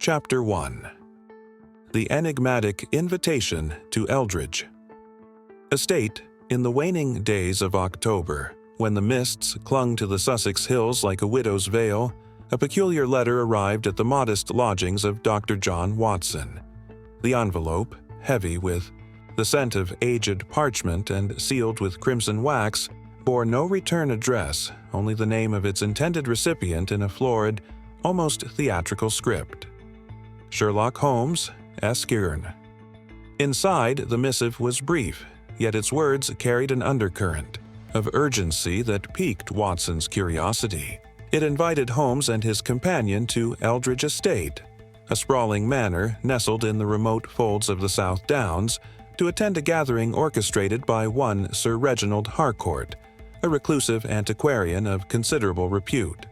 Chapter 1. The Enigmatic Invitation to Eldridge Estate, in the waning days of October, when the mists clung to the Sussex hills like a widow's veil, a peculiar letter arrived at the modest lodgings of Dr. John Watson. The envelope, heavy with the scent of aged parchment and sealed with crimson wax, bore no return address, only the name of its intended recipient in a florid, almost theatrical script. Sherlock Holmes, Esquire. Inside, the missive was brief, yet its words carried an undercurrent of urgency that piqued Watson's curiosity. It invited Holmes and his companion to Eldridge Estate, a sprawling manor nestled in the remote folds of the South Downs, to attend a gathering orchestrated by one Sir Reginald Harcourt, a reclusive antiquarian of considerable repute.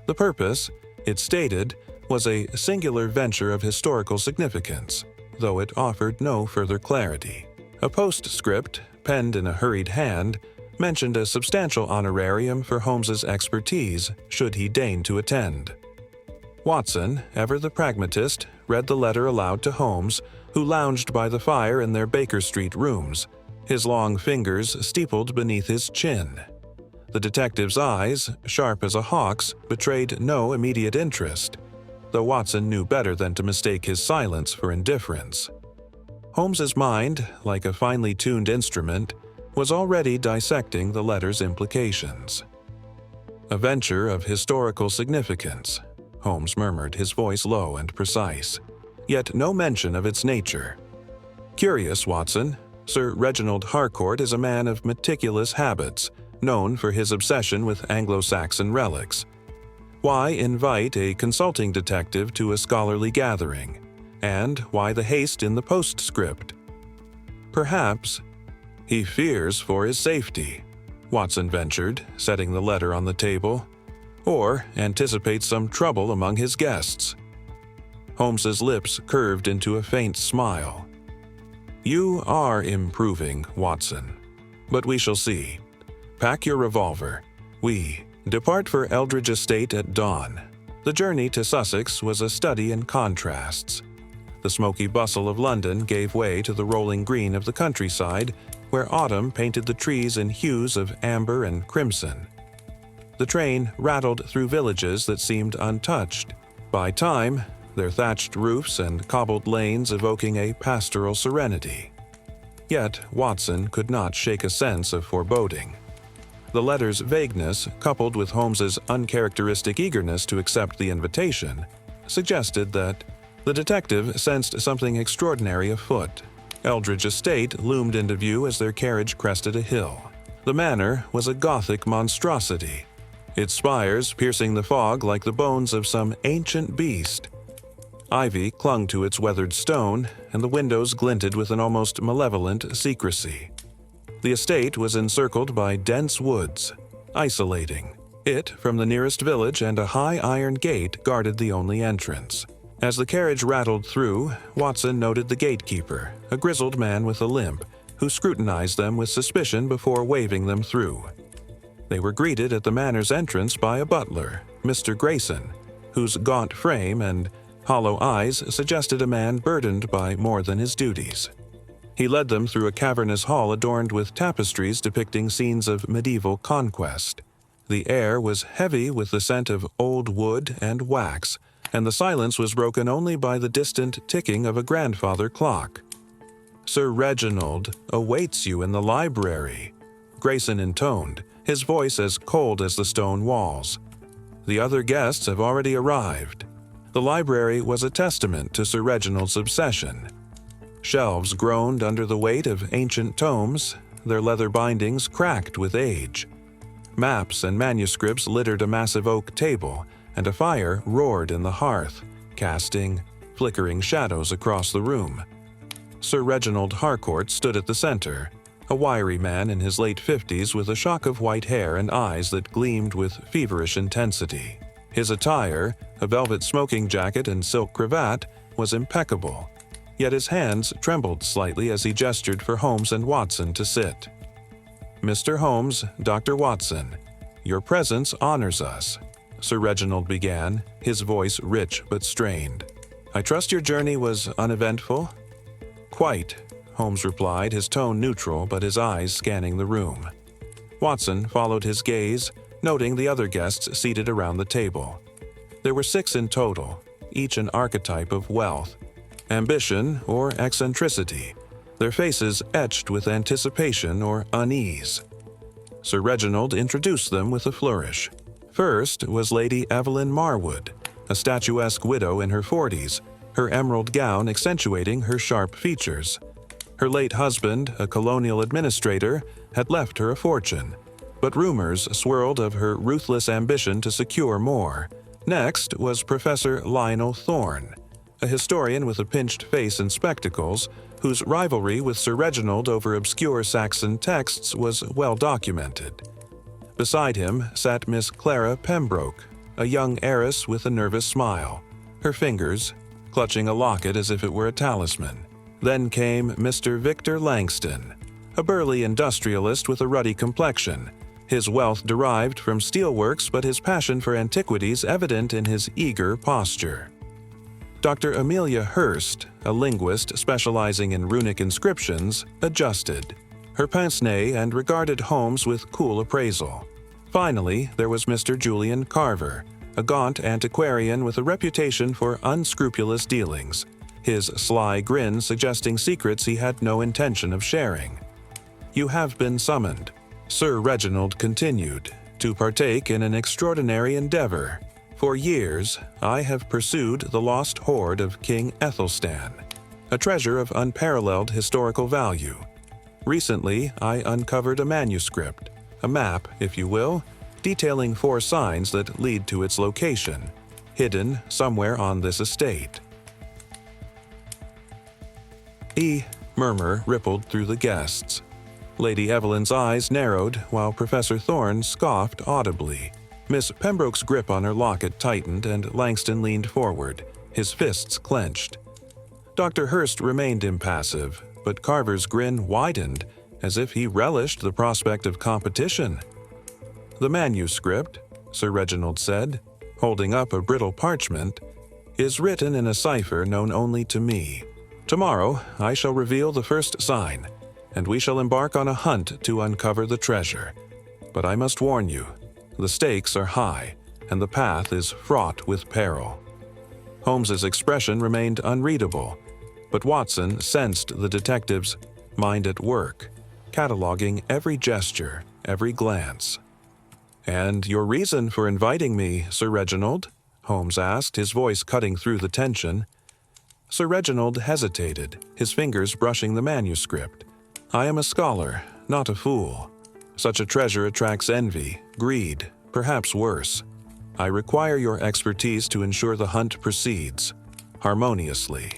The purpose, it stated, was a singular venture of historical significance, though it offered no further clarity. A postscript, penned in a hurried hand, mentioned a substantial honorarium for Holmes's expertise should he deign to attend. Watson, ever the pragmatist, read the letter aloud to Holmes, who lounged by the fire in their Baker Street rooms, his long fingers steepled beneath his chin. The detective's eyes, sharp as a hawk's, betrayed no immediate interest, though Watson knew better than to mistake his silence for indifference. Holmes's mind, like a finely tuned instrument, was already dissecting the letter's implications. "A venture of historical significance," Holmes murmured, his voice low and precise, yet no mention of its nature. "Curious, Watson. Sir Reginald Harcourt is a man of meticulous habits, known for his obsession with Anglo-Saxon relics. Why invite a consulting detective to a scholarly gathering? And why the haste in the postscript? Perhaps he fears for his safety," Watson ventured, setting the letter on the table, "or anticipates some trouble among his guests." Holmes's lips curved into a faint smile. "You are improving, Watson. But we shall see. Pack your revolver. We depart for Eldridge Estate at dawn." The journey to Sussex was a study in contrasts. The smoky bustle of London gave way to the rolling green of the countryside, where autumn painted the trees in hues of amber and crimson. The train rattled through villages that seemed untouched by time, their thatched roofs and cobbled lanes evoking a pastoral serenity. Yet Watson could not shake a sense of foreboding. The letter's vagueness, coupled with Holmes's uncharacteristic eagerness to accept the invitation, suggested that the detective sensed something extraordinary afoot. Eldridge Estate loomed into view as their carriage crested a hill. The manor was a Gothic monstrosity, its spires piercing the fog like the bones of some ancient beast. Ivy clung to its weathered stone, and the windows glinted with an almost malevolent secrecy. The estate was encircled by dense woods, isolating it from the nearest village, and a high iron gate guarded the only entrance. As the carriage rattled through, Watson noted the gatekeeper, a grizzled man with a limp, who scrutinized them with suspicion before waving them through. They were greeted at the manor's entrance by a butler, Mr. Grayson, whose gaunt frame and hollow eyes suggested a man burdened by more than his duties. He led them through a cavernous hall adorned with tapestries depicting scenes of medieval conquest. The air was heavy with the scent of old wood and wax, and the silence was broken only by the distant ticking of a grandfather clock. "Sir Reginald awaits you in the library," Grayson intoned, his voice as cold as the stone walls. "The other guests have already arrived." The library was a testament to Sir Reginald's obsession. Shelves groaned under the weight of ancient tomes, their leather bindings cracked with age. Maps and manuscripts littered a massive oak table, and a fire roared in the hearth, casting flickering shadows across the room. Sir Reginald Harcourt stood at the center, a wiry man in his late 50s with a shock of white hair and eyes that gleamed with feverish intensity. His attire, a velvet smoking jacket and silk cravat, was impeccable, yet his hands trembled slightly as he gestured for Holmes and Watson to sit. "Mr. Holmes, Dr. Watson, your presence honors us," Sir Reginald began, his voice rich but strained. "I trust your journey was uneventful?" "Quite," Holmes replied, his tone neutral but his eyes scanning the room. Watson followed his gaze, noting the other guests seated around the table. There were 6 in total, each an archetype of wealth, ambition, or eccentricity, their faces etched with anticipation or unease. Sir Reginald introduced them with a flourish. First was Lady Evelyn Marwood, a statuesque widow in her 40s, her emerald gown accentuating her sharp features. Her late husband, a colonial administrator, had left her a fortune, but rumors swirled of her ruthless ambition to secure more. Next was Professor Lionel Thorne, a historian with a pinched face and spectacles, whose rivalry with Sir Reginald over obscure Saxon texts was well documented. Beside him sat Miss Clara Pembroke, a young heiress with a nervous smile, her fingers clutching a locket as if it were a talisman. Then came Mr. Victor Langston, a burly industrialist with a ruddy complexion, his wealth derived from steelworks but his passion for antiquities evident in his eager posture. Dr. Amelia Hurst, a linguist specializing in runic inscriptions, adjusted, her pince-nez, and regarded Holmes with cool appraisal. Finally, there was Mr. Julian Carver, a gaunt antiquarian with a reputation for unscrupulous dealings, his sly grin suggesting secrets he had no intention of sharing. "You have been summoned," Sir Reginald continued, "to partake in an extraordinary endeavor. For years, I have pursued the lost hoard of King Æthelstan, a treasure of unparalleled historical value. Recently, I uncovered a manuscript, a map, if you will, detailing 4 signs that lead to its location, hidden somewhere on this estate." Murmur rippled through the guests. Lady Evelyn's eyes narrowed while Professor Thorne scoffed audibly. Miss Pembroke's grip on her locket tightened and Langston leaned forward, his fists clenched. Dr. Hurst remained impassive, but Carver's grin widened as if he relished the prospect of competition. "The manuscript," Sir Reginald said, holding up a brittle parchment, "is written in a cipher known only to me. Tomorrow I shall reveal the first sign, and we shall embark on a hunt to uncover the treasure. But I must warn you, the stakes are high, and the path is fraught with peril." Holmes's expression remained unreadable, but Watson sensed the detective's mind at work, cataloging every gesture, every glance. "And your reason for inviting me, Sir Reginald?" Holmes asked, his voice cutting through the tension. Sir Reginald hesitated, his fingers brushing the manuscript. "I am a scholar, not a fool. Such a treasure attracts envy, greed, perhaps worse. I require your expertise to ensure the hunt proceeds harmoniously."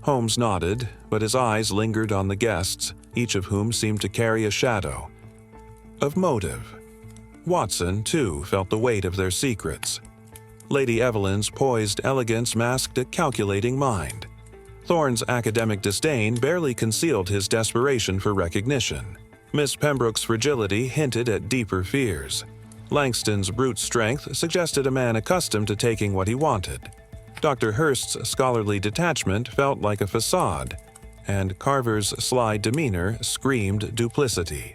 Holmes nodded, but his eyes lingered on the guests, each of whom seemed to carry a shadow of motive. Watson, too, felt the weight of their secrets. Lady Evelyn's poised elegance masked a calculating mind. Thorne's academic disdain barely concealed his desperation for recognition. Miss Pembroke's fragility hinted at deeper fears. Langston's brute strength suggested a man accustomed to taking what he wanted. Dr. Hurst's scholarly detachment felt like a facade, and Carver's sly demeanor screamed duplicity.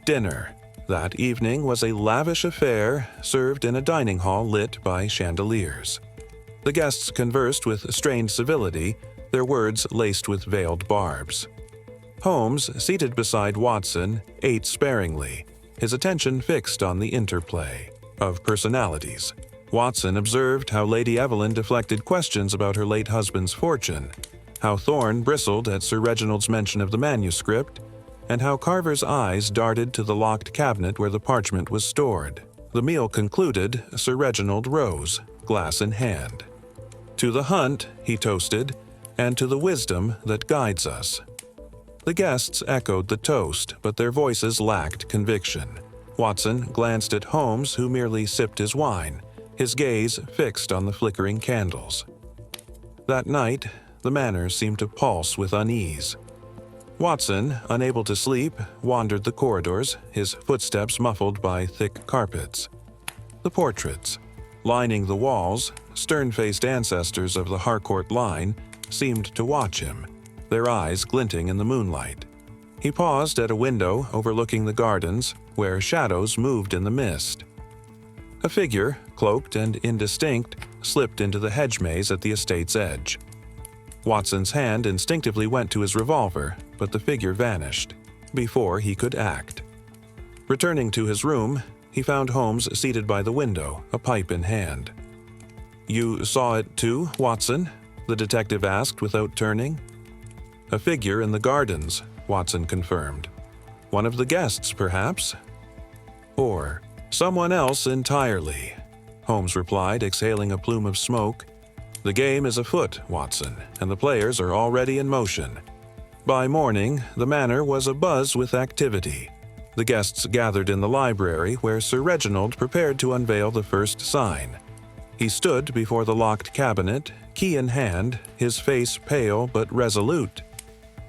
Dinner that evening was a lavish affair served in a dining hall lit by chandeliers. The guests conversed with strained civility, their words laced with veiled barbs. Holmes, seated beside Watson, ate sparingly, his attention fixed on the interplay of personalities. Watson observed how Lady Evelyn deflected questions about her late husband's fortune, how Thorne bristled at Sir Reginald's mention of the manuscript, and how Carver's eyes darted to the locked cabinet where the parchment was stored. The meal concluded, Sir Reginald rose, glass in hand. "To the hunt," he toasted, "and to the wisdom that guides us." The guests echoed the toast, but their voices lacked conviction. Watson glanced at Holmes, who merely sipped his wine, his gaze fixed on the flickering candles. That night, the Manor seemed to pulse with unease. Watson, unable to sleep, wandered the corridors, his footsteps muffled by thick carpets. The portraits, lining the walls, stern-faced ancestors of the Harcourt line seemed to watch him, their eyes glinting in the moonlight. He paused at a window overlooking the gardens, where shadows moved in the mist. A figure, cloaked and indistinct, slipped into the hedge maze at the estate's edge. Watson's hand instinctively went to his revolver, but the figure vanished before he could act. Returning to his room, he found Holmes seated by the window, a pipe in hand. "You saw it too, Watson?" the detective asked without turning. "A figure in the gardens," Watson confirmed. "One of the guests, perhaps? Or someone else entirely," Holmes replied, exhaling a plume of smoke. "The game is afoot, Watson, and the players are already in motion." By morning, the Manor was abuzz with activity. The guests gathered in the library where Sir Reginald prepared to unveil the first sign. He stood before the locked cabinet, key in hand, his face pale but resolute.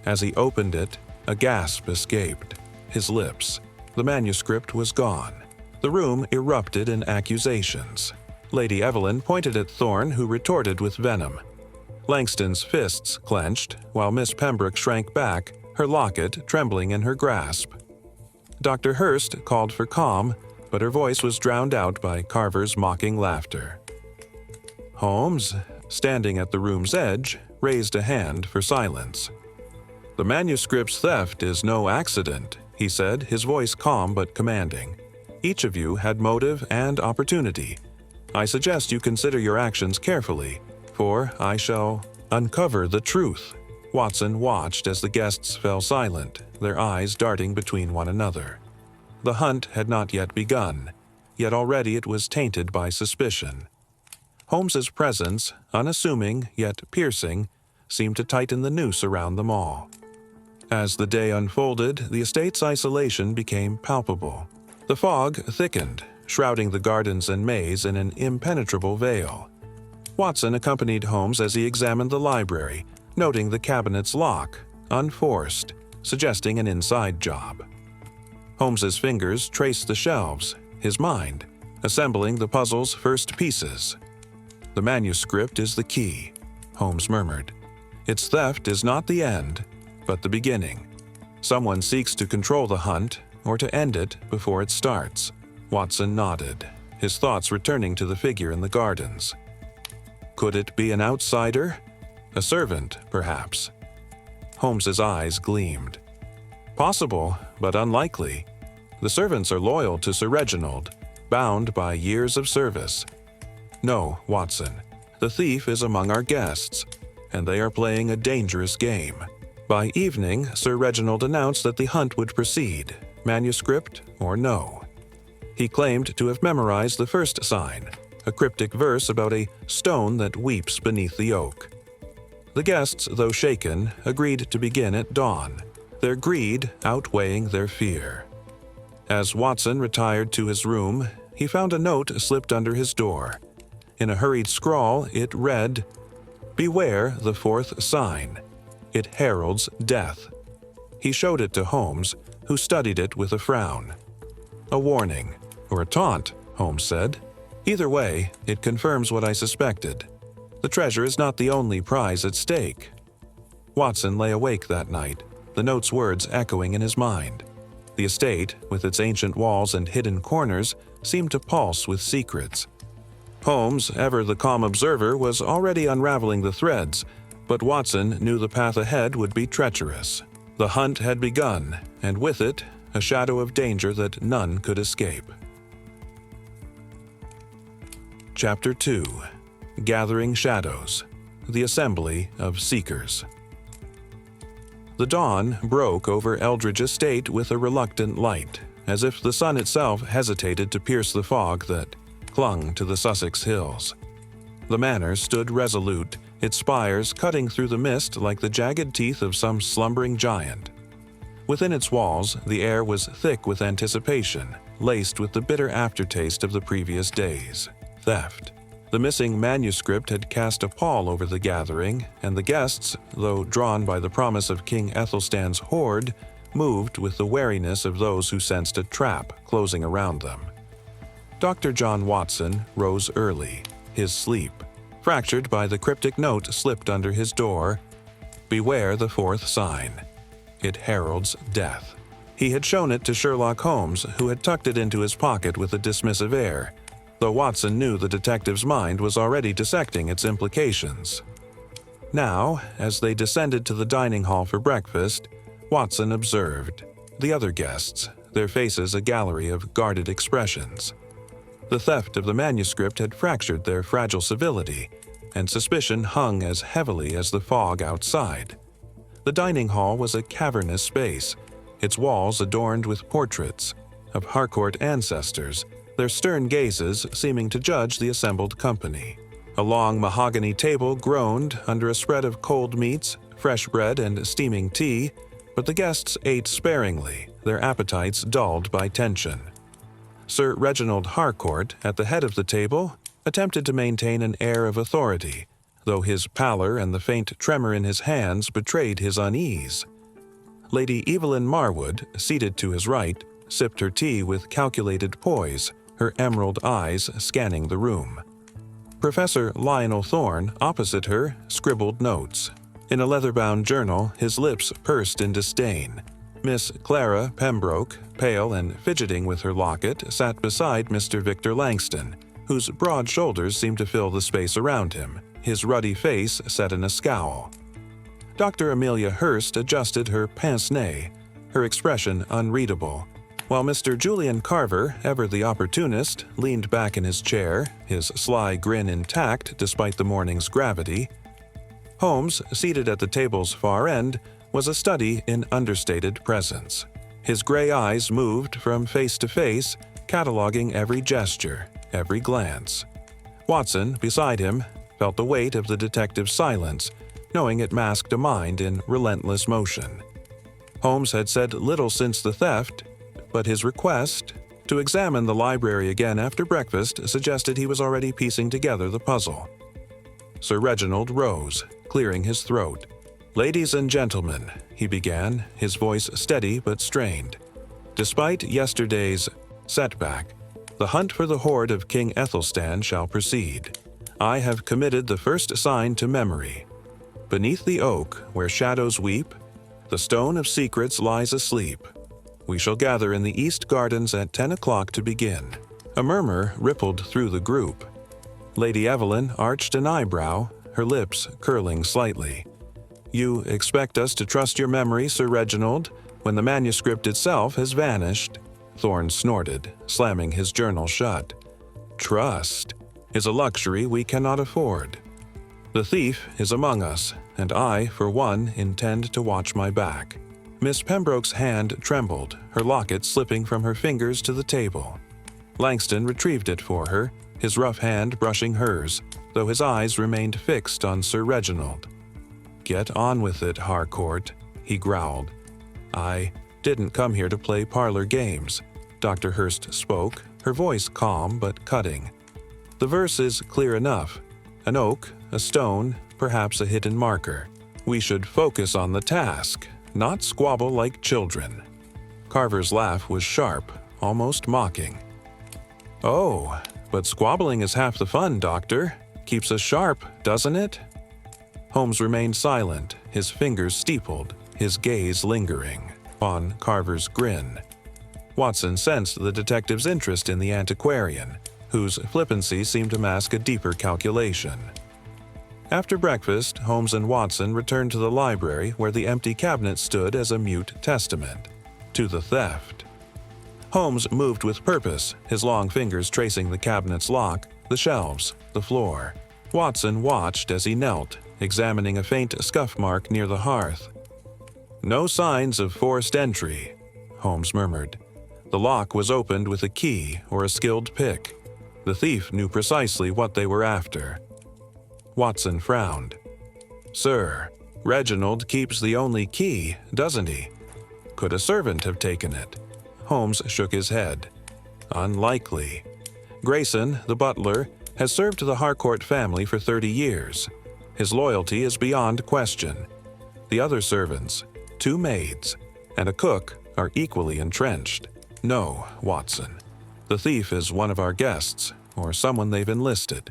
As he opened it, a gasp escaped his lips. The manuscript was gone. The room erupted in accusations. Lady Evelyn pointed at Thorne, who retorted with venom. Langston's fists clenched, while Miss Pembroke shrank back, her locket trembling in her grasp. Dr. Hurst called for calm, but her voice was drowned out by Carver's mocking laughter. Holmes, standing at the room's edge, raised a hand for silence. "The manuscript's theft is no accident," he said, his voice calm but commanding. "Each of you had motive and opportunity. I suggest you consider your actions carefully, for I shall uncover the truth." Watson watched as the guests fell silent, their eyes darting between one another. The hunt had not yet begun, yet already it was tainted by suspicion. Holmes's presence, unassuming yet piercing, seemed to tighten the noose around them all. As the day unfolded, the estate's isolation became palpable. The fog thickened, shrouding the gardens and maze in an impenetrable veil. Watson accompanied Holmes as he examined the library, noting the cabinet's lock, unforced, suggesting an inside job. Holmes's fingers traced the shelves, his mind assembling the puzzle's first pieces. "The manuscript is the key," Holmes murmured. "Its theft is not the end, but the beginning. Someone seeks to control the hunt, or to end it before it starts." Watson nodded, his thoughts returning to the figure in the gardens. Could it be an outsider? A servant, perhaps? Holmes's eyes gleamed. Possible, but unlikely. The servants are loyal to Sir Reginald, bound by years of service. No, Watson, the thief is among our guests, and they are playing a dangerous game. By evening, Sir Reginald announced that the hunt would proceed, manuscript or no. He claimed to have memorized the first sign, a cryptic verse about a stone that weeps beneath the oak. The guests, though shaken, agreed to begin at dawn, their greed outweighing their fear. As Watson retired to his room, he found a note slipped under his door. In a hurried scrawl, it read, "Beware the fourth sign. It heralds death." He showed it to Holmes, who studied it with a frown. "A warning, or a taunt," Holmes said. "Either way, it confirms what I suspected. The treasure is not the only prize at stake." Watson lay awake that night, the note's words echoing in his mind. The estate, with its ancient walls and hidden corners, seemed to pulse with secrets. Holmes, ever the calm observer, was already unraveling the threads, but Watson knew the path ahead would be treacherous. The hunt had begun, and with it, a shadow of danger that none could escape. Chapter 2. Gathering Shadows. The Assembly of Seekers. The dawn broke over Eldridge Estate with a reluctant light, as if the sun itself hesitated to pierce the fog that clung to the Sussex hills. The Manor stood resolute, its spires cutting through the mist like the jagged teeth of some slumbering giant. Within its walls, the air was thick with anticipation, laced with the bitter aftertaste of the previous days. Theft. The missing manuscript had cast a pall over the gathering, and the guests, though drawn by the promise of King Æthelstan's hoard, moved with the wariness of those who sensed a trap closing around them. Dr. John Watson rose early, his sleep fractured by the cryptic note slipped under his door. Beware the fourth sign. It heralds death. He had shown it to Sherlock Holmes, who had tucked it into his pocket with a dismissive air, though Watson knew the detective's mind was already dissecting its implications. Now, as they descended to the dining hall for breakfast, Watson observed the other guests, their faces a gallery of guarded expressions. The theft of the manuscript had fractured their fragile civility, and suspicion hung as heavily as the fog outside. The dining hall was a cavernous space, its walls adorned with portraits of Harcourt ancestors, their stern gazes seeming to judge the assembled company. A long mahogany table groaned under a spread of cold meats, fresh bread, and steaming tea, but the guests ate sparingly, their appetites dulled by tension. Sir Reginald Harcourt, at the head of the table, attempted to maintain an air of authority, though his pallor and the faint tremor in his hands betrayed his unease. Lady Evelyn Marwood, seated to his right, sipped her tea with calculated poise, her emerald eyes scanning the room. Professor Lionel Thorne, opposite her, scribbled notes. In a leather-bound journal, his lips pursed in disdain. Miss Clara Pembroke, pale and fidgeting with her locket, sat beside Mr. Victor Langston, whose broad shoulders seemed to fill the space around him, his ruddy face set in a scowl. Dr. Amelia Hurst adjusted her pince-nez, her expression unreadable, while Mr. Julian Carver, ever the opportunist, leaned back in his chair, his sly grin intact despite the morning's gravity. Holmes, seated at the table's far end, was a study in understated presence. His gray eyes moved from face to face, cataloging every gesture, every glance. Watson, beside him, felt the weight of the detective's silence, knowing it masked a mind in relentless motion. Holmes had said little since the theft, but his request to examine the library again after breakfast suggested he was already piecing together the puzzle. Sir Reginald rose, clearing his throat. "Ladies and gentlemen," he began, his voice steady but strained. "Despite yesterday's setback, the hunt for the hoard of King Æthelstan shall proceed. I have committed the first sign to memory. Beneath the oak, where shadows weep, the stone of secrets lies asleep. We shall gather in the East Gardens at 10 o'clock to begin." A murmur rippled through the group. Lady Evelyn arched an eyebrow, her lips curling slightly. "You expect us to trust your memory, Sir Reginald, when the manuscript itself has vanished?" Thorne snorted, slamming his journal shut. "Trust is a luxury we cannot afford. The thief is among us, and I, for one, intend to watch my back." Miss Pembroke's hand trembled, her locket slipping from her fingers to the table. Langston retrieved it for her, his rough hand brushing hers, though his eyes remained fixed on Sir Reginald. "Get on with it, Harcourt," he growled. "I didn't come here to play parlor games," Dr. Hurst spoke, her voice calm but cutting. "The verse is clear enough. An oak, a stone, perhaps a hidden marker. We should focus on the task, not squabble like children." Carver's laugh was sharp, almost mocking. "Oh, but squabbling is half the fun, Doctor. Keeps us sharp, doesn't it?" Holmes remained silent, his fingers steepled, his gaze lingering on Carver's grin. Watson sensed the detective's interest in the antiquarian, whose flippancy seemed to mask a deeper calculation. After breakfast, Holmes and Watson returned to the library where the empty cabinet stood as a mute testament to the theft. Holmes moved with purpose, his long fingers tracing the cabinet's lock, the shelves, the floor. Watson watched as he knelt, examining a faint scuff mark near the hearth. "No signs of forced entry," Holmes murmured. The lock was opened with a key or a skilled pick. The thief knew precisely what they were after. Watson frowned. "Sir, Reginald keeps the only key, doesn't he? Could a servant have taken it?" Holmes shook his head. "Unlikely. Grayson, the butler, has served the Harcourt family for 30 years. His loyalty is beyond question. The other servants, 2 maids, and a cook are equally entrenched. No, Watson. The thief is one of our guests, or someone they've enlisted."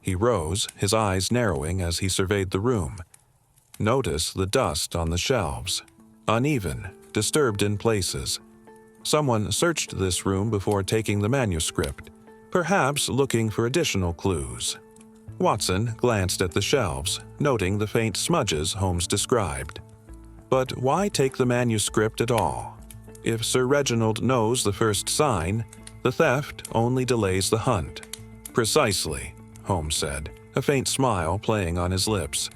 He rose, his eyes narrowing as he surveyed the room. Notice the dust on the shelves. Uneven, disturbed in places. Someone searched this room before taking the manuscript, perhaps looking for additional clues. Watson glanced at the shelves, noting the faint smudges Holmes described. But why take the manuscript at all? If Sir Reginald knows the first sign, the theft only delays the hunt. Precisely, Holmes said, a faint smile playing on his lips.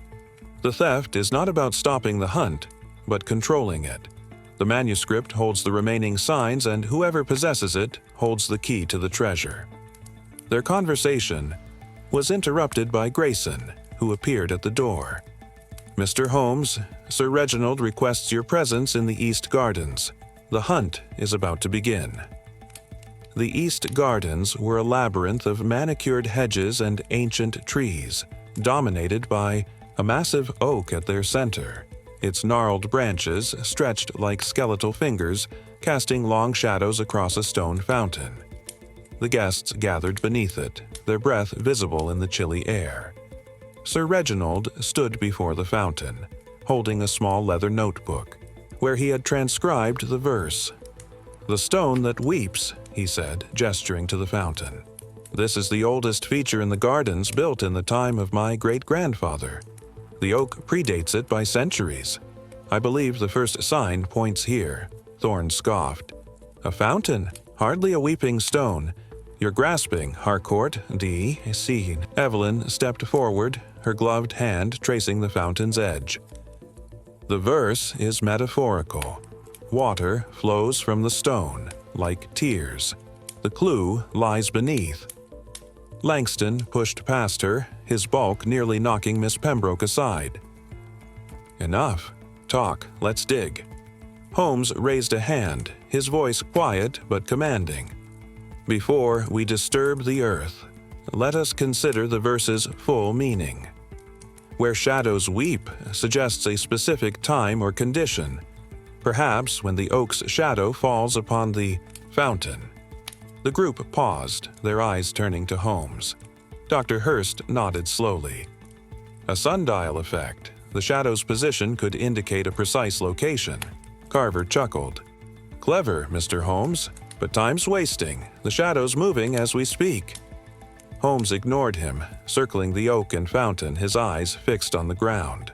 The theft is not about stopping the hunt, but controlling it. The manuscript holds the remaining signs, and whoever possesses it holds the key to the treasure. Their conversation was interrupted by Grayson, who appeared at the door. "Mr. Holmes, Sir Reginald requests your presence in the East Gardens. The hunt is about to begin." The East Gardens were a labyrinth of manicured hedges and ancient trees, dominated by a massive oak at their center. Its gnarled branches stretched like skeletal fingers, casting long shadows across a stone fountain. The guests gathered beneath it, their breath visible in the chilly air. Sir Reginald stood before the fountain, holding a small leather notebook, where he had transcribed the verse. "The stone that weeps," he said, gesturing to the fountain. "This is the oldest feature in the gardens, built in the time of my great-grandfather. The oak predates it by centuries. I believe the first sign points here." Thorne scoffed. "A fountain? Hardly a weeping stone. You're grasping, Harcourt, D.C." Evelyn stepped forward, her gloved hand tracing the fountain's edge. "The verse is metaphorical. Water flows from the stone, like tears. The clue lies beneath." Langston pushed past her, his bulk nearly knocking Miss Pembroke aside. "Enough. Talk. Let's dig." Holmes raised a hand, his voice quiet but commanding. "Before we disturb the earth, let us consider the verse's full meaning. Where shadows weep suggests a specific time or condition, perhaps when the oak's shadow falls upon the fountain." The group paused, their eyes turning to Holmes. Dr. Hurst nodded slowly. "A sundial effect. The shadow's position could indicate a precise location." Carver chuckled. "Clever, Mr. Holmes, but time's wasting. The shadow's moving as we speak." Holmes ignored him, circling the oak and fountain, his eyes fixed on the ground.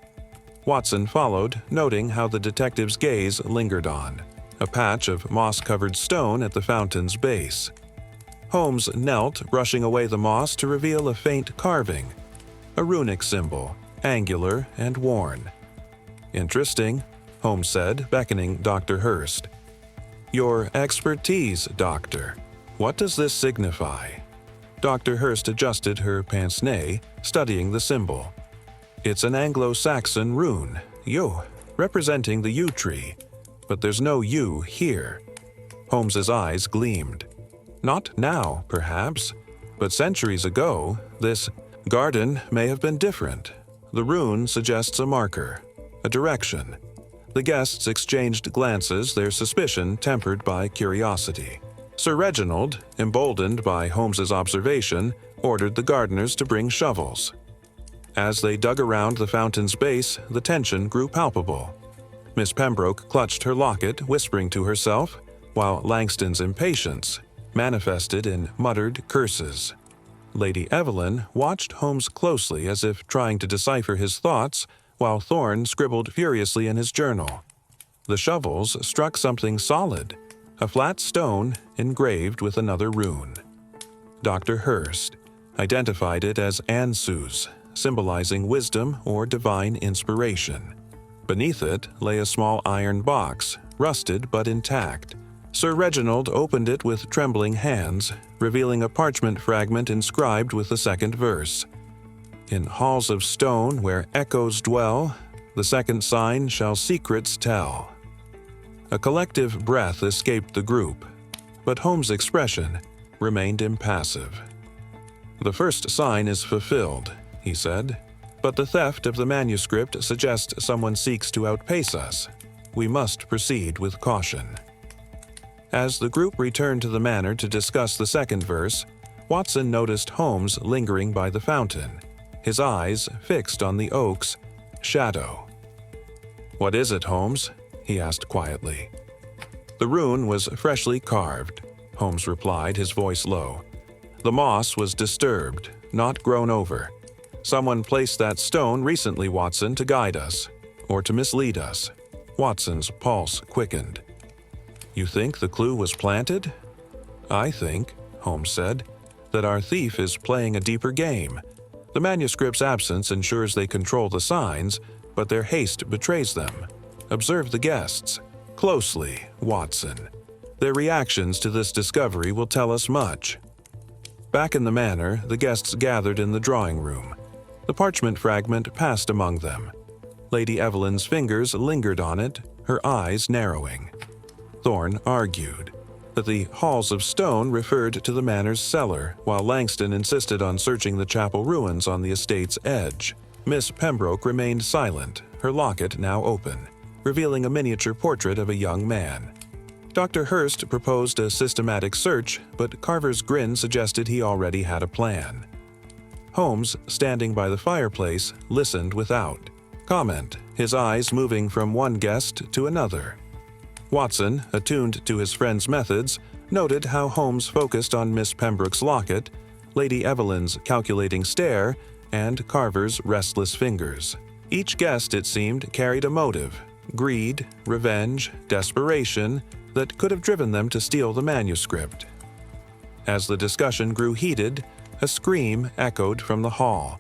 Watson followed, noting how the detective's gaze lingered on a patch of moss-covered stone at the fountain's base. Holmes knelt, brushing away the moss to reveal a faint carving, a runic symbol, angular and worn. "Interesting," Holmes said, beckoning Dr. Hurst. "Your expertise, Doctor. What does this signify?" Dr. Hurst adjusted her pince-nez, studying the symbol. "It's an Anglo-Saxon rune, Yo, representing the yew tree. But there's no yew here." Holmes's eyes gleamed. "Not now, perhaps, but centuries ago, this garden may have been different. The rune suggests a marker, a direction." The guests exchanged glances, their suspicion tempered by curiosity. Sir Reginald, emboldened by Holmes's observation, ordered the gardeners to bring shovels. As they dug around the fountain's base, the tension grew palpable. Miss Pembroke clutched her locket, whispering to herself, while Langston's impatience manifested in muttered curses. Lady Evelyn watched Holmes closely, as if trying to decipher his thoughts, while Thorne scribbled furiously in his journal. The shovels struck something solid, a flat stone engraved with another rune. Dr. Hurst identified it as Ansuz, symbolizing wisdom or divine inspiration. Beneath it lay a small iron box, rusted but intact. Sir Reginald opened it with trembling hands, revealing a parchment fragment inscribed with the second verse. "In halls of stone where echoes dwell, the second sign shall secrets tell." A collective breath escaped the group, but Holmes' expression remained impassive. "The first sign is fulfilled," he said, "but the theft of the manuscript suggests someone seeks to outpace us. We must proceed with caution." As the group returned to the manor to discuss the second verse, Watson noticed Holmes lingering by the fountain, his eyes fixed on the oak's shadow. "What is it, Holmes?" he asked quietly. "The rune was freshly carved," Holmes replied, his voice low. "The moss was disturbed, not grown over. Someone placed that stone recently, Watson, to guide us, or to mislead us." Watson's pulse quickened. "You think the clue was planted?" "I think," Holmes said, "that our thief is playing a deeper game. The manuscript's absence ensures they control the signs, but their haste betrays them. Observe the guests closely, Watson. Their reactions to this discovery will tell us much." Back in the manor, the guests gathered in the drawing room. The parchment fragment passed among them. Lady Evelyn's fingers lingered on it, her eyes narrowing. Thorne argued that the halls of stone referred to the manor's cellar, while Langston insisted on searching the chapel ruins on the estate's edge. Miss Pembroke remained silent, her locket now open, revealing a miniature portrait of a young man. Dr. Hurst proposed a systematic search, but Carver's grin suggested he already had a plan. Holmes, standing by the fireplace, listened without comment, his eyes moving from one guest to another. Watson, attuned to his friend's methods, noted how Holmes focused on Miss Pembroke's locket, Lady Evelyn's calculating stare, and Carver's restless fingers. Each guest, it seemed, carried a motive: greed, revenge, desperation, that could have driven them to steal the manuscript. As the discussion grew heated, a scream echoed from the hall.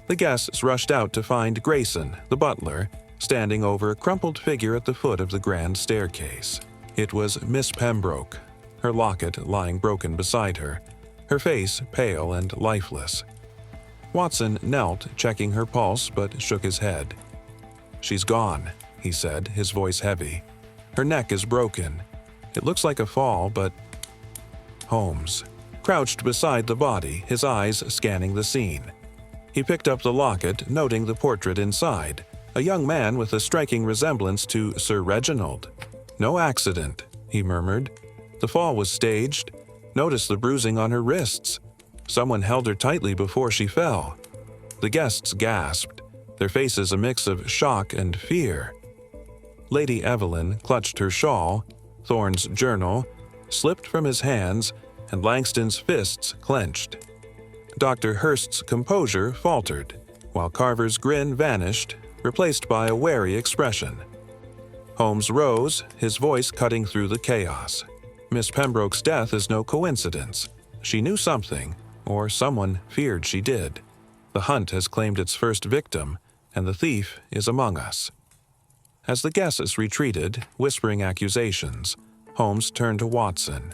The guests rushed out to find Grayson, the butler, standing over a crumpled figure at the foot of the grand staircase. It was Miss Pembroke, her locket lying broken beside her, her face pale and lifeless. Watson knelt, checking her pulse, but shook his head. "She's gone," he said, his voice heavy. "Her neck is broken. It looks like a fall, but—" Holmes crouched beside the body, his eyes scanning the scene. He picked up the locket, noting the portrait inside, a young man with a striking resemblance to Sir Reginald. "No accident," he murmured. "The fall was staged. Notice the bruising on her wrists. Someone held her tightly before she fell." The guests gasped, their faces a mix of shock and fear. Lady Evelyn clutched her shawl, Thorne's journal slipped from his hands, and Langston's fists clenched. Dr. Hurst's composure faltered, while Carver's grin vanished, replaced by a wary expression. Holmes rose, his voice cutting through the chaos. "Miss Pembroke's death is no coincidence. She knew something, or someone feared she did. The hunt has claimed its first victim, and the thief is among us." As the guests retreated, whispering accusations, Holmes turned to Watson.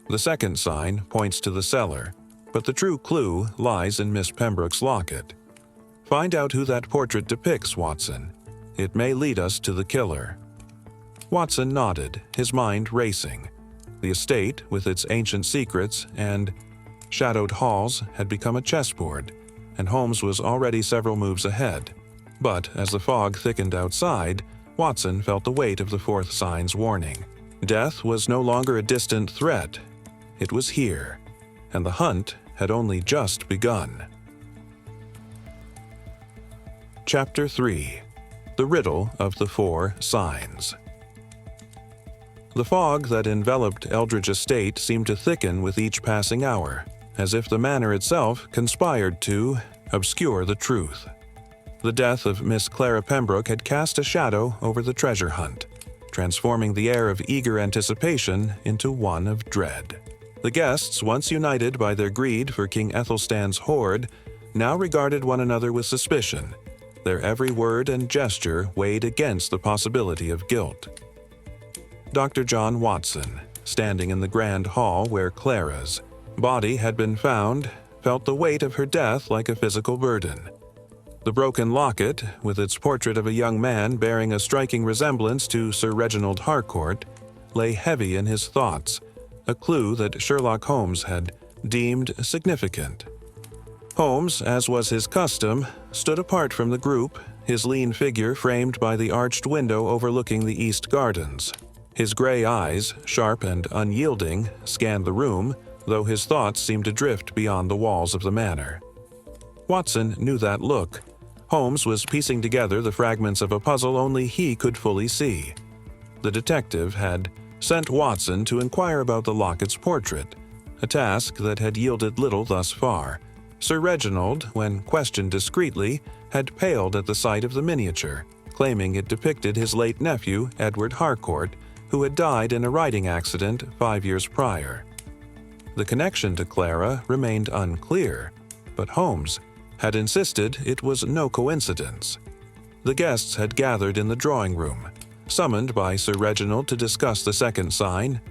"The second sign points to the cellar, but the true clue lies in Miss Pembroke's locket. Find out who that portrait depicts, Watson. It may lead us to the killer." Watson nodded, his mind racing. The estate, with its ancient secrets and shadowed halls, had become a chessboard, and Holmes was already several moves ahead. But as the fog thickened outside, Watson felt the weight of the fourth sign's warning. Death was no longer a distant threat. It was here, and the hunt had only just begun. Chapter 3. The Riddle of the Four Signs. The fog that enveloped Eldridge Estate seemed to thicken with each passing hour, as if the manor itself conspired to obscure the truth. The death of Miss Clara Pembroke had cast a shadow over the treasure hunt, transforming the air of eager anticipation into one of dread. The guests, once united by their greed for King Æthelstan's hoard, now regarded one another with suspicion. Their every word and gesture weighed against the possibility of guilt. Dr. John Watson, standing in the grand hall where Clara's body had been found, felt the weight of her death like a physical burden. The broken locket, with its portrait of a young man bearing a striking resemblance to Sir Reginald Harcourt, lay heavy in his thoughts, a clue that Sherlock Holmes had deemed significant. Holmes, as was his custom, stood apart from the group, his lean figure framed by the arched window overlooking the east gardens. His gray eyes, sharp and unyielding, scanned the room, though his thoughts seemed to drift beyond the walls of the manor. Watson knew that look. Holmes was piecing together the fragments of a puzzle only he could fully see. The detective had sent Watson to inquire about the locket's portrait, a task that had yielded little thus far. Sir Reginald, when questioned discreetly, had paled at the sight of the miniature, claiming it depicted his late nephew, Edward Harcourt, who had died in a riding accident 5 years prior. The connection to Clara remained unclear, but Holmes had insisted it was no coincidence. The guests had gathered in the drawing room, summoned by Sir Reginald to discuss the second sign.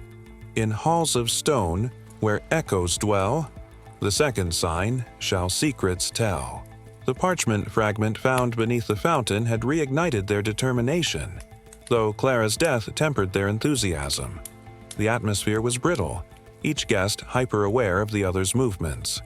In halls of stone, where echoes dwell, the second sign shall secrets tell. The parchment fragment found beneath the fountain had reignited their determination, though Clara's death tempered their enthusiasm. The atmosphere was brittle, each guest hyper-aware of the other's movements.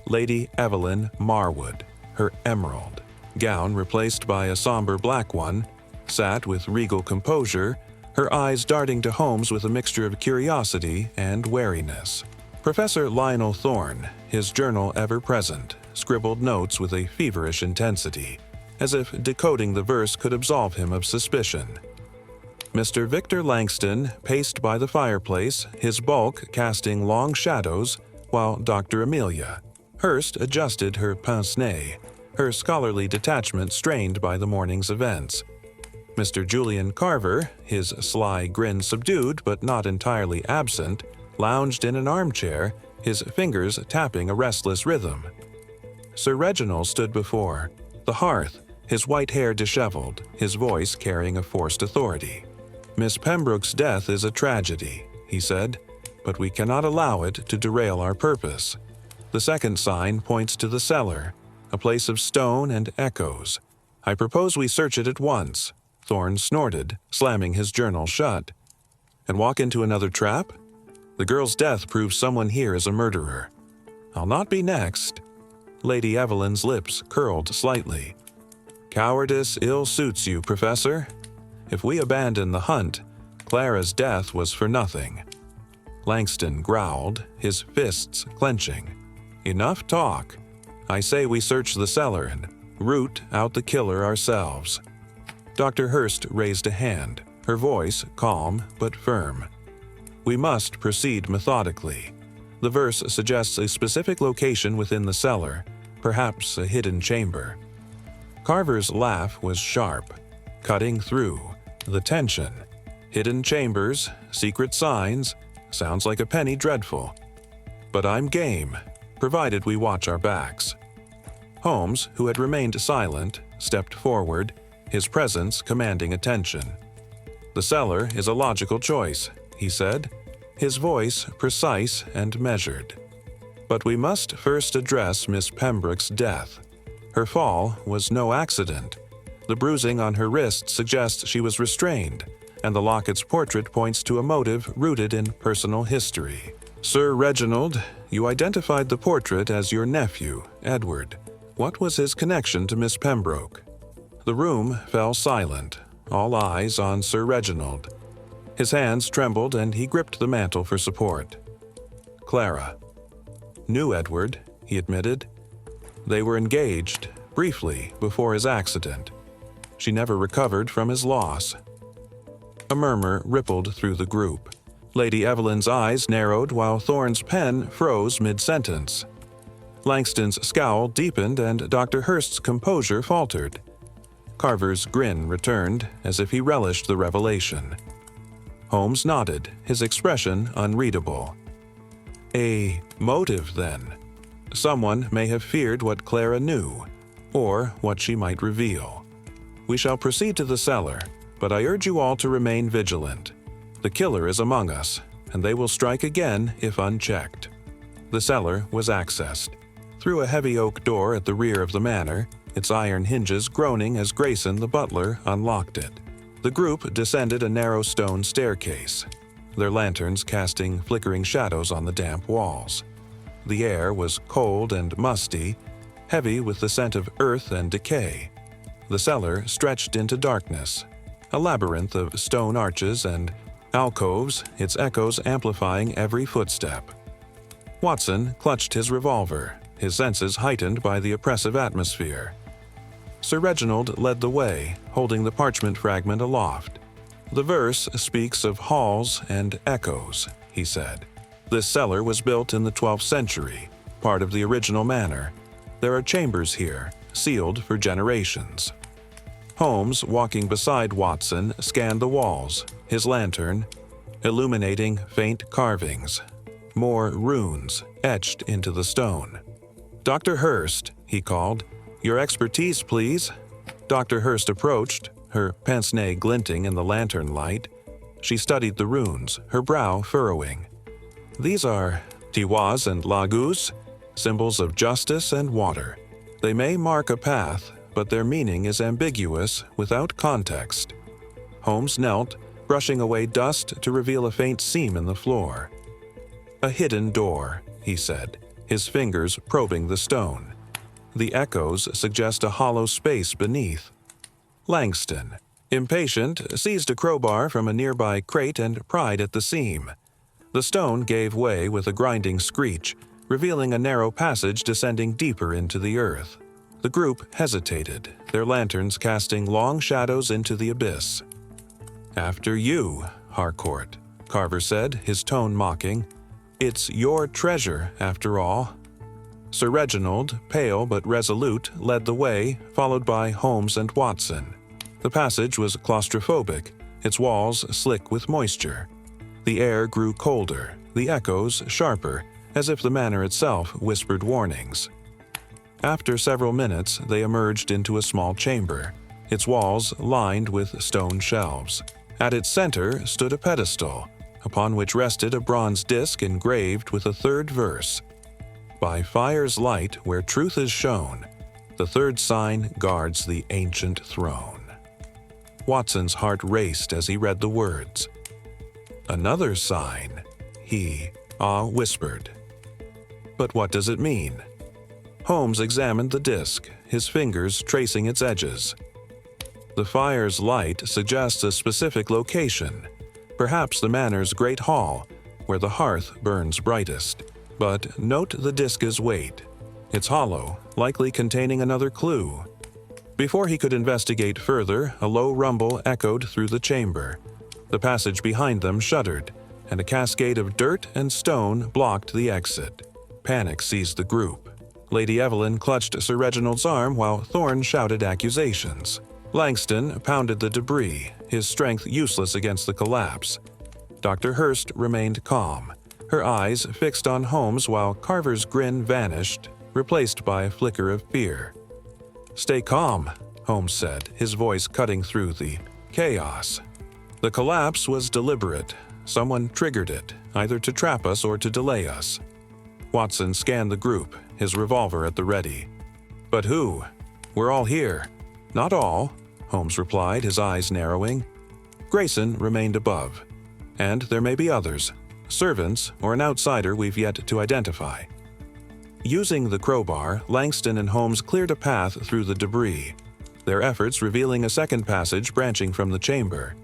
Lady Evelyn Marwood, her emerald gown replaced by a somber black one, sat with regal composure, her eyes darting to Holmes with a mixture of curiosity and wariness. Professor Lionel Thorne, his journal ever present, scribbled notes with a feverish intensity, as if decoding the verse could absolve him of suspicion. Mr. Victor Langston paced by the fireplace, his bulk casting long shadows, while Dr. Amelia Hurst adjusted her pince-nez, her scholarly detachment strained by the morning's events. Mr. Julian Carver, his sly grin subdued but not entirely absent, lounged in an armchair, his fingers tapping a restless rhythm. Sir Reginald stood before the hearth, his white hair disheveled, his voice carrying a forced authority. "Miss Pembroke's death is a tragedy," he said, "but we cannot allow it to derail our purpose. The second sign points to the cellar, a place of stone and echoes. I propose we search it at once," Thorne snorted, slamming his journal shut. "And walk into another trap? The girl's death proves someone here is a murderer. I'll not be next." Lady Evelyn's lips curled slightly. "Cowardice ill suits you, Professor. If we abandon the hunt, Clara's death was for nothing." Langston growled, his fists clenching. "Enough talk. I say we search the cellar and root out the killer ourselves." Dr. Hurst raised a hand, her voice calm but firm. "We must proceed methodically. The verse suggests a specific location within the cellar, perhaps a hidden chamber." Carver's laugh was sharp, cutting through the tension. "Hidden chambers, secret signs, sounds like a penny dreadful. But I'm game, provided we watch our backs." Holmes, who had remained silent, stepped forward, his presence commanding attention. "The cellar is a logical choice," he said, his voice precise and measured. "But we must first address Miss Pembroke's death. Her fall was no accident. The bruising on her wrist suggests she was restrained, and the locket's portrait points to a motive rooted in personal history. Sir Reginald, you identified the portrait as your nephew, Edward. What was his connection to Miss Pembroke?" The room fell silent, all eyes on Sir Reginald. His hands trembled and he gripped the mantel for support. "Clara knew Edward," he admitted. "They were engaged, briefly, before his accident. She never recovered from his loss." A murmur rippled through the group. Lady Evelyn's eyes narrowed while Thorne's pen froze mid-sentence. Langston's scowl deepened and Dr. Hurst's composure faltered. Carver's grin returned, as if he relished the revelation. Holmes nodded, his expression unreadable. "A motive, then. Someone may have feared what Clara knew, or what she might reveal. We shall proceed to the cellar, but I urge you all to remain vigilant. The killer is among us, and they will strike again if unchecked." The cellar was accessed. Through a heavy oak door at the rear of the manor, its iron hinges groaning as Grayson the butler unlocked it. The group descended a narrow stone staircase, their lanterns casting flickering shadows on the damp walls. The air was cold and musty, heavy with the scent of earth and decay. The cellar stretched into darkness, a labyrinth of stone arches and alcoves, its echoes amplifying every footstep. Watson clutched his revolver, his senses heightened by the oppressive atmosphere. Sir Reginald led the way, holding the parchment fragment aloft. "The verse speaks of halls and echoes," he said. "This cellar was built in the 12th century, part of the original manor. There are chambers here, sealed for generations." Holmes, walking beside Watson, scanned the walls, his lantern, illuminating faint carvings. More runes etched into the stone. "Dr. Hurst," he called. "Your expertise, please." Dr. Hurst approached, her pince-nez glinting in the lantern light. She studied the runes, her brow furrowing. "These are tiwas and lagus, symbols of justice and water. They may mark a path, but their meaning is ambiguous without context." Holmes knelt, brushing away dust to reveal a faint seam in the floor. "A hidden door," he said, his fingers probing the stone. The echoes suggest a hollow space beneath. Langston, impatient, seized a crowbar from a nearby crate and pried at the seam. The stone gave way with a grinding screech, revealing a narrow passage descending deeper into the earth. The group hesitated, their lanterns casting long shadows into the abyss. "After you, Harcourt," Carver said, his tone mocking. "It's your treasure, after all." Sir Reginald, pale but resolute, led the way, followed by Holmes and Watson. The passage was claustrophobic, its walls slick with moisture. The air grew colder, the echoes sharper, as if the manor itself whispered warnings. After several minutes, they emerged into a small chamber, its walls lined with stone shelves. At its center stood a pedestal, upon which rested a bronze disc engraved with a third verse. "By fire's light where truth is shown, the third sign guards the ancient throne." Watson's heart raced as he read the words. "Another sign," he whispered. "But what does it mean?" Holmes examined the disc, his fingers tracing its edges. "The fire's light suggests a specific location, perhaps the manor's great hall, where the hearth burns brightest. But note the disc's weight. It's hollow, likely containing another clue." Before he could investigate further, a low rumble echoed through the chamber. The passage behind them shuddered, and a cascade of dirt and stone blocked the exit. Panic seized the group. Lady Evelyn clutched Sir Reginald's arm while Thorne shouted accusations. Langston pounded the debris, his strength useless against the collapse. Dr. Hurst remained calm, her eyes fixed on Holmes while Carver's grin vanished, replaced by a flicker of fear. "Stay calm," Holmes said, his voice cutting through the chaos. "The collapse was deliberate. Someone triggered it, either to trap us or to delay us." Watson scanned the group, his revolver at the ready. "But who? We're all here." "Not all," Holmes replied, his eyes narrowing. "Grayson remained above. And there may be others, servants or an outsider we've yet to identify." Using the crowbar, Langston and Holmes cleared a path through the debris, their efforts revealing a second passage branching from the chamber.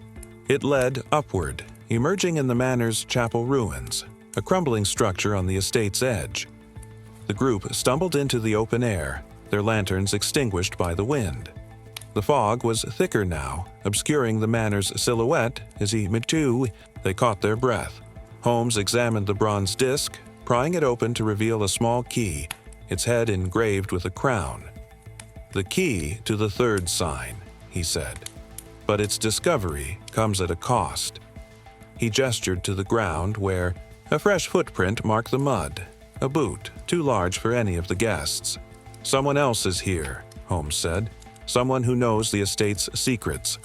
It led upward, emerging in the manor's chapel ruins, a crumbling structure on the estate's edge. The group stumbled into the open air, their lanterns extinguished by the wind. The fog was thicker now, obscuring the manor's silhouette as they caught their breath. Holmes examined the bronze disc, prying it open to reveal a small key, its head engraved with a crown. "The key to the third sign," he said. "But its discovery comes at a cost." He gestured to the ground where a fresh footprint marked the mud, a boot too large for any of the guests. "Someone else is here," Holmes said. "Someone who knows the estate's secrets."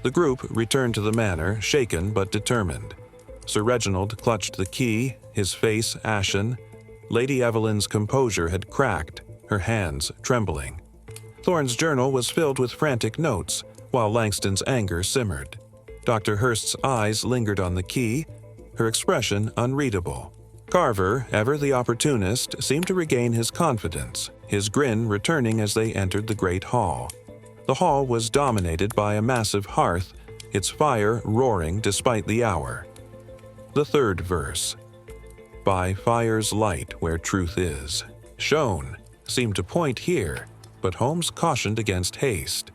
The group returned to the manor, shaken but determined. Sir Reginald clutched the key, his face ashen. Lady Evelyn's composure had cracked, her hands trembling. Thorne's journal was filled with frantic notes, while Langston's anger simmered. Dr. Hurst's eyes lingered on the key, her expression unreadable. Carver, ever the opportunist, seemed to regain his confidence, his grin returning as they entered the great hall. The hall was dominated by a massive hearth, its fire roaring despite the hour. The third verse. by fire's light where truth is. Shone seemed to point here, but Holmes cautioned against haste.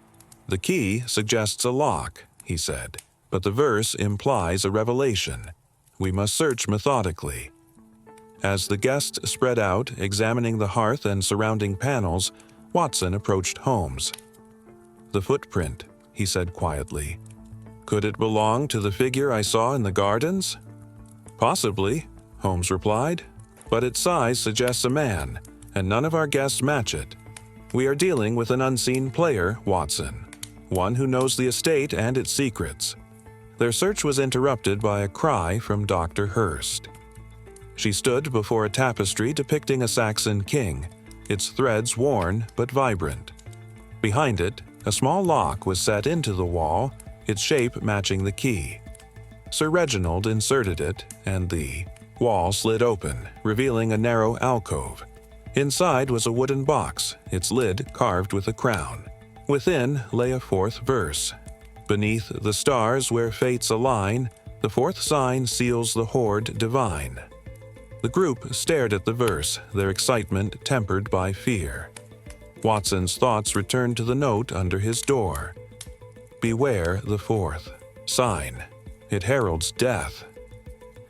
The key suggests a lock, he said, but the verse implies a revelation. We must search methodically. As the guests spread out, examining the hearth and surrounding panels, Watson approached Holmes. "The footprint," he said quietly. "Could it belong to the figure I saw in the gardens?" "Possibly," Holmes replied, "but its size suggests a man, and none of our guests match it. We are dealing with an unseen player, Watson, one who knows the estate and its secrets." Their search was interrupted by a cry from Dr. Hurst. She stood before a tapestry depicting a Saxon king, its threads worn but vibrant. Behind it, a small lock was set into the wall, its shape matching the key. Sir Reginald inserted it, and the wall slid open, revealing a narrow alcove. Inside was a wooden box, its lid carved with a crown. Within lay a fourth verse. "Beneath the stars where fates align, the fourth sign seals the hoard divine." The group stared at the verse, their excitement tempered by fear. Watson's thoughts returned to the note under his door. "Beware the fourth sign. It heralds death."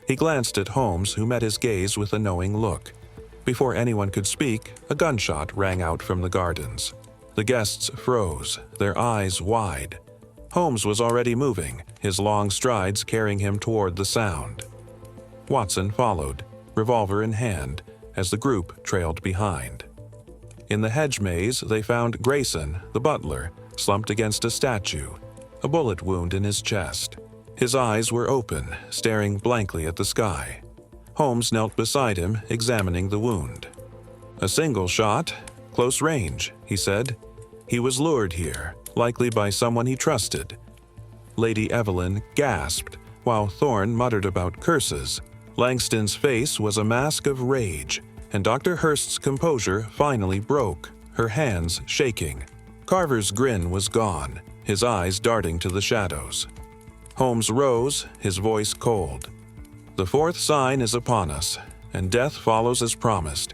He glanced at Holmes, who met his gaze with a knowing look. Before anyone could speak, a gunshot rang out from the gardens. The guests froze, their eyes wide. Holmes was already moving, his long strides carrying him toward the sound. Watson followed, revolver in hand, as the group trailed behind. In the hedge maze, they found Grayson, the butler, slumped against a statue, a bullet wound in his chest. His eyes were open, staring blankly at the sky. Holmes knelt beside him, examining the wound. "A single shot, close range," he said. "He was lured here, likely by someone he trusted." Lady Evelyn gasped, while Thorne muttered about curses. Langston's face was a mask of rage, and Dr. Hurst's composure finally broke, her hands shaking. Carver's grin was gone, his eyes darting to the shadows. Holmes rose, his voice cold. "The fourth sign is upon us, and death follows as promised.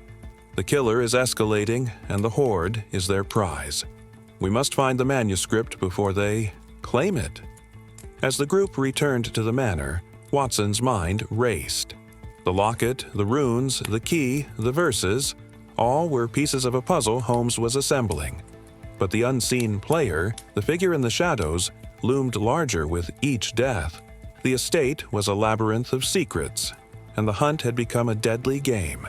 The killer is escalating, and the hoard is their prize. We must find the manuscript before they claim it." As the group returned to the manor, Watson's mind raced. The locket, the runes, the key, the verses, all were pieces of a puzzle Holmes was assembling. But the unseen player, the figure in the shadows, loomed larger with each death. The estate was a labyrinth of secrets, and the hunt had become a deadly game,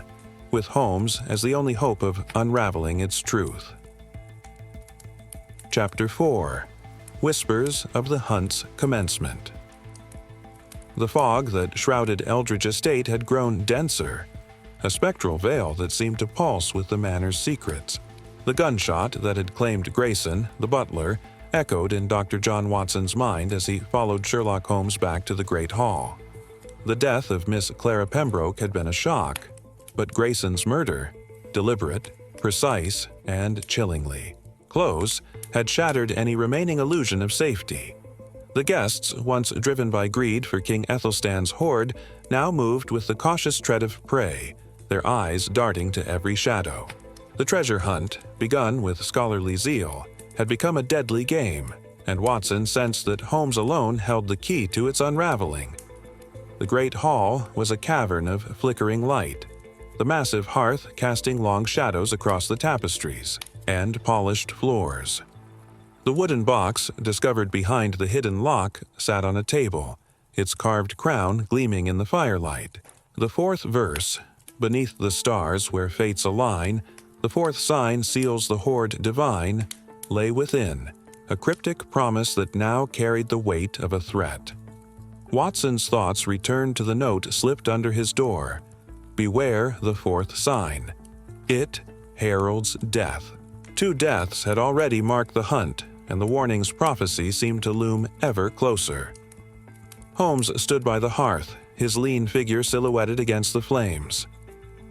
with Holmes as the only hope of unraveling its truth. Chapter 4. Whispers of the Hunt's Commencement. The fog that shrouded Eldridge Estate had grown denser, a spectral veil that seemed to pulse with the manor's secrets. The gunshot that had claimed Grayson, the butler, echoed in Dr. John Watson's mind as he followed Sherlock Holmes back to the Great Hall. The death of Miss Clara Pembroke had been a shock, but Grayson's murder, deliberate, precise, and chillingly close, had shattered any remaining illusion of safety. The guests, once driven by greed for King Æthelstan's hoard, now moved with the cautious tread of prey, their eyes darting to every shadow. The treasure hunt, begun with scholarly zeal, had become a deadly game, and Watson sensed that Holmes alone held the key to its unraveling. The great hall was a cavern of flickering light, the massive hearth casting long shadows across the tapestries and polished floors. The wooden box, discovered behind the hidden lock, sat on a table, its carved crown gleaming in the firelight. The fourth verse, "Beneath the stars where fates align, the fourth sign seals the hoard divine," lay within, a cryptic promise that now carried the weight of a threat. Watson's thoughts returned to the note slipped under his door. "Beware the fourth sign. It heralds death." 2 deaths had already marked the hunt, and the warning's prophecy seemed to loom ever closer. Holmes stood by the hearth, his lean figure silhouetted against the flames.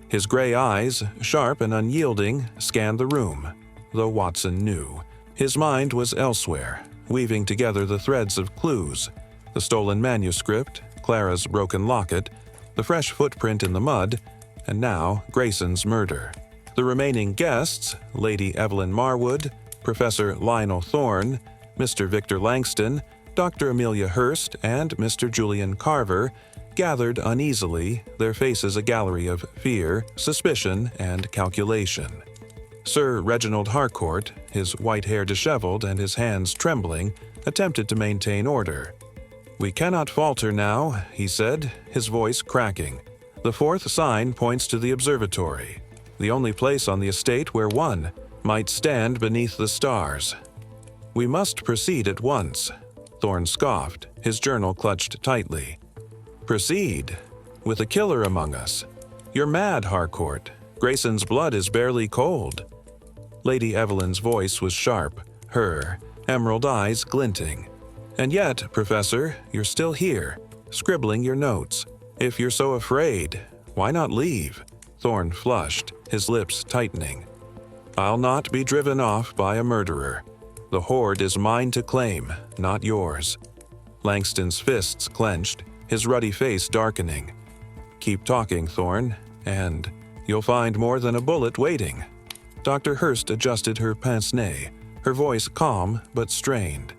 His gray eyes, sharp and unyielding, scanned the room, though Watson knew. His mind was elsewhere, weaving together the threads of clues: the stolen manuscript, Clara's broken locket, the fresh footprint in the mud, and now Grayson's murder. The remaining guests, Lady Evelyn Marwood, Professor Lionel Thorne, Mr. Victor Langston, Dr. Amelia Hurst, and Mr. Julian Carver, gathered uneasily, their faces a gallery of fear, suspicion, and calculation. Sir Reginald Harcourt, his white hair disheveled and his hands trembling, attempted to maintain order. "We cannot falter now," he said, his voice cracking. "The fourth sign points to the observatory, the only place on the estate where one might stand beneath the stars. We must proceed at once." Thorne scoffed, his journal clutched tightly. "Proceed? With a killer among us? You're mad, Harcourt. Grayson's blood is barely cold." Lady Evelyn's voice was sharp, her emerald eyes glinting. "And yet, Professor, you're still here, scribbling your notes. If you're so afraid, why not leave?" Thorne flushed, his lips tightening. "I'll not be driven off by a murderer. The hoard is mine to claim, not yours." Langston's fists clenched, his ruddy face darkening. "Keep talking, Thorne, and you'll find more than a bullet waiting." Dr. Hurst adjusted her pince-nez, her voice calm but strained.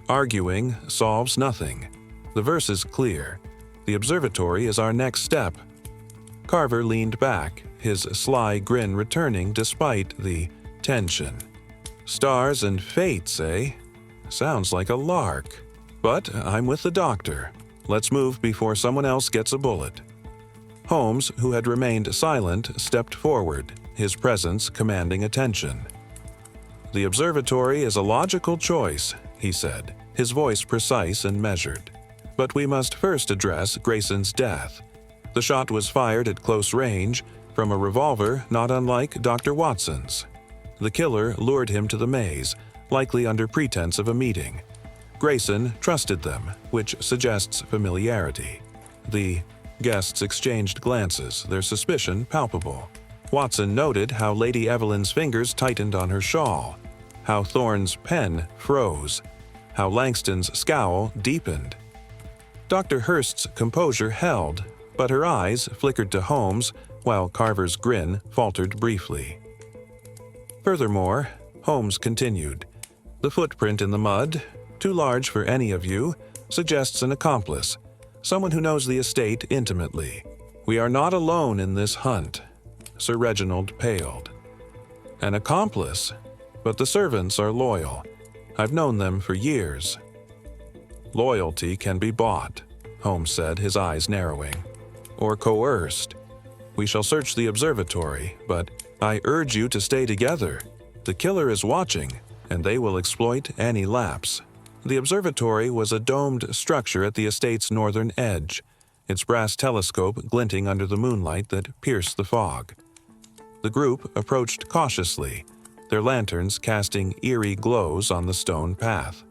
"Arguing solves nothing. The verse is clear. The observatory is our next step." Carver leaned back, his sly grin returning despite the tension. "Stars and fates, eh? Sounds like a lark. But I'm with the doctor. Let's move before someone else gets a bullet." Holmes, who had remained silent, stepped forward, his presence commanding attention. "The observatory is a logical choice," he said, his voice precise and measured. "But we must first address Grayson's death. The shot was fired at close range, from a revolver not unlike Dr. Watson's. The killer lured him to the maze, likely under pretense of a meeting. Grayson trusted them, which suggests familiarity. The guests exchanged glances, their suspicion palpable. Watson noted how Lady Evelyn's fingers tightened on her shawl, how Thorne's pen froze, how Langston's scowl deepened. Dr. Hurst's composure held, but her eyes flickered to Holmes, while Carver's grin faltered briefly. "Furthermore," Holmes continued, "the footprint in the mud, too large for any of you, suggests an accomplice, someone who knows the estate intimately. We are not alone in this hunt." Sir Reginald paled. "An accomplice? But the servants are loyal. I've known them for years." "Loyalty can be bought," Holmes said, his eyes narrowing. "Or coerced. We shall search the observatory, but I urge you to stay together. The killer is watching, and they will exploit any lapse." The observatory was a domed structure at the estate's northern edge, its brass telescope glinting under the moonlight that pierced the fog. The group approached cautiously, their lanterns casting eerie glows on the stone path.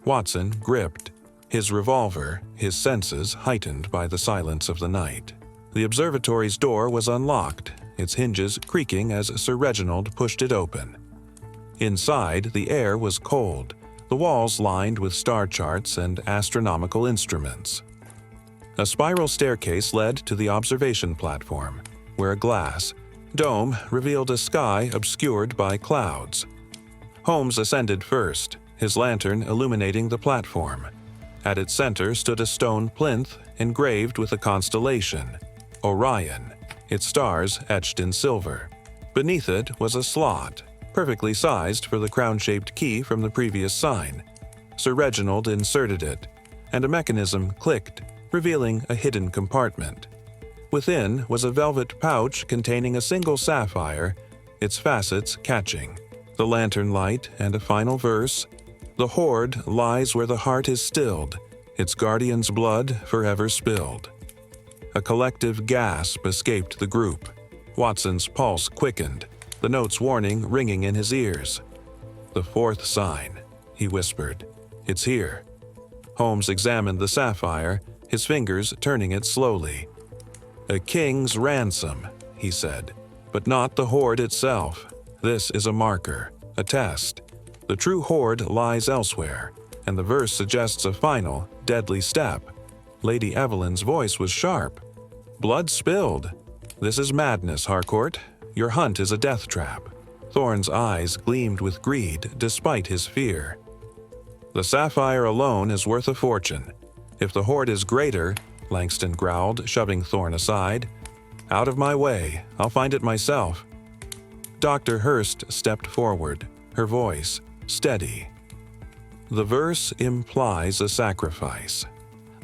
Watson gripped, his revolver, his senses heightened by the silence of the night. The observatory's door was unlocked, its hinges creaking as Sir Reginald pushed it open. Inside, the air was cold, the walls lined with star charts and astronomical instruments. A spiral staircase led to the observation platform, where a glass dome revealed a sky obscured by clouds. Holmes ascended first, his lantern illuminating the platform. At its center stood a stone plinth engraved with a constellation, Orion, its stars etched in silver. Beneath it was a slot, perfectly sized for the crown-shaped key from the previous sign. Sir Reginald inserted it, and a mechanism clicked, revealing a hidden compartment. Within was a velvet pouch containing a single sapphire, its facets catching. The lantern light and a final verse: "The hoard lies where the heart is stilled, its guardian's blood forever spilled." A collective gasp escaped the group. Watson's pulse quickened, the note's warning ringing in his ears. "The fourth sign," he whispered. "It's here." Holmes examined the sapphire, his fingers turning it slowly. "A king's ransom," he said, "but not the hoard itself. This is a marker, a test. The true hoard lies elsewhere, and the verse suggests a final, deadly step." Lady Evelyn's voice was sharp. Blood spilled. This is madness, Harcourt. Your hunt is a death trap. Thorne's eyes gleamed with greed despite his fear. The sapphire alone is worth a fortune. If the hoard is greater, Langston growled, shoving Thorne aside. Out of my way, I'll find it myself. Dr. Hurst stepped forward, her voice steady. The verse implies a sacrifice.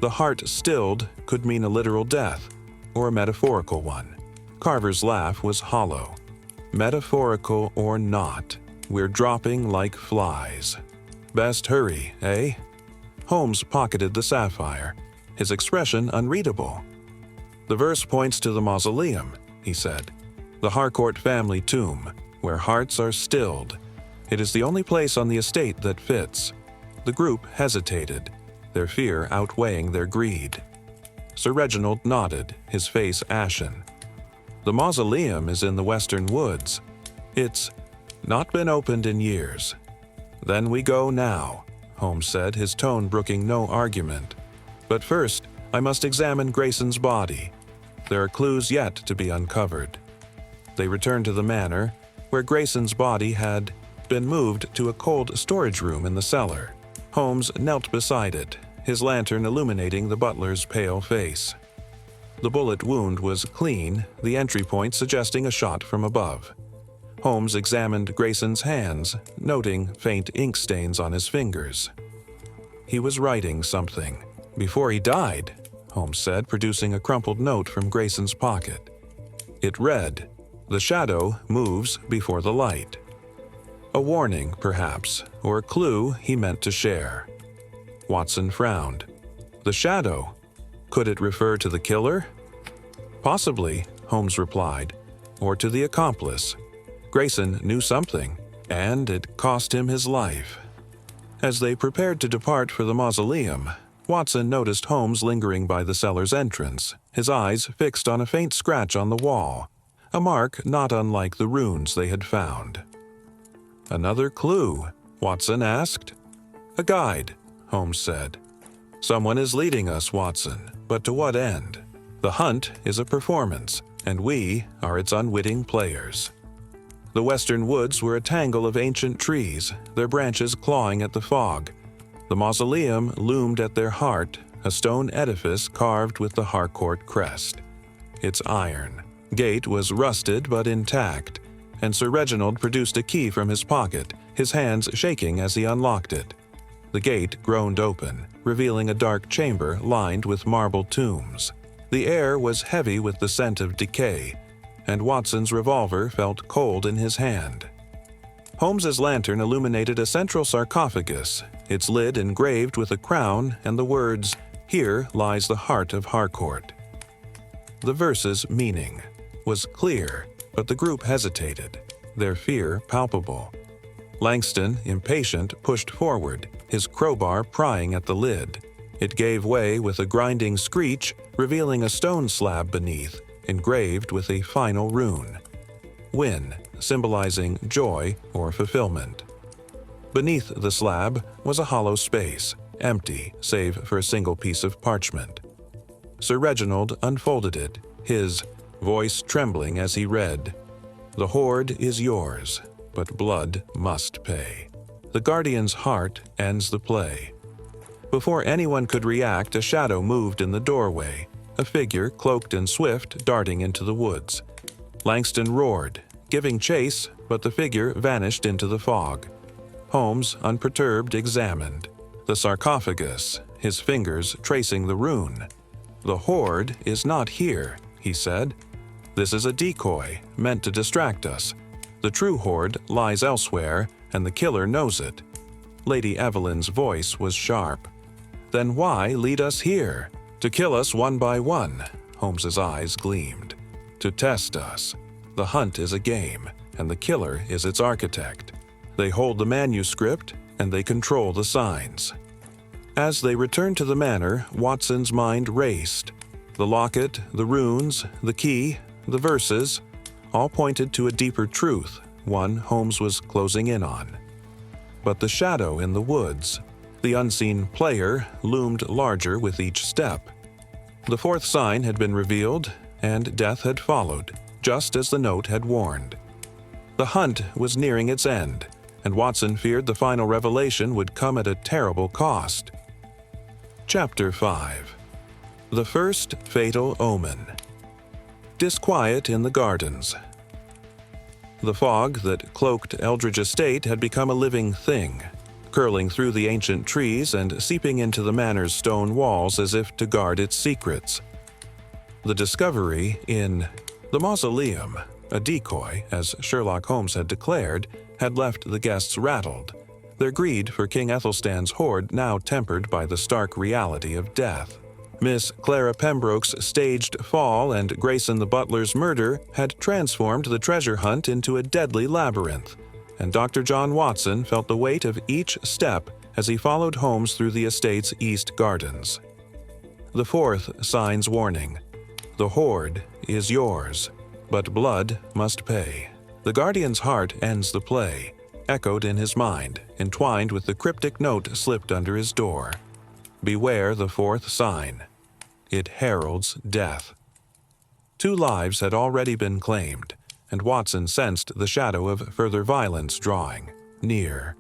The heart stilled could mean a literal death, or a metaphorical one. Carver's laugh was hollow. Metaphorical or not, we're dropping like flies. Best hurry, eh? Holmes pocketed the sapphire, his expression unreadable. The verse points to the mausoleum, he said. The Harcourt family tomb, where hearts are stilled. It is the only place on the estate that fits. The group hesitated, their fear outweighing their greed. Sir Reginald nodded, his face ashen. The mausoleum is in the western woods. It's not been opened in years. Then we go now, Holmes said, his tone brooking no argument. But first, I must examine Grayson's body. There are clues yet to be uncovered. They returned to the manor, where Grayson's body had been moved to a cold storage room in the cellar. Holmes knelt beside it, his lantern illuminating the butler's pale face. The bullet wound was clean, the entry point suggesting a shot from above. Holmes examined Grayson's hands, noting faint ink stains on his fingers. He was writing something. Before he died, Holmes said, producing a crumpled note from Grayson's pocket. It read, "The shadow moves before the light." A warning, perhaps, or a clue he meant to share. Watson frowned. The shadow? Could it refer to the killer? Possibly, Holmes replied, or to the accomplice. Grayson knew something, and it cost him his life. As they prepared to depart for the mausoleum, Watson noticed Holmes lingering by the cellar's entrance, his eyes fixed on a faint scratch on the wall, a mark not unlike the runes they had found. Another clue, Watson asked. A guide, Holmes said. Someone is leading us, Watson, but to what end? The hunt is a performance, and we are its unwitting players. The western woods were a tangle of ancient trees, their branches clawing at the fog. The mausoleum loomed at their heart, a stone edifice carved with the Harcourt crest. Its iron gate was rusted but intact, and Sir Reginald produced a key from his pocket, his hands shaking as he unlocked it. The gate groaned open, revealing a dark chamber lined with marble tombs. The air was heavy with the scent of decay, and Watson's revolver felt cold in his hand. Holmes's lantern illuminated a central sarcophagus, its lid engraved with a crown and the words, "Here lies the heart of Harcourt." The verse's meaning was clear, but the group hesitated, their fear palpable. Langston, impatient, pushed forward, his crowbar prying at the lid. It gave way with a grinding screech, revealing a stone slab beneath, engraved with a final rune. Win, symbolizing joy or fulfillment. Beneath the slab was a hollow space, empty save for a single piece of parchment. Sir Reginald unfolded it, his voice trembling as he read, "The hoard is yours, but blood must pay. The guardian's heart ends the play." Before anyone could react, a shadow moved in the doorway, a figure cloaked and swift darting into the woods. Langston roared, giving chase, but the figure vanished into the fog. Holmes, unperturbed, examined the sarcophagus, his fingers tracing the rune. "The hoard is not here," he said. "This is a decoy, meant to distract us. The true hoard lies elsewhere, and the killer knows it." Lady Evelyn's voice was sharp. "Then why lead us here? To kill us one by one," Holmes's eyes gleamed. "To test us. The hunt is a game, and the killer is its architect. They hold the manuscript, and they control the signs." As they returned to the manor, Watson's mind raced. The locket, the runes, the key, the verses, all pointed to a deeper truth, one Holmes was closing in on. But the shadow in the woods, the unseen player, loomed larger with each step. The fourth sign had been revealed, and death had followed, just as the note had warned. The hunt was nearing its end, and Watson feared the final revelation would come at a terrible cost. Chapter 5. The First Fatal Omen. Disquiet in the gardens. The fog that cloaked Eldridge Estate had become a living thing, curling through the ancient trees and seeping into the manor's stone walls as if to guard its secrets. The discovery in the mausoleum, a decoy, as Sherlock Holmes had declared, had left the guests rattled, their greed for King Æthelstan's hoard now tempered by the stark reality of death. Miss Clara Pembroke's staged fall and Grayson the butler's murder had transformed the treasure hunt into a deadly labyrinth, and Dr. John Watson felt the weight of each step as he followed Holmes through the estate's east gardens. The fourth sign's warning. The hoard is yours, but blood must pay. The guardian's heart ends the play, echoed in his mind, entwined with the cryptic note slipped under his door. Beware the fourth sign. It heralds death. 2 lives had already been claimed, and Watson sensed the shadow of further violence drawing near.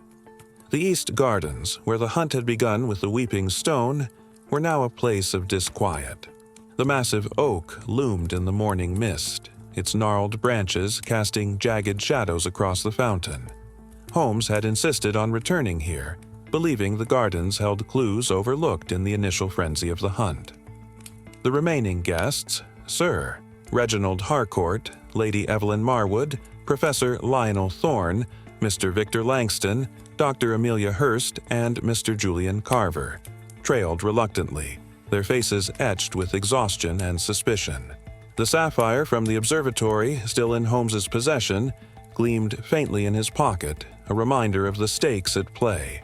The east gardens, where the hunt had begun with the weeping stone, were now a place of disquiet. The massive oak loomed in the morning mist, its gnarled branches casting jagged shadows across the fountain. Holmes had insisted on returning here, believing the gardens held clues overlooked in the initial frenzy of the hunt. The remaining guests, Sir Reginald Harcourt, Lady Evelyn Marwood, Professor Lionel Thorne, Mr. Victor Langston, Dr. Amelia Hurst, and Mr. Julian Carver, trailed reluctantly, their faces etched with exhaustion and suspicion. The sapphire from the observatory, still in Holmes's possession, gleamed faintly in his pocket, a reminder of the stakes at play.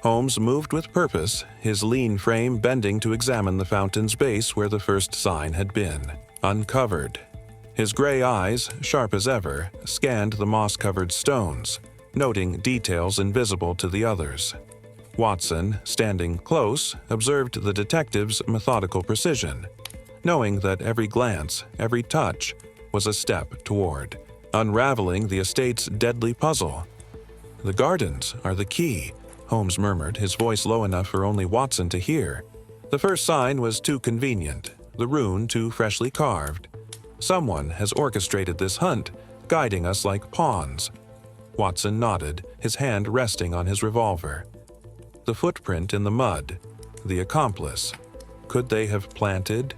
Holmes moved with purpose, his lean frame bending to examine the fountain's base where the first sign had been, uncovered. His gray eyes, sharp as ever, scanned the moss-covered stones, noting details invisible to the others. Watson, standing close, observed the detective's methodical precision, knowing that every glance, every touch, was a step toward unraveling the estate's deadly puzzle. "The gardens are the key," Holmes murmured, his voice low enough for only Watson to hear. The first sign was too convenient, the rune too freshly carved. Someone has orchestrated this hunt, guiding us like pawns. Watson nodded, his hand resting on his revolver. The footprint in the mud, the accomplice. Could they have planted?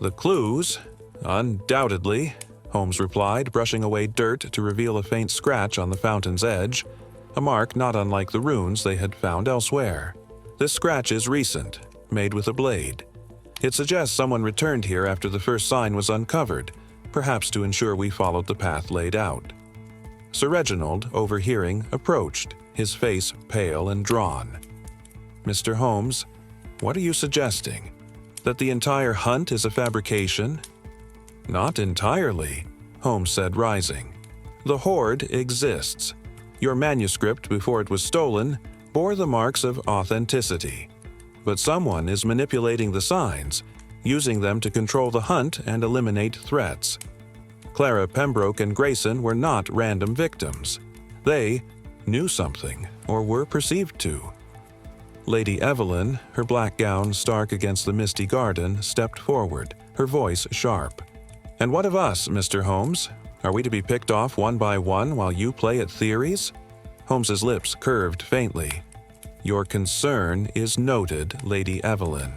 "The clues? Undoubtedly," Holmes replied, brushing away dirt to reveal a faint scratch on the fountain's edge, a mark not unlike the runes they had found elsewhere. This scratch is recent, made with a blade. It suggests someone returned here after the first sign was uncovered, perhaps to ensure we followed the path laid out. Sir Reginald, overhearing, approached, his face pale and drawn. "Mr. Holmes, what are you suggesting? That the entire hunt is a fabrication?" "Not entirely," Holmes said, rising. "The hoard exists. Your manuscript, before it was stolen, bore the marks of authenticity. But someone is manipulating the signs, using them to control the hunt and eliminate threats. Clara Pembroke and Grayson were not random victims. They knew something, or were perceived to." Lady Evelyn, her black gown stark against the misty garden, stepped forward, her voice sharp. "And what of us, Mr. Holmes? Are we to be picked off one by one while you play at theories?" Holmes's lips curved faintly. "Your concern is noted, Lady Evelyn,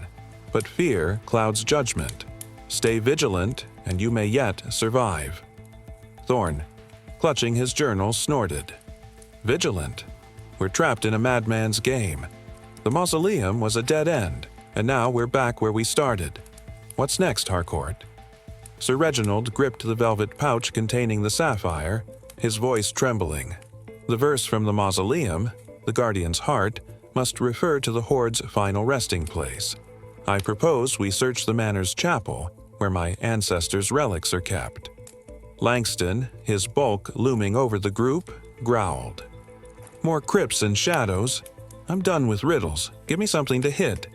but fear clouds judgment. Stay vigilant, and you may yet survive." Thorne, clutching his journal, snorted. "Vigilant? We're trapped in a madman's game. The mausoleum was a dead end, and now we're back where we started. What's next, Harcourt?" Sir Reginald gripped the velvet pouch containing the sapphire, his voice trembling. The verse from the mausoleum, the guardian's heart, must refer to the hoard's final resting place. I propose we search the manor's chapel, where my ancestors' relics are kept. Langston, his bulk looming over the group, growled. "More crypts and shadows. I'm done with riddles. Give me something to hit."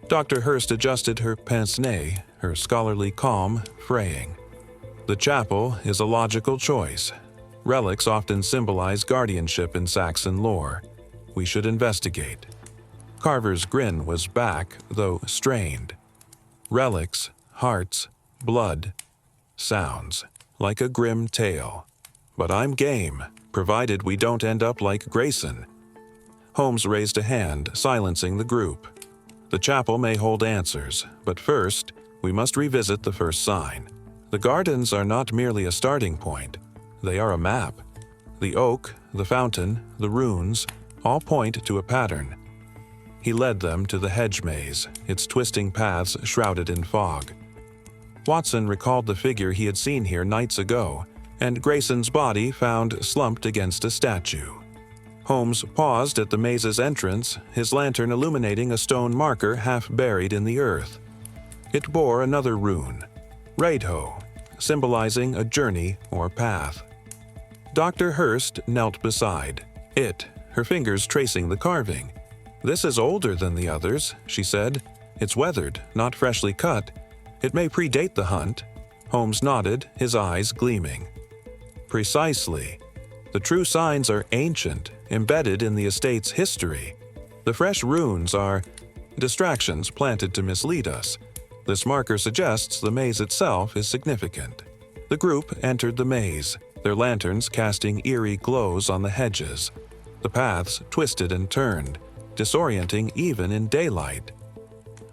Dr. Hurst adjusted her pince-nez, her scholarly calm fraying. The chapel is a logical choice. Relics often symbolize guardianship in Saxon lore. We should investigate. Carver's grin was back, though strained. Relics, hearts, blood. Sounds like a grim tale. But I'm game, provided we don't end up like Grayson. Holmes raised a hand, silencing the group. The chapel may hold answers, but first, we must revisit the first sign. The gardens are not merely a starting point. They are a map. The oak, the fountain, the runes, all point to a pattern. He led them to the hedge maze, its twisting paths shrouded in fog. Watson recalled the figure he had seen here nights ago, and Grayson's body found slumped against a statue. Holmes paused at the maze's entrance, his lantern illuminating a stone marker half buried in the earth. It bore another rune, Raidho, symbolizing a journey or path. Dr. Hurst knelt beside it, her fingers tracing the carving. "This is older than the others," she said. "It's weathered, not freshly cut. It may predate the hunt." Holmes nodded, his eyes gleaming. "Precisely. The true signs are ancient, embedded in the estate's history. The fresh runes are distractions planted to mislead us. This marker suggests the maze itself is significant." The group entered the maze, their lanterns casting eerie glows on the hedges. The paths twisted and turned, disorienting even in daylight.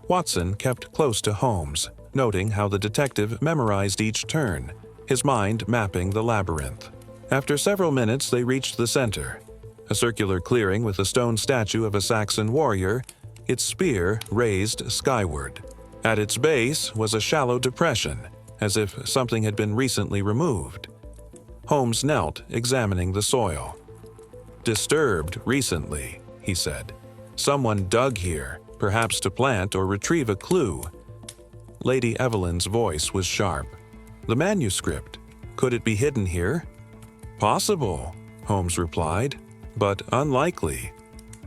Watson kept close to Holmes, noting how the detective memorized each turn, his mind mapping the labyrinth. After several minutes, they reached the center, a circular clearing with a stone statue of a Saxon warrior, its spear raised skyward. At its base was a shallow depression, as if something had been recently removed. Holmes knelt, examining the soil. "Disturbed recently," he said. "Someone dug here, perhaps to plant or retrieve a clue." Lady Evelyn's voice was sharp. "The manuscript. Could it be hidden here?" "Possible," Holmes replied, "but unlikely.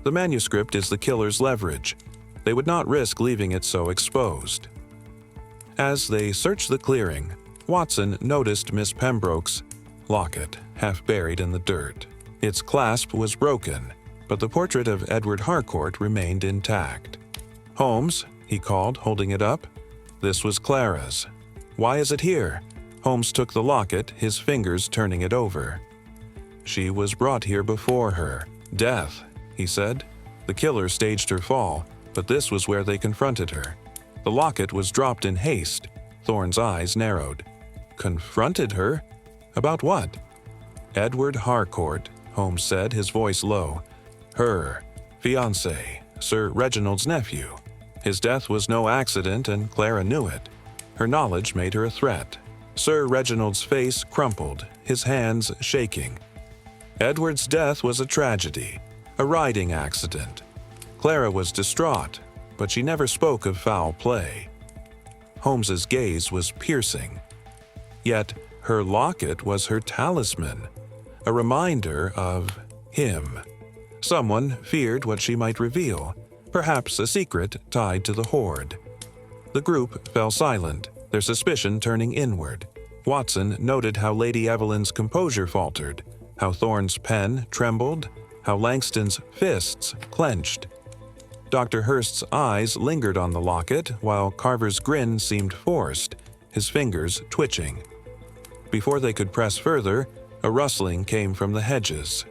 The manuscript is the killer's leverage. They would not risk leaving it so exposed." As they searched the clearing, Watson noticed Miss Pembroke's locket, half buried in the dirt. Its clasp was broken, but the portrait of Edward Harcourt remained intact. "Holmes," he called, holding it up. "This was Clara's. Why is it here?" Holmes took the locket, his fingers turning it over. "She was brought here before her. Death," he said. "The killer staged her fall, but this was where they confronted her. The locket was dropped in haste." Thorne's eyes narrowed. "Confronted her? About what?" "Edward Harcourt," Holmes said, his voice low. "Her fiancé, Sir Reginald's nephew. His death was no accident, and Clara knew it. Her knowledge made her a threat." Sir Reginald's face crumpled, his hands shaking. "Edward's death was a tragedy, a riding accident. Clara was distraught, but she never spoke of foul play." Holmes's gaze was piercing. Yet her locket was her talisman, a reminder of him. Someone feared what she might reveal, perhaps a secret tied to the hoard. The group fell silent, their suspicion turning inward. Watson noted how Lady Evelyn's composure faltered, how Thorne's pen trembled, how Langston's fists clenched. Dr. Hurst's eyes lingered on the locket, while Carver's grin seemed forced, his fingers twitching. Before they could press further, a rustling came from the hedges.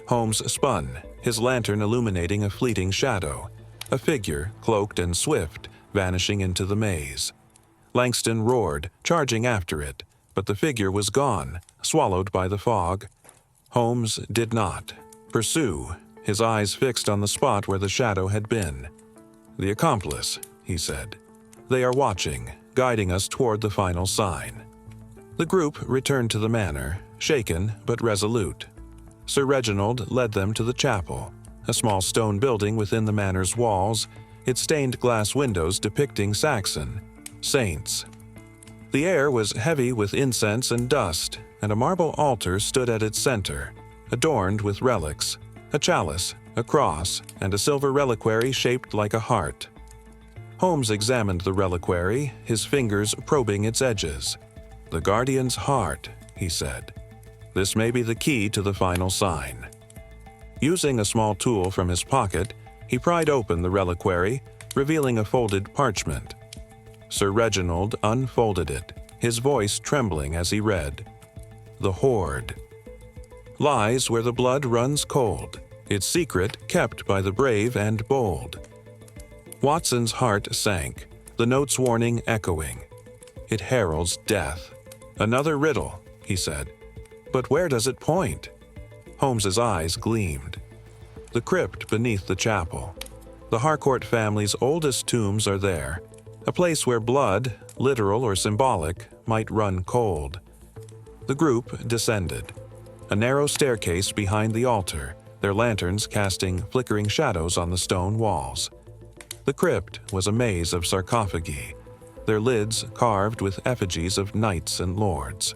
Holmes spun, his lantern illuminating a fleeting shadow, a figure, cloaked and swift, vanishing into the maze. Langston roared, charging after it, but the figure was gone, swallowed by the fog. Holmes did not pursue, his eyes fixed on the spot where the shadow had been. "The accomplice," he said. "They are watching, guiding us toward the final sign." The group returned to the manor, shaken but resolute. Sir Reginald led them to the chapel, a small stone building within the manor's walls, its stained glass windows depicting Saxon saints. The air was heavy with incense and dust, and a marble altar stood at its center, adorned with relics, a chalice, a cross, and a silver reliquary shaped like a heart. Holmes examined the reliquary, his fingers probing its edges. "The Guardian's heart," he said. "This may be the key to the final sign." Using a small tool from his pocket, he pried open the reliquary, revealing a folded parchment. Sir Reginald unfolded it, his voice trembling as he read. "The hoard lies where the blood runs cold, its secret kept by the brave and bold." Watson's heart sank, the note's warning echoing. "It heralds death." "Another riddle," he said. "But where does it point?" Holmes's eyes gleamed. "The crypt beneath the chapel. The Harcourt family's oldest tombs are there, a place where blood, literal or symbolic, might run cold." The group descended. A narrow staircase behind the altar, their lanterns casting flickering shadows on the stone walls. The crypt was a maze of sarcophagi, their lids carved with effigies of knights and lords.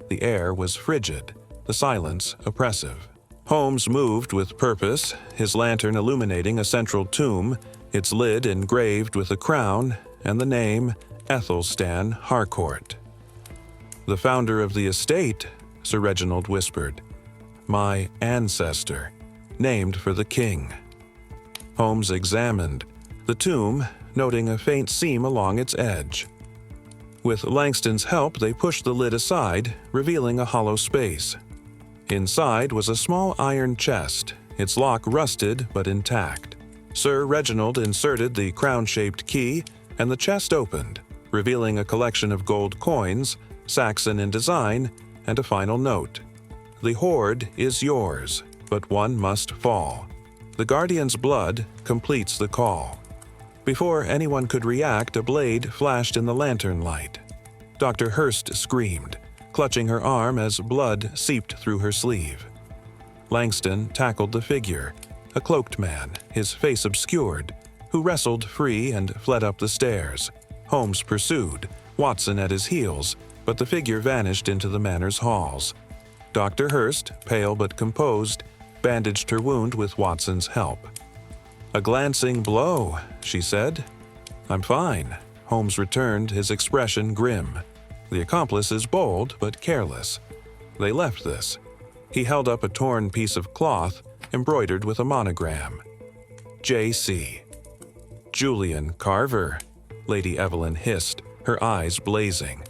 The air was frigid, the silence oppressive. Holmes moved with purpose, his lantern illuminating a central tomb, its lid engraved with a crown and the name Æthelstan Harcourt. "The founder of the estate," Sir Reginald whispered. "My ancestor, named for the king." Holmes examined the tomb, noting a faint seam along its edge. With Langston's help, they pushed the lid aside, revealing a hollow space. Inside was a small iron chest, its lock rusted but intact. Sir Reginald inserted the crown-shaped key, and the chest opened, revealing a collection of gold coins, Saxon in design, and a final note. "The hoard is yours, but one must fall. The Guardian's blood completes the call." Before anyone could react, a blade flashed in the lantern light. Dr. Hurst screamed, clutching her arm as blood seeped through her sleeve. Langston tackled the figure, a cloaked man, his face obscured, who wrestled free and fled up the stairs. Holmes pursued, Watson at his heels, but the figure vanished into the Manor's halls. Dr. Hurst, pale but composed, bandaged her wound with Watson's help. "A glancing blow," she said. "I'm fine," Holmes returned, his expression grim. "The accomplice is bold but careless. They left this." He held up a torn piece of cloth embroidered with a monogram. J.C. "Julian Carver," Lady Evelyn hissed, her eyes blazing.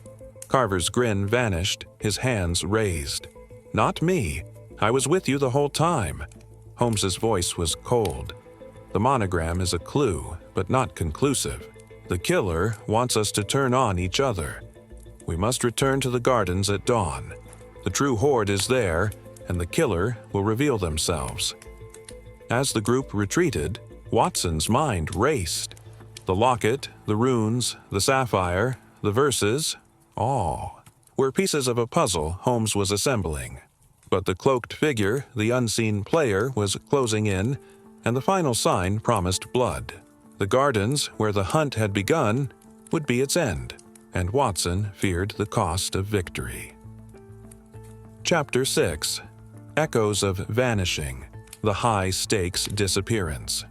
Carver's grin vanished, his hands raised. "Not me. I was with you the whole time." Holmes's voice was cold. "The monogram is a clue, but not conclusive. The killer wants us to turn on each other. We must return to the gardens at dawn. The true hoard is there, and the killer will reveal themselves." As the group retreated, Watson's mind raced. The locket, the runes, the sapphire, the verses, all were pieces of a puzzle Holmes was assembling. But the cloaked figure, the unseen player, was closing in, and the final sign promised blood. The gardens, where the hunt had begun, would be its end, and Watson feared the cost of victory. Chapter 6. Echoes of Vanishing, the high-stakes disappearance.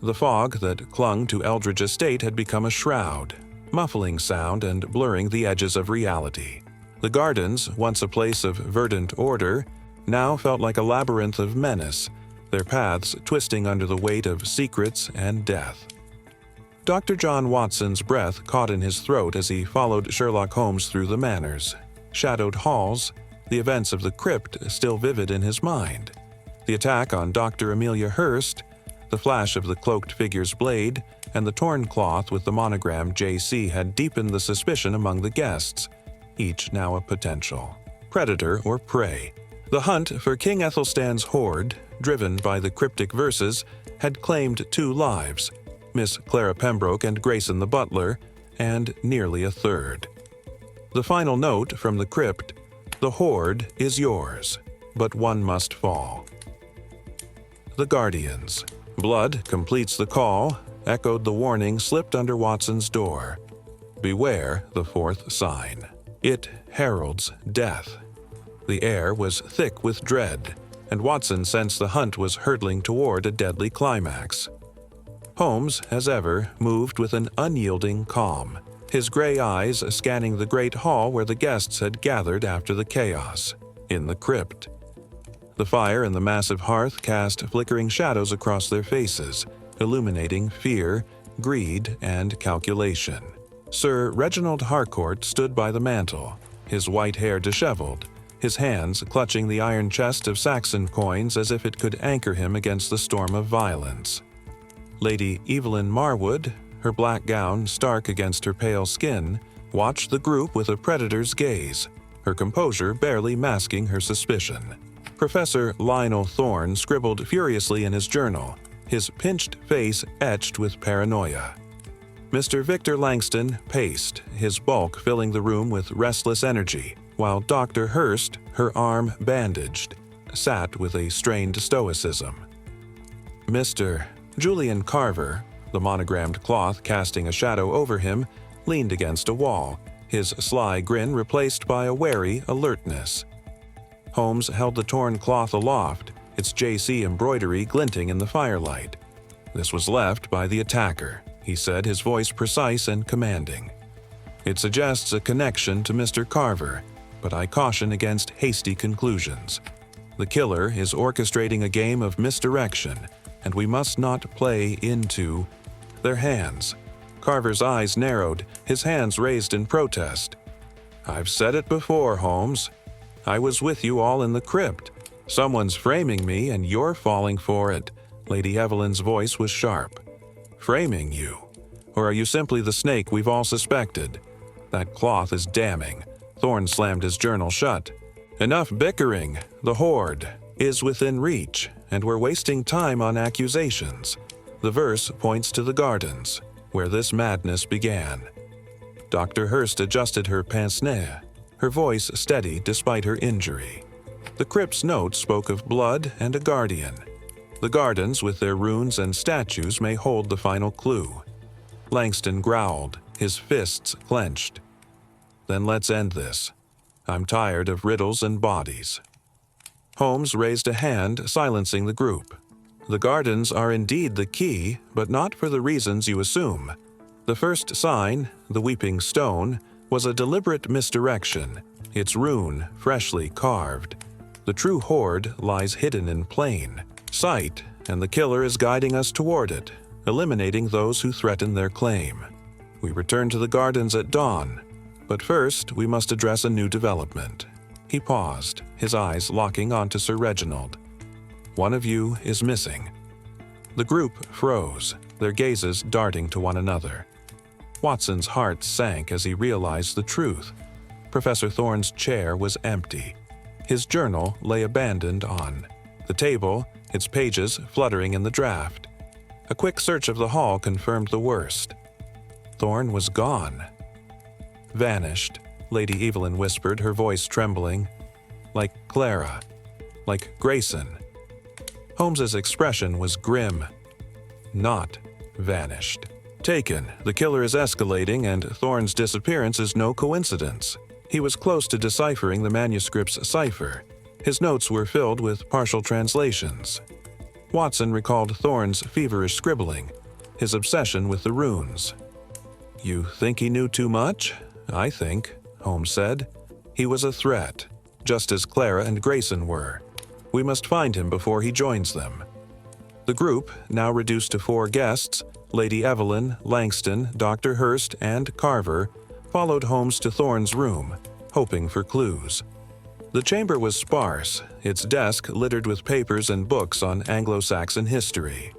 The fog that clung to Eldridge Estate had become a shroud, muffling sound and blurring the edges of reality. The gardens, once a place of verdant order, now felt like a labyrinth of menace, their paths twisting under the weight of secrets and death. Dr. John Watson's breath caught in his throat as he followed Sherlock Holmes through the Manors, shadowed halls, the events of the crypt still vivid in his mind. The attack on Dr. Amelia Hurst, the flash of the cloaked figure's blade, and the torn cloth with the monogram J.C. had deepened the suspicion among the guests, each now a potential predator or prey. The hunt for King Æthelstan's hoard, driven by the cryptic verses, had claimed 2 lives, Miss Clara Pembroke and Grayson the butler, and nearly a third. The final note from the crypt: "The hoard is yours, but one must fall." The Guardians. "Blood completes the call," echoed the warning slipped under Watson's door. "Beware the 4th sign. It heralds death." The air was thick with dread, and Watson sensed the hunt was hurtling toward a deadly climax. Holmes, as ever, moved with an unyielding calm, his gray eyes scanning the great hall where the guests had gathered after the chaos, in the crypt. The fire and the massive hearth cast flickering shadows across their faces, illuminating fear, greed, and calculation. Sir Reginald Harcourt stood by the mantel, his white hair disheveled, his hands clutching the iron chest of Saxon coins as if it could anchor him against the storm of violence. Lady Evelyn Marwood, her black gown stark against her pale skin, watched the group with a predator's gaze, her composure barely masking her suspicion. Professor Lionel Thorne scribbled furiously in his journal, his pinched face etched with paranoia. Mr. Victor Langston paced, his bulk filling the room with restless energy, while Dr. Hurst, her arm bandaged, sat with a strained stoicism. Mr. Julian Carver, the monogrammed cloth casting a shadow over him, leaned against a wall, his sly grin replaced by a wary alertness. Holmes held the torn cloth aloft, its JC embroidery glinting in the firelight. "This was left by the attacker," he said, his voice precise and commanding. "It suggests a connection to Mr. Carver, but I caution against hasty conclusions. The killer is orchestrating a game of misdirection, and we must not play into their hands." Carver's eyes narrowed, his hands raised in protest. "I've said it before, Holmes. I was with you all in the crypt. Someone's framing me, and you're falling for it." Lady Evelyn's voice was sharp. "Framing you? Or are you simply the snake we've all suspected? That cloth is damning." Thorne slammed his journal shut. "Enough bickering. The hoard is within reach, and we're wasting time on accusations. The verse points to the gardens, where this madness began." Dr. Hurst adjusted her pince-nez, her voice steady despite her injury. The crypt's note spoke of blood and a guardian. The gardens, with their runes and statues, may hold the final clue. Langston growled, his fists clenched. "Then let's end this. I'm tired of riddles and bodies." Holmes raised a hand, silencing the group. "The gardens are indeed the key, but not for the reasons you assume. The first sign, the weeping stone, was a deliberate misdirection, its rune freshly carved. The true hoard lies hidden in plain sight, and the killer is guiding us toward it, eliminating those who threaten their claim. We return to the gardens at dawn, but first we must address a new development." He paused, his eyes locking onto Sir Reginald. "One of you is missing." The group froze, their gazes darting to one another. Watson's heart sank as he realized the truth. Professor Thorne's chair was empty. His journal lay abandoned on the table, its pages fluttering in the draft. A quick search of the hall confirmed the worst. Thorne was gone. "Vanished," Lady Evelyn whispered, her voice trembling. "Like Clara. Like Grayson." Holmes's expression was grim. "Not vanished. Taken. The killer is escalating, and Thorne's disappearance is no coincidence." He was close to deciphering the manuscript's cipher. His notes were filled with partial translations. Watson recalled Thorne's feverish scribbling, his obsession with the runes. "You think he knew too much?" "I think," Holmes said. "He was a threat, just as Clara and Grayson were. We must find him before he joins them." The group, now reduced to 4 guests, Lady Evelyn, Langston, Dr. Hurst, and Carver, followed Holmes to Thorne's room, hoping for clues. The chamber was sparse, its desk littered with papers and books on Anglo-Saxon history.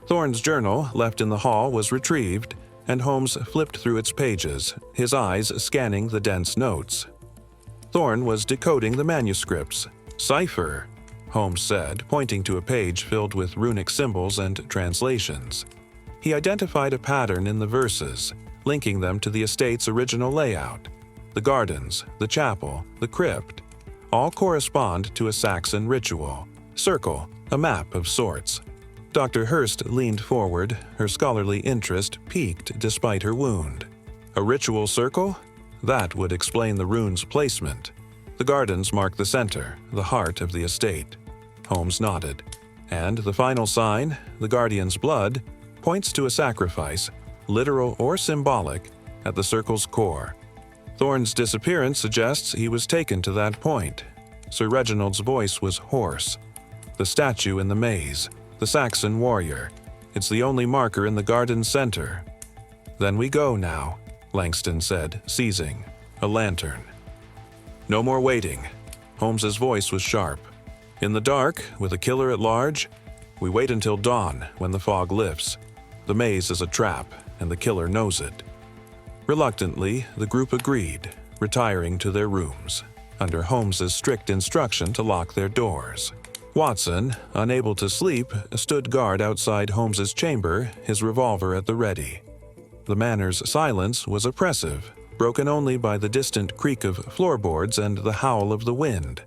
Thorne's journal, left in the hall, was retrieved, and Holmes flipped through its pages, his eyes scanning the dense notes. Thorne was decoding the manuscripts. "Cipher," Holmes said, pointing to a page filled with runic symbols and translations. He identified a pattern in the verses, linking them to the estate's original layout. The gardens, the chapel, the crypt, all correspond to a Saxon ritual. Circle, a map of sorts. Dr. Hurst leaned forward, her scholarly interest piqued despite her wound. A ritual circle? That would explain the rune's placement. The gardens mark the center, the heart of the estate. Holmes nodded. And the final sign, the guardian's blood, points to a sacrifice, literal or symbolic, at the circle's core. Thorn's disappearance suggests he was taken to that point. Sir Reginald's voice was hoarse. The statue in the maze, the Saxon warrior. It's the only marker in the garden center. Then we go now, Langston said, seizing a lantern. No more waiting. Holmes's voice was sharp. In the dark, with a killer at large, we wait until dawn when the fog lifts. The maze is a trap, and the killer knows it. Reluctantly, the group agreed, retiring to their rooms, under Holmes's strict instruction to lock their doors. Watson, unable to sleep, stood guard outside Holmes's chamber, his revolver at the ready. The Manor's silence was oppressive, broken only by the distant creak of floorboards and the howl of the wind.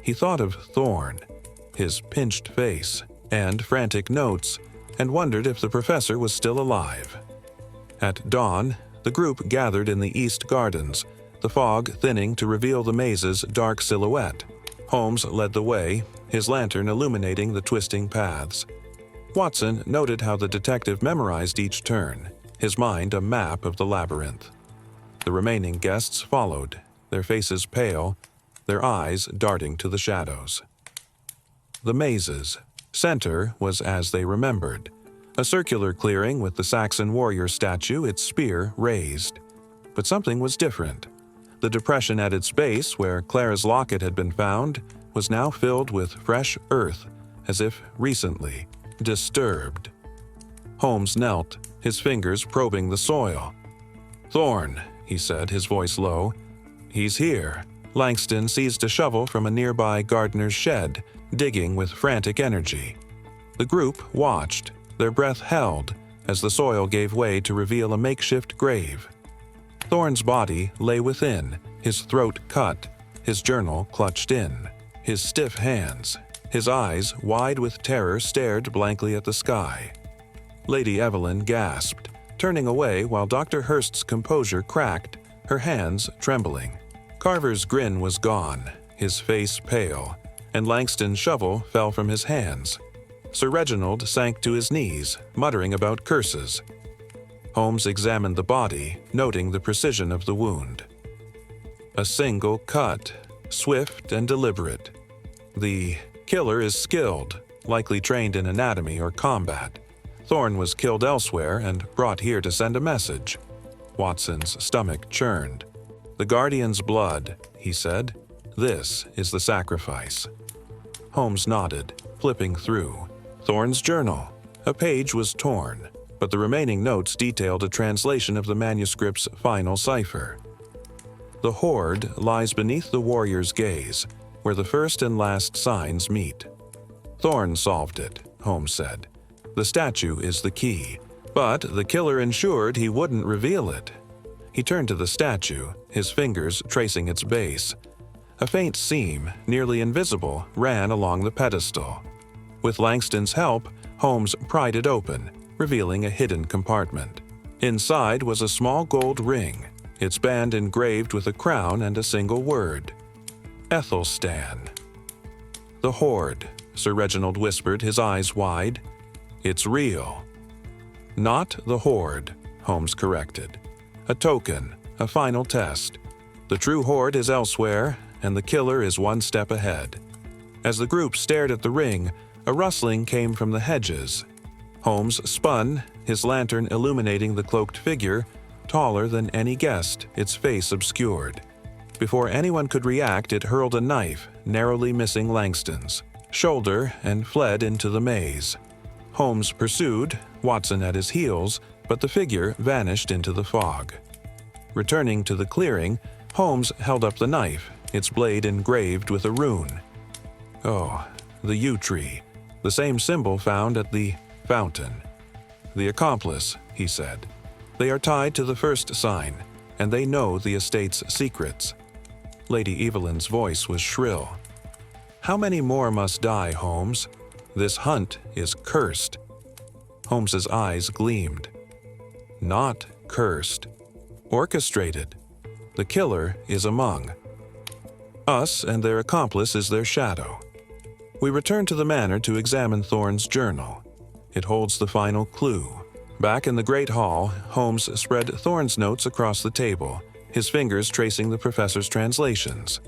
He thought of Thorn, his pinched face, and frantic notes, and wondered if the professor was still alive. At dawn, the group gathered in the east gardens, the fog thinning to reveal the maze's dark silhouette. Holmes led the way, his lantern illuminating the twisting paths. Watson noted how the detective memorized each turn, his mind a map of the labyrinth. The remaining guests followed, their faces pale, their eyes darting to the shadows. The maze's center was as they remembered, a circular clearing with the Saxon warrior statue, its spear raised. But something was different. The depression at its base, where Clara's locket had been found, was now filled with fresh earth, as if recently disturbed. Holmes knelt, his fingers probing the soil. "Thorn," he said, his voice low. "He's here." Langston seized a shovel from a nearby gardener's shed, digging with frantic energy. The group watched, their breath held, as the soil gave way to reveal a makeshift grave. Thorn's body lay within, his throat cut, his journal clutched in. His stiff hands, his eyes wide with terror, stared blankly at the sky. Lady Evelyn gasped, turning away while Dr. Hurst's composure cracked, her hands trembling. Carver's grin was gone, his face pale, and Langston's shovel fell from his hands. Sir Reginald sank to his knees, muttering about curses. Holmes examined the body, noting the precision of the wound. A single cut, swift and deliberate. The killer is skilled, likely trained in anatomy or combat. Thorn was killed elsewhere and brought here to send a message. Watson's stomach churned. "The Guardian's blood," he said. "This is the sacrifice." Holmes nodded, flipping through. Thorn's journal. A page was torn, but the remaining notes detailed a translation of the manuscript's final cipher. The hoard lies beneath the warrior's gaze, where the first and last signs meet. Thorn solved it, Holmes said. The statue is the key, but the killer ensured he wouldn't reveal it. He turned to the statue, his fingers tracing its base. A faint seam, nearly invisible, ran along the pedestal. With Langston's help, Holmes pried it open, revealing a hidden compartment. Inside was a small gold ring, its band engraved with a crown and a single word: Æthelstan. "The hoard," Sir Reginald whispered, his eyes wide. "It's real." "Not the hoard," Holmes corrected. "A token, a final test. The true hoard is elsewhere, and the killer is one step ahead." As the group stared at the ring, a rustling came from the hedges. Holmes spun, his lantern illuminating the cloaked figure, taller than any guest, its face obscured. Before anyone could react, it hurled a knife, narrowly missing Langston's shoulder, and fled into the maze. Holmes pursued, Watson at his heels, but the figure vanished into the fog. Returning to the clearing, Holmes held up the knife, its blade engraved with a rune. Oh, the yew tree, the same symbol found at the fountain. "The accomplice," he said. "They are tied to the first sign, and they know the estate's secrets." Lady Evelyn's voice was shrill. "How many more must die, Holmes? This hunt is cursed." Holmes's eyes gleamed. "Not cursed. Orchestrated. The killer is among us, and their accomplice is their shadow." We returned to the manor to examine Thorn's journal. It holds the final clue. Back in the Great Hall, Holmes spread Thorne's notes across the table, his fingers tracing the professor's translations.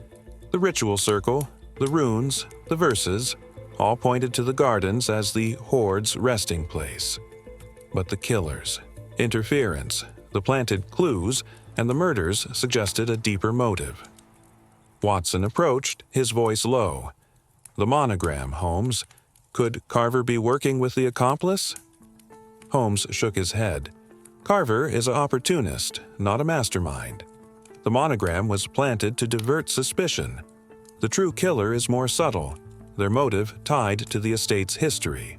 The ritual circle, the runes, the verses, all pointed to the gardens as the hoard's resting place. But the killers, interference, the planted clues, and the murders suggested a deeper motive. Watson approached, his voice low. "The monogram, Holmes. Could Carver be working with the accomplice?" Holmes shook his head. "Carver is an opportunist, not a mastermind. The monogram was planted to divert suspicion. The true killer is more subtle, their motive tied to the estate's history."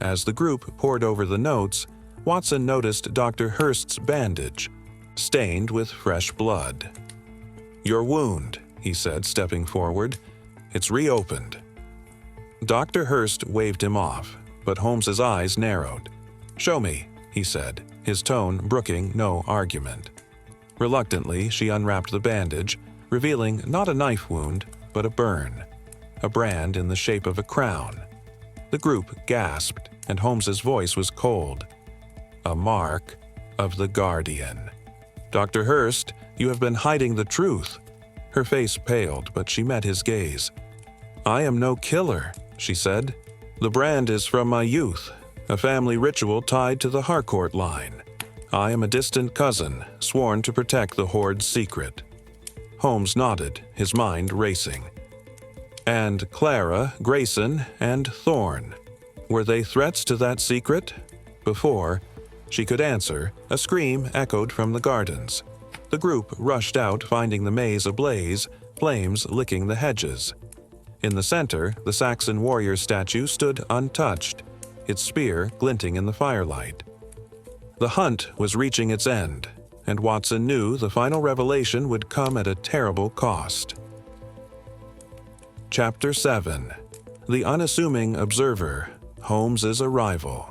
As the group pored over the notes, Watson noticed Dr. Hurst's bandage, stained with fresh blood. "Your wound," he said, stepping forward. "It's reopened." Dr. Hurst waved him off, but Holmes's eyes narrowed. "Show me," he said, his tone brooking no argument. Reluctantly, she unwrapped the bandage, revealing not a knife wound, but a burn, a brand in the shape of a crown. The group gasped, and Holmes's voice was cold. "A mark of the Guardian. Dr. Hurst, you have been hiding the truth." Her face paled, but she met his gaze. "I am no killer," she said. "The brand is from my youth, a family ritual tied to the Harcourt line. I am a distant cousin, sworn to protect the hoard's secret." Holmes nodded, his mind racing. "And Clara, Grayson, and Thorne. Were they threats to that secret?" Before she could answer, a scream echoed from the gardens. The group rushed out, finding the maze ablaze, flames licking the hedges. In the center, the Saxon warrior statue stood untouched, its spear glinting in the firelight. The hunt was reaching its end, and Watson knew the final revelation would come at a terrible cost. Chapter 7. The Unassuming Observer, Holmes's Arrival.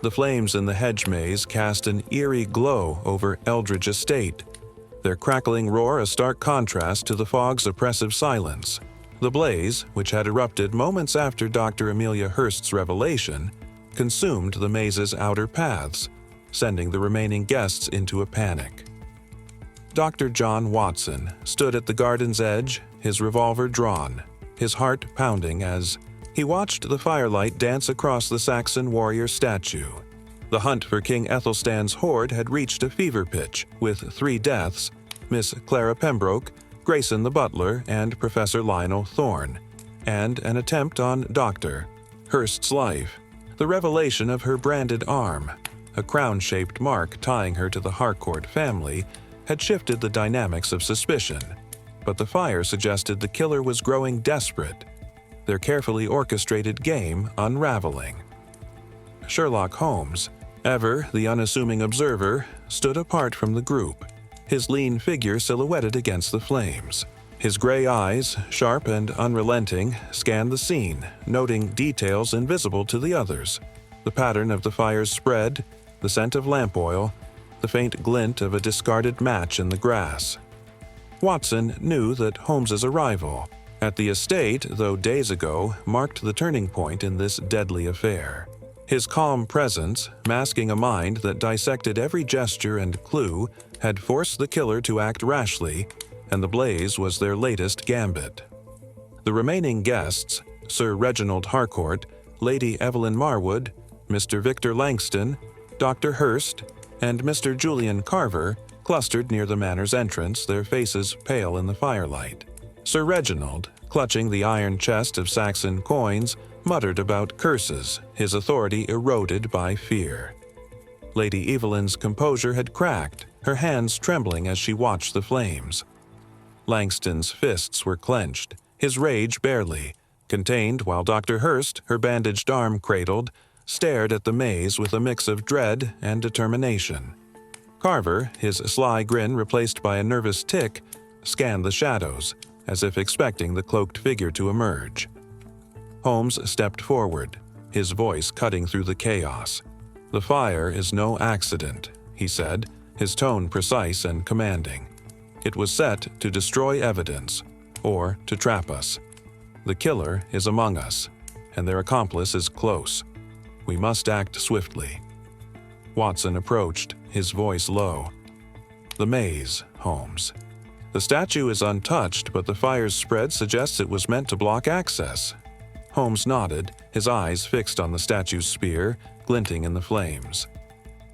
The flames in the hedge maze cast an eerie glow over Eldridge Estate, their crackling roar a stark contrast to the fog's oppressive silence. The blaze, which had erupted moments after Dr. Amelia Hurst's revelation, consumed the maze's outer paths, sending the remaining guests into a panic. Dr. John Watson stood at the garden's edge, his revolver drawn, his heart pounding as he watched the firelight dance across the Saxon warrior statue. The hunt for King Æthelstan's hoard had reached a fever pitch, with 3 deaths: Miss Clara Pembroke, Grayson the butler, and Professor Lionel Thorne, and an attempt on Dr. Hurst's life. The revelation of her branded arm, a crown-shaped mark tying her to the Harcourt family, had shifted the dynamics of suspicion, but the fire suggested the killer was growing desperate, their carefully orchestrated game unraveling. Sherlock Holmes, ever the unassuming observer, stood apart from the group, his lean figure silhouetted against the flames. His gray eyes, sharp and unrelenting, scanned the scene, noting details invisible to the others: the pattern of the fire's spread, the scent of lamp oil, the faint glint of a discarded match in the grass. Watson knew that Holmes's arrival at the estate, though days ago, marked the turning point in this deadly affair. His calm presence, masking a mind that dissected every gesture and clue, had forced the killer to act rashly, and the blaze was their latest gambit. The remaining guests, Sir Reginald Harcourt, Lady Evelyn Marwood, Mr. Victor Langston, Dr. Hurst, and Mr. Julian Carver, clustered near the Manor's entrance, their faces pale in the firelight. Sir Reginald, clutching the iron chest of Saxon coins, muttered about curses, his authority eroded by fear. Lady Evelyn's composure had cracked, her hands trembling as she watched the flames. Langston's fists were clenched, his rage barely contained, while Dr. Hurst, her bandaged arm cradled, stared at the maze with a mix of dread and determination. Carver, his sly grin replaced by a nervous tic, scanned the shadows, as if expecting the cloaked figure to emerge. Holmes stepped forward, his voice cutting through the chaos. "The fire is no accident," he said, his tone precise and commanding. "It was set to destroy evidence, or to trap us. The killer is among us, and their accomplice is close. We must act swiftly." Watson approached, his voice low. "The maze, Holmes. The statue is untouched, but the fire's spread suggests it was meant to block access." Holmes nodded, his eyes fixed on the statue's spear, glinting in the flames.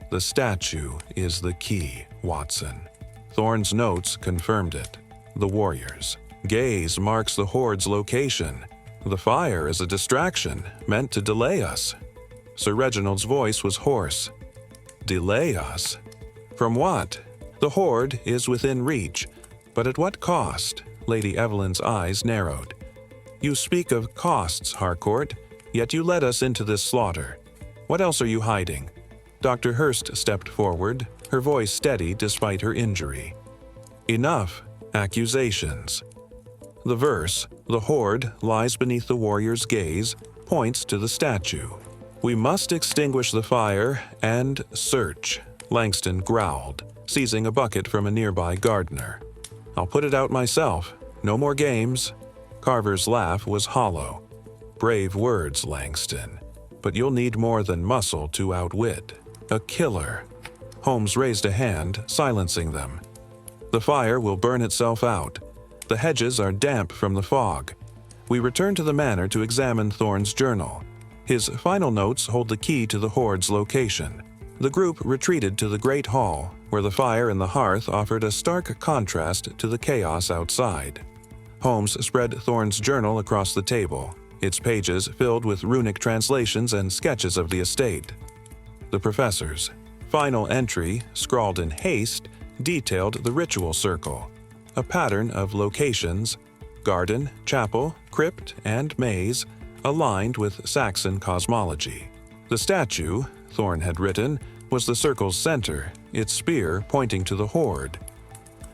"The statue is the key, Watson. Thorne's notes confirmed it. The warrior's gaze marks the hoard's location. The fire is a distraction, meant to delay us." Sir Reginald's voice was hoarse. "Delay us? From what? The hoard is within reach, but at what cost?" Lady Evelyn's eyes narrowed. "You speak of costs, Harcourt, yet you led us into this slaughter. What else are you hiding?" Dr. Hurst stepped forward, her voice steady despite her injury. "Enough accusations." The verse, "The hoard lies beneath the warrior's gaze," points to the statue. "We must extinguish the fire and search," Langston growled, seizing a bucket from a nearby gardener. "I'll put it out myself. No more games." Carver's laugh was hollow. "Brave words, Langston. But you'll need more than muscle to outwit a killer." Holmes raised a hand, silencing them. "The fire will burn itself out. The hedges are damp from the fog." We return to the manor to examine Thorne's journal. His final notes hold the key to the hoard's location. The group retreated to the great hall, where the fire in the hearth offered a stark contrast to the chaos outside. Holmes spread Thorne's journal across the table, its pages filled with runic translations and sketches of the estate. The professor's final entry, scrawled in haste, detailed the ritual circle, a pattern of locations, garden, chapel, crypt, and maze, aligned with Saxon cosmology. The statue, Thorne had written, was the circle's center, its spear pointing to the hoard.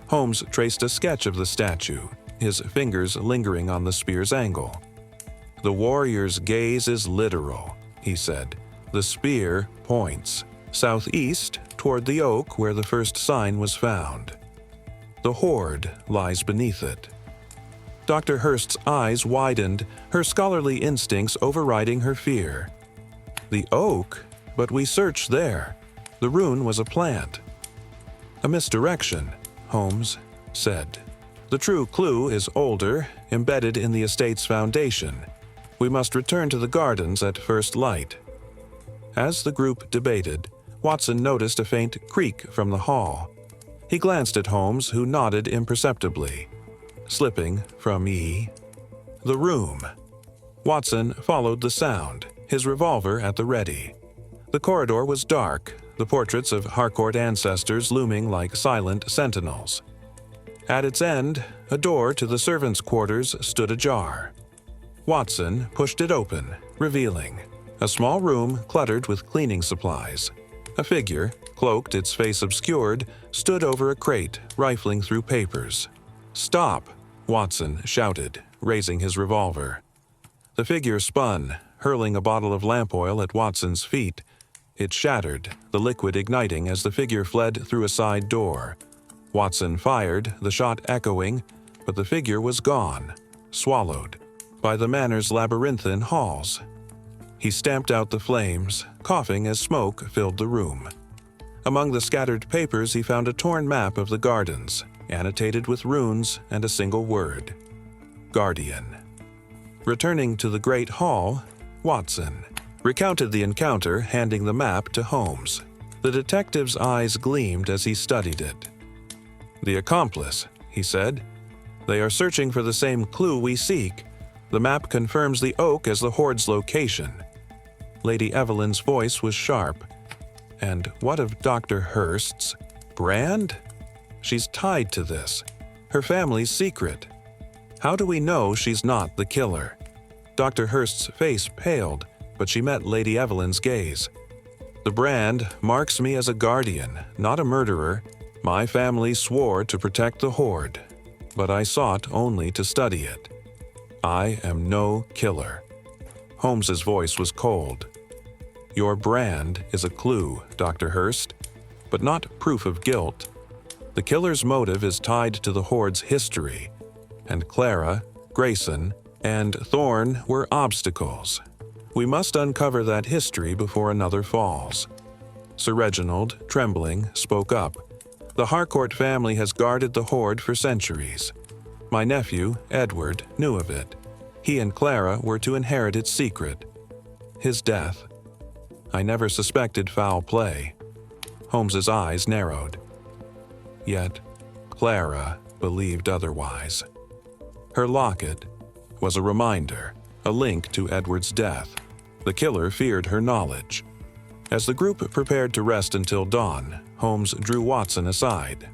Holmes traced a sketch of the statue, his fingers lingering on the spear's angle. "The warrior's gaze is literal," he said. "The spear points southeast toward the oak where the first sign was found. The hoard lies beneath it." Dr. Hurst's eyes widened, her scholarly instincts overriding her fear. "The oak? But we searched there. The rune was a plant." "A misdirection," Holmes said. "The true clue is older, embedded in the estate's foundation. We must return to the gardens at first light." As the group debated, Watson noticed a faint creak from the hall. He glanced at Holmes, who nodded imperceptibly. Slipping from the room. Watson followed the sound, his revolver at the ready. The corridor was dark, the portraits of Harcourt ancestors looming like silent sentinels. At its end, a door to the servants' quarters stood ajar. Watson pushed it open, revealing a small room cluttered with cleaning supplies. A figure, cloaked, its face obscured, stood over a crate, rifling through papers. "Stop!" Watson shouted, raising his revolver. The figure spun, hurling a bottle of lamp oil at Watson's feet. It shattered, the liquid igniting as the figure fled through a side door. Watson fired, the shot echoing, but the figure was gone, swallowed by the manor's labyrinthine halls. He stamped out the flames, coughing as smoke filled the room. Among the scattered papers he found a torn map of the gardens, annotated with runes and a single word: Guardian. Returning to the great hall, Watson recounted the encounter, handing the map to Holmes. The detective's eyes gleamed as he studied it. "The accomplice," he said. "They are searching for the same clue we seek. The map confirms the oak as the hoard's location." Lady Evelyn's voice was sharp. "And what of Dr. Hurst's brand? She's tied to this. Her family's secret. How do we know she's not the killer?" Dr. Hurst's face paled, but she met Lady Evelyn's gaze. "The brand marks me as a guardian, not a murderer. My family swore to protect the hoard, but I sought only to study it. I am no killer." Holmes's voice was cold. "Your brand is a clue, Dr. Hurst, but not proof of guilt. The killer's motive is tied to the hoard's history, and Clara, Grayson, and Thorne were obstacles. We must uncover that history before another falls." Sir Reginald, trembling, spoke up. "The Harcourt family has guarded the hoard for centuries. My nephew, Edward, knew of it. He and Clara were to inherit its secret. His death. I never suspected foul play." Holmes's eyes narrowed. Yet Clara believed otherwise. Her locket was a reminder, a link to Edward's death. The killer feared her knowledge. As the group prepared to rest until dawn, Holmes drew Watson aside.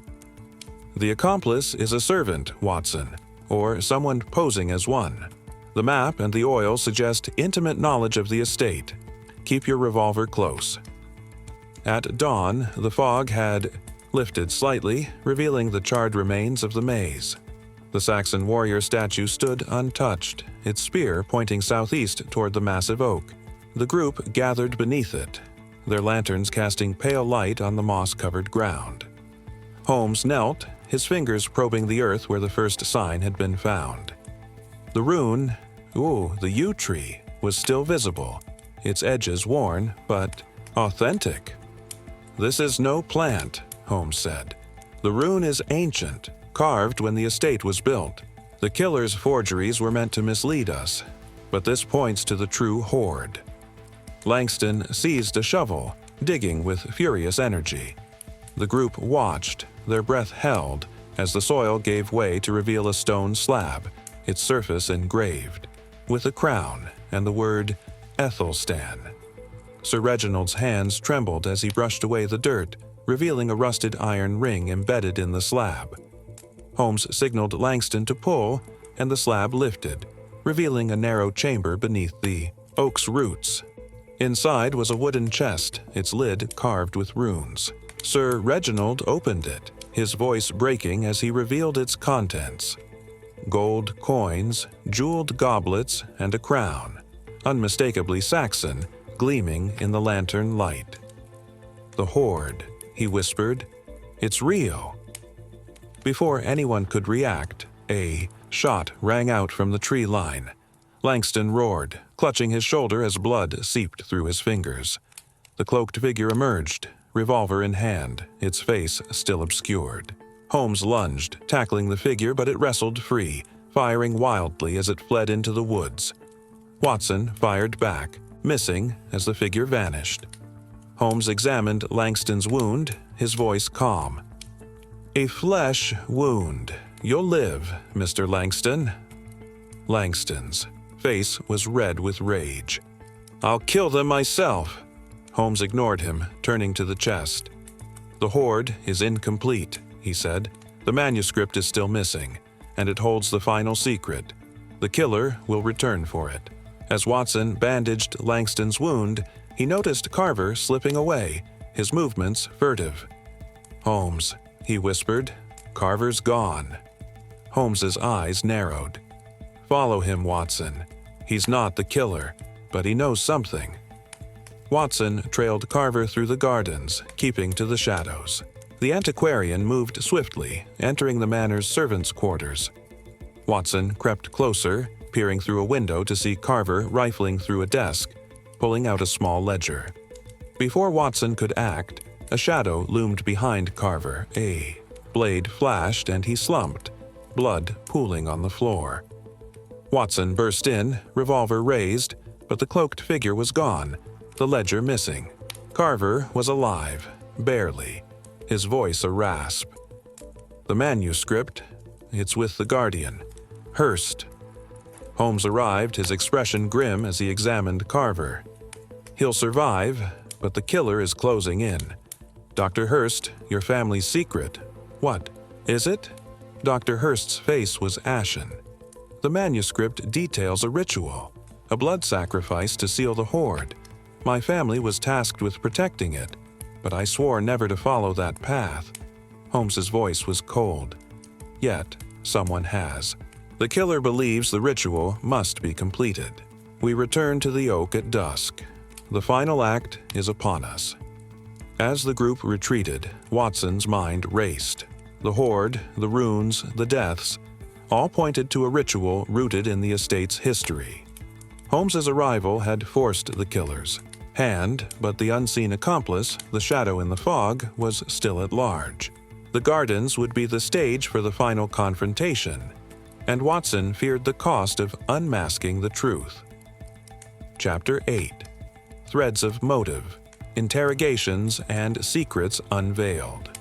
"The accomplice is a servant, Watson, or someone posing as one. The map and the oil suggest intimate knowledge of the estate. Keep your revolver close." At dawn, the fog had lifted slightly, revealing the charred remains of the maze. The Saxon warrior statue stood untouched, its spear pointing southeast toward the massive oak. The group gathered beneath it, their lanterns casting pale light on the moss-covered ground. Holmes knelt, his fingers probing the earth where the first sign had been found. The rune, the yew tree, was still visible, its edges worn, but authentic. "This is no plant," Holmes said. "The rune is ancient, carved when the estate was built. The killer's forgeries were meant to mislead us, but this points to the true hoard." Langston seized a shovel, digging with furious energy. The group watched, their breath held, as the soil gave way to reveal a stone slab, its surface engraved, with a crown and the word Æthelstan. Sir Reginald's hands trembled as he brushed away the dirt, revealing a rusted iron ring embedded in the slab. Holmes signaled Langston to pull, and the slab lifted, revealing a narrow chamber beneath the oak's roots. Inside was a wooden chest, its lid carved with runes. Sir Reginald opened it, his voice breaking as he revealed its contents. Gold coins, jeweled goblets, and a crown, unmistakably Saxon, gleaming in the lantern light. "The hoard," he whispered. "It's real." Before anyone could react, a shot rang out from the tree line. Langston roared, clutching his shoulder as blood seeped through his fingers. The cloaked figure emerged, revolver in hand, its face still obscured. Holmes lunged, tackling the figure, but it wrestled free, firing wildly as it fled into the woods. Watson fired back, missing as the figure vanished. Holmes examined Langston's wound, his voice calm. "A flesh wound. You'll live, Mr. Langston." Langston's face was red with rage. "I'll kill them myself." Holmes ignored him, turning to the chest. "The hoard is incomplete," he said. "The manuscript is still missing, and it holds the final secret. The killer will return for it." As Watson bandaged Langston's wound, he noticed Carver slipping away, his movements furtive. "Holmes," he whispered, "Carver's gone." Holmes's eyes narrowed. "Follow him, Watson. He's not the killer, but he knows something." Watson trailed Carver through the gardens, keeping to the shadows. The antiquarian moved swiftly, entering the Manor's servants' quarters. Watson crept closer, peering through a window to see Carver rifling through a desk, pulling out a small ledger. Before Watson could act, a shadow loomed behind Carver. A blade flashed and he slumped, blood pooling on the floor. Watson burst in, revolver raised, but the cloaked figure was gone, the ledger missing. Carver was alive, barely, his voice a rasp. "The manuscript, it's with the Guardian. Hurst." Holmes arrived, his expression grim as he examined Carver. "He'll survive, but the killer is closing in. Dr. Hurst, your family's secret. What, is it?" Dr. Hurst's face was ashen. "The manuscript details a ritual, a blood sacrifice to seal the hoard. My family was tasked with protecting it, but I swore never to follow that path." Holmes's voice was cold. "Yet, someone has. The killer believes the ritual must be completed. We return to the oak at dusk. The final act is upon us." As the group retreated, Watson's mind raced. The hoard, the runes, the deaths, all pointed to a ritual rooted in the estate's history. Holmes's arrival had forced the killer's hand, but the unseen accomplice, the shadow in the fog, was still at large. The gardens would be the stage for the final confrontation, and Watson feared the cost of unmasking the truth. Chapter 8. Threads of Motive, Interrogations and Secrets Unveiled.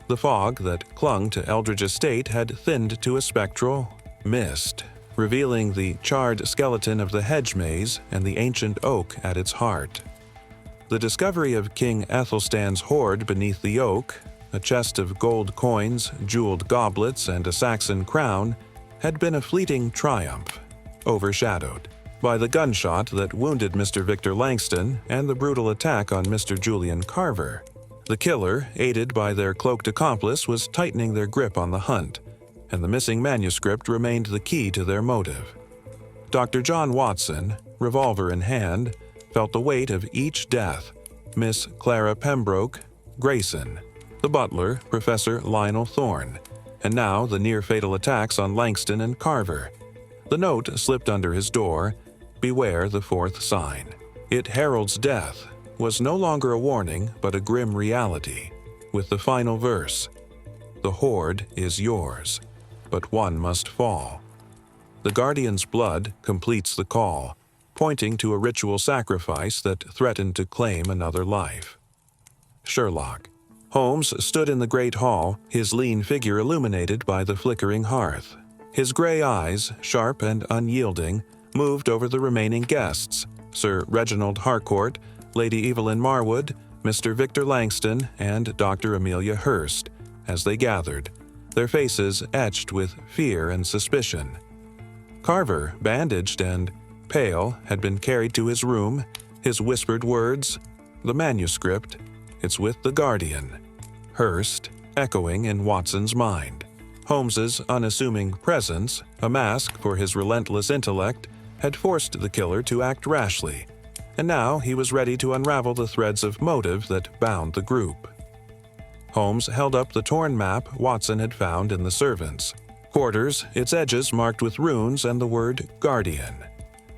The fog that clung to Eldridge Estate had thinned to a spectral mist, revealing the charred skeleton of the hedge maze and the ancient oak at its heart. The discovery of King Æthelstan's hoard beneath the oak, a chest of gold coins, jeweled goblets, and a Saxon crown, had been a fleeting triumph, overshadowed by the gunshot that wounded Mr. Victor Langston and the brutal attack on Mr. Julian Carver. The killer, aided by their cloaked accomplice, was tightening their grip on the hunt, and the missing manuscript remained the key to their motive. Dr. John Watson, revolver in hand, felt the weight of each death: Miss Clara Pembroke, Grayson; the butler, Professor Lionel Thorne; and now the near-fatal attacks on Langston and Carver. The note slipped under his door: "Beware the fourth sign." It heralds death, was no longer a warning but a grim reality, with the final verse: "The hoard is yours, but one must fall." The guardian's blood completes the call, pointing to a ritual sacrifice that threatened to claim another life. Sherlock. Holmes stood in the great hall, his lean figure illuminated by the flickering hearth. His gray eyes, sharp and unyielding, moved over the remaining guests: Sir Reginald Harcourt, Lady Evelyn Marwood, Mr. Victor Langston, and Dr. Amelia Hurst, as they gathered, their faces etched with fear and suspicion. Carver, bandaged and pale, had been carried to his room, his whispered words: "The manuscript, it's with the guardian." Hurst, echoing in Watson's mind. Holmes's unassuming presence, a mask for his relentless intellect, had forced the killer to act rashly, and now he was ready to unravel the threads of motive that bound the group. Holmes held up the torn map Watson had found in the servants' quarters, its edges marked with runes and the word "Guardian."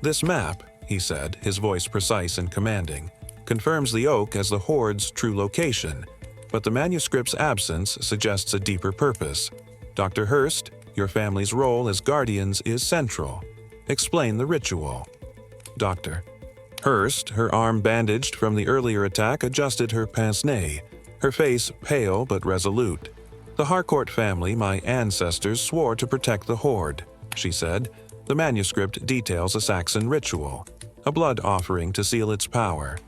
"This map," he said, his voice precise and commanding, "confirms the oak as the hoard's true location, but the manuscript's absence suggests a deeper purpose. Dr. Hurst, your family's role as guardians is central. Explain the ritual." Doctor. Hurst, her arm bandaged from the earlier attack, adjusted her pince-nez, her face pale but resolute. "The Harcourt family, my ancestors, swore to protect the hoard," she said. "The manuscript details a Saxon ritual, a blood offering to seal its power.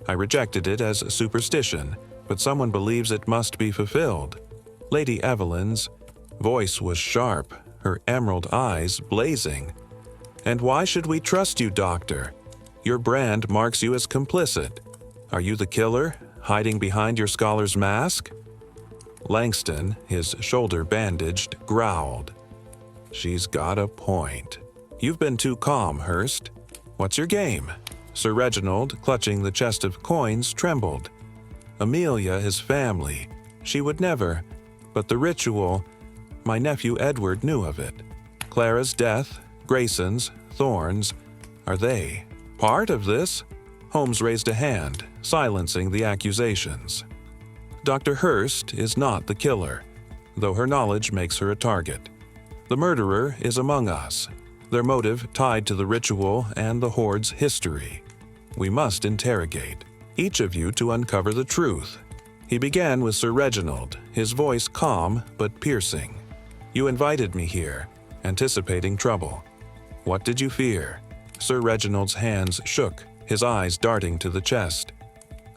I rejected it as superstition, but someone believes it must be fulfilled." Lady Evelyn's voice was sharp, her emerald eyes blazing. "And why should we trust you, Doctor? Your brand marks you as complicit. Are you the killer, hiding behind your scholar's mask?" Langston, his shoulder bandaged, growled. "She's got a point. You've been too calm, Hurst. What's your game?" Sir Reginald, clutching the chest of coins, trembled. "Amelia is family. She would never. But the ritual, my nephew Edward knew of it. Clara's death, Grayson's, Thorne's, are they part of this?" Holmes raised a hand, silencing the accusations. "Dr. Hurst is not the killer, though her knowledge makes her a target. The murderer is among us, their motive tied to the ritual and the hoard's history. We must interrogate each of you to uncover the truth." He began with Sir Reginald, his voice calm but piercing. "You invited me here, anticipating trouble. What did you fear?" Sir Reginald's hands shook, his eyes darting to the chest.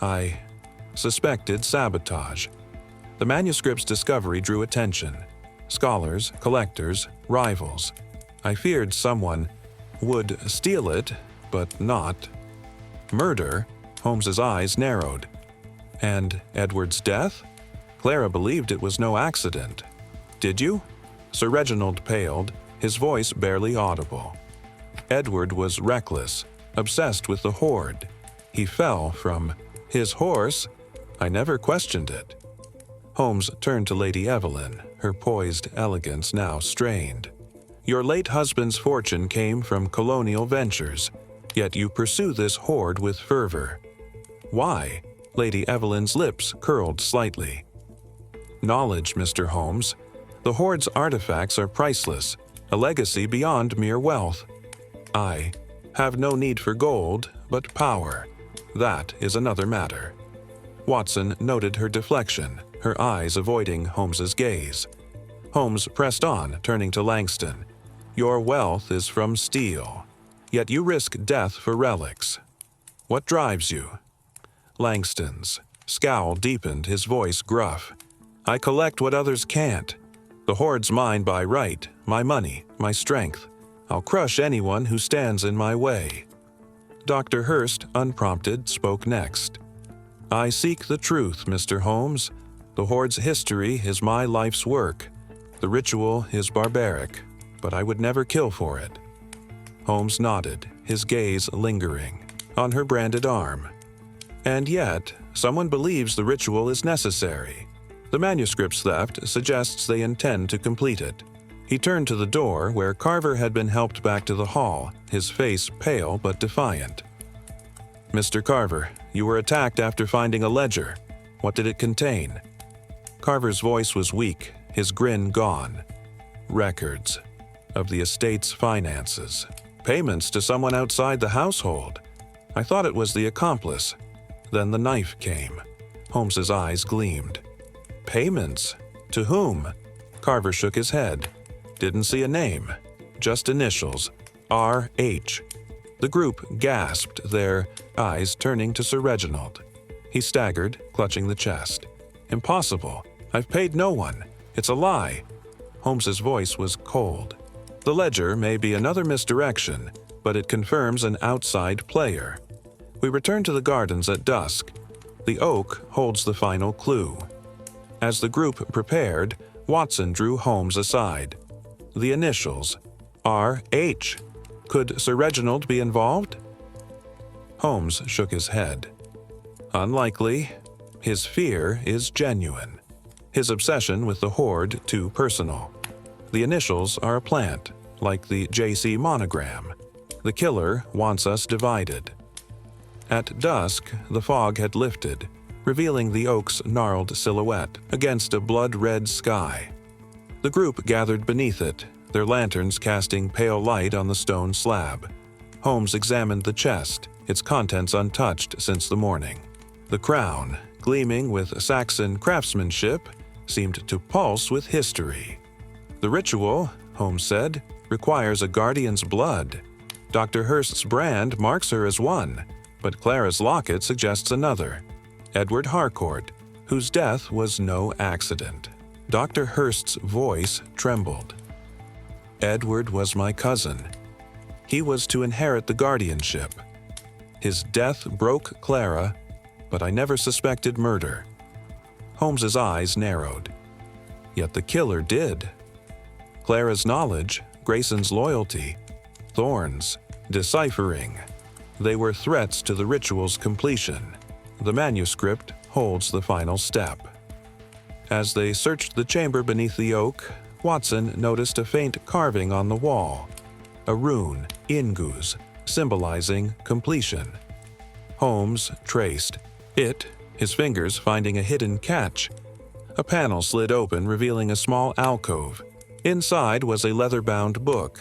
"I suspected sabotage. The manuscript's discovery drew attention. Scholars, collectors, rivals. I feared someone would steal it, but not. Murder?" Holmes's eyes narrowed. "And Edward's death? Clara believed it was no accident. Did you?" Sir Reginald paled, his voice barely audible. "Edward was reckless, obsessed with the hoard. He fell from his horse. I never questioned it." Holmes turned to Lady Evelyn, her poised elegance now strained. Your late husband's fortune came from colonial ventures, yet you pursue this hoard with fervor. Why? Lady Evelyn's lips curled slightly. Knowledge, Mr. Holmes. The hoard's artifacts are priceless, a legacy beyond mere wealth. I have no need for gold, but power. That is another matter. Watson noted her deflection, her eyes avoiding Holmes's gaze. Holmes pressed on, turning to Langston. Your wealth is from steel, yet you risk death for relics. What drives you? Langston's scowl deepened, his voice gruff. I collect what others can't. The hoard's mine by right, my money, my strength. I'll crush anyone who stands in my way. Dr. Hurst, unprompted, spoke next. I seek the truth, Mr. Holmes. The hoard's history is my life's work. The ritual is barbaric, but I would never kill for it. Holmes nodded, his gaze lingering on her branded arm. And yet, someone believes the ritual is necessary. The manuscript's theft suggests they intend to complete it. He turned to the door where Carver had been helped back to the hall, his face pale but defiant. Mr. Carver, you were attacked after finding a ledger. What did it contain? Carver's voice was weak, his grin gone. Records of the estate's finances. Payments to someone outside the household. I thought it was the accomplice. Then the knife came. Holmes's eyes gleamed. Payments? To whom? Carver shook his head. Didn't see a name. Just initials. R.H. The group gasped, their eyes turning to Sir Reginald. He staggered, clutching the chest. Impossible. I've paid no one. It's a lie. Holmes's voice was cold. The ledger may be another misdirection, but it confirms an outside player. We return to the gardens at dusk. The oak holds the final clue. As the group prepared, Watson drew Holmes aside. The initials, R.H. Could Sir Reginald be involved? Holmes shook his head. Unlikely. His fear is genuine. His obsession with the hoard too personal. The initials are a plant, like the J.C. monogram. The killer wants us divided. At dusk, the fog had lifted, revealing the oak's gnarled silhouette against a blood-red sky. The group gathered beneath it, their lanterns casting pale light on the stone slab. Holmes examined the chest, its contents untouched since the morning. The crown, gleaming with Saxon craftsmanship, seemed to pulse with history. The ritual, Holmes said, requires a guardian's blood. Dr. Hurst's brand marks her as one, but Clara's locket suggests another. Edward Harcourt, whose death was no accident. Dr. Hurst's voice trembled. Edward was my cousin. He was to inherit the guardianship. His death broke Clara, but I never suspected murder. Holmes's eyes narrowed. Yet the killer did. Clara's knowledge, Grayson's loyalty, Thorne's deciphering. They were threats to the ritual's completion. The manuscript holds the final step. As they searched the chamber beneath the oak, Watson noticed a faint carving on the wall. A rune, Inguz, symbolizing completion. Holmes traced it, his fingers finding a hidden catch. A panel slid open, revealing a small alcove. Inside was a leather-bound book.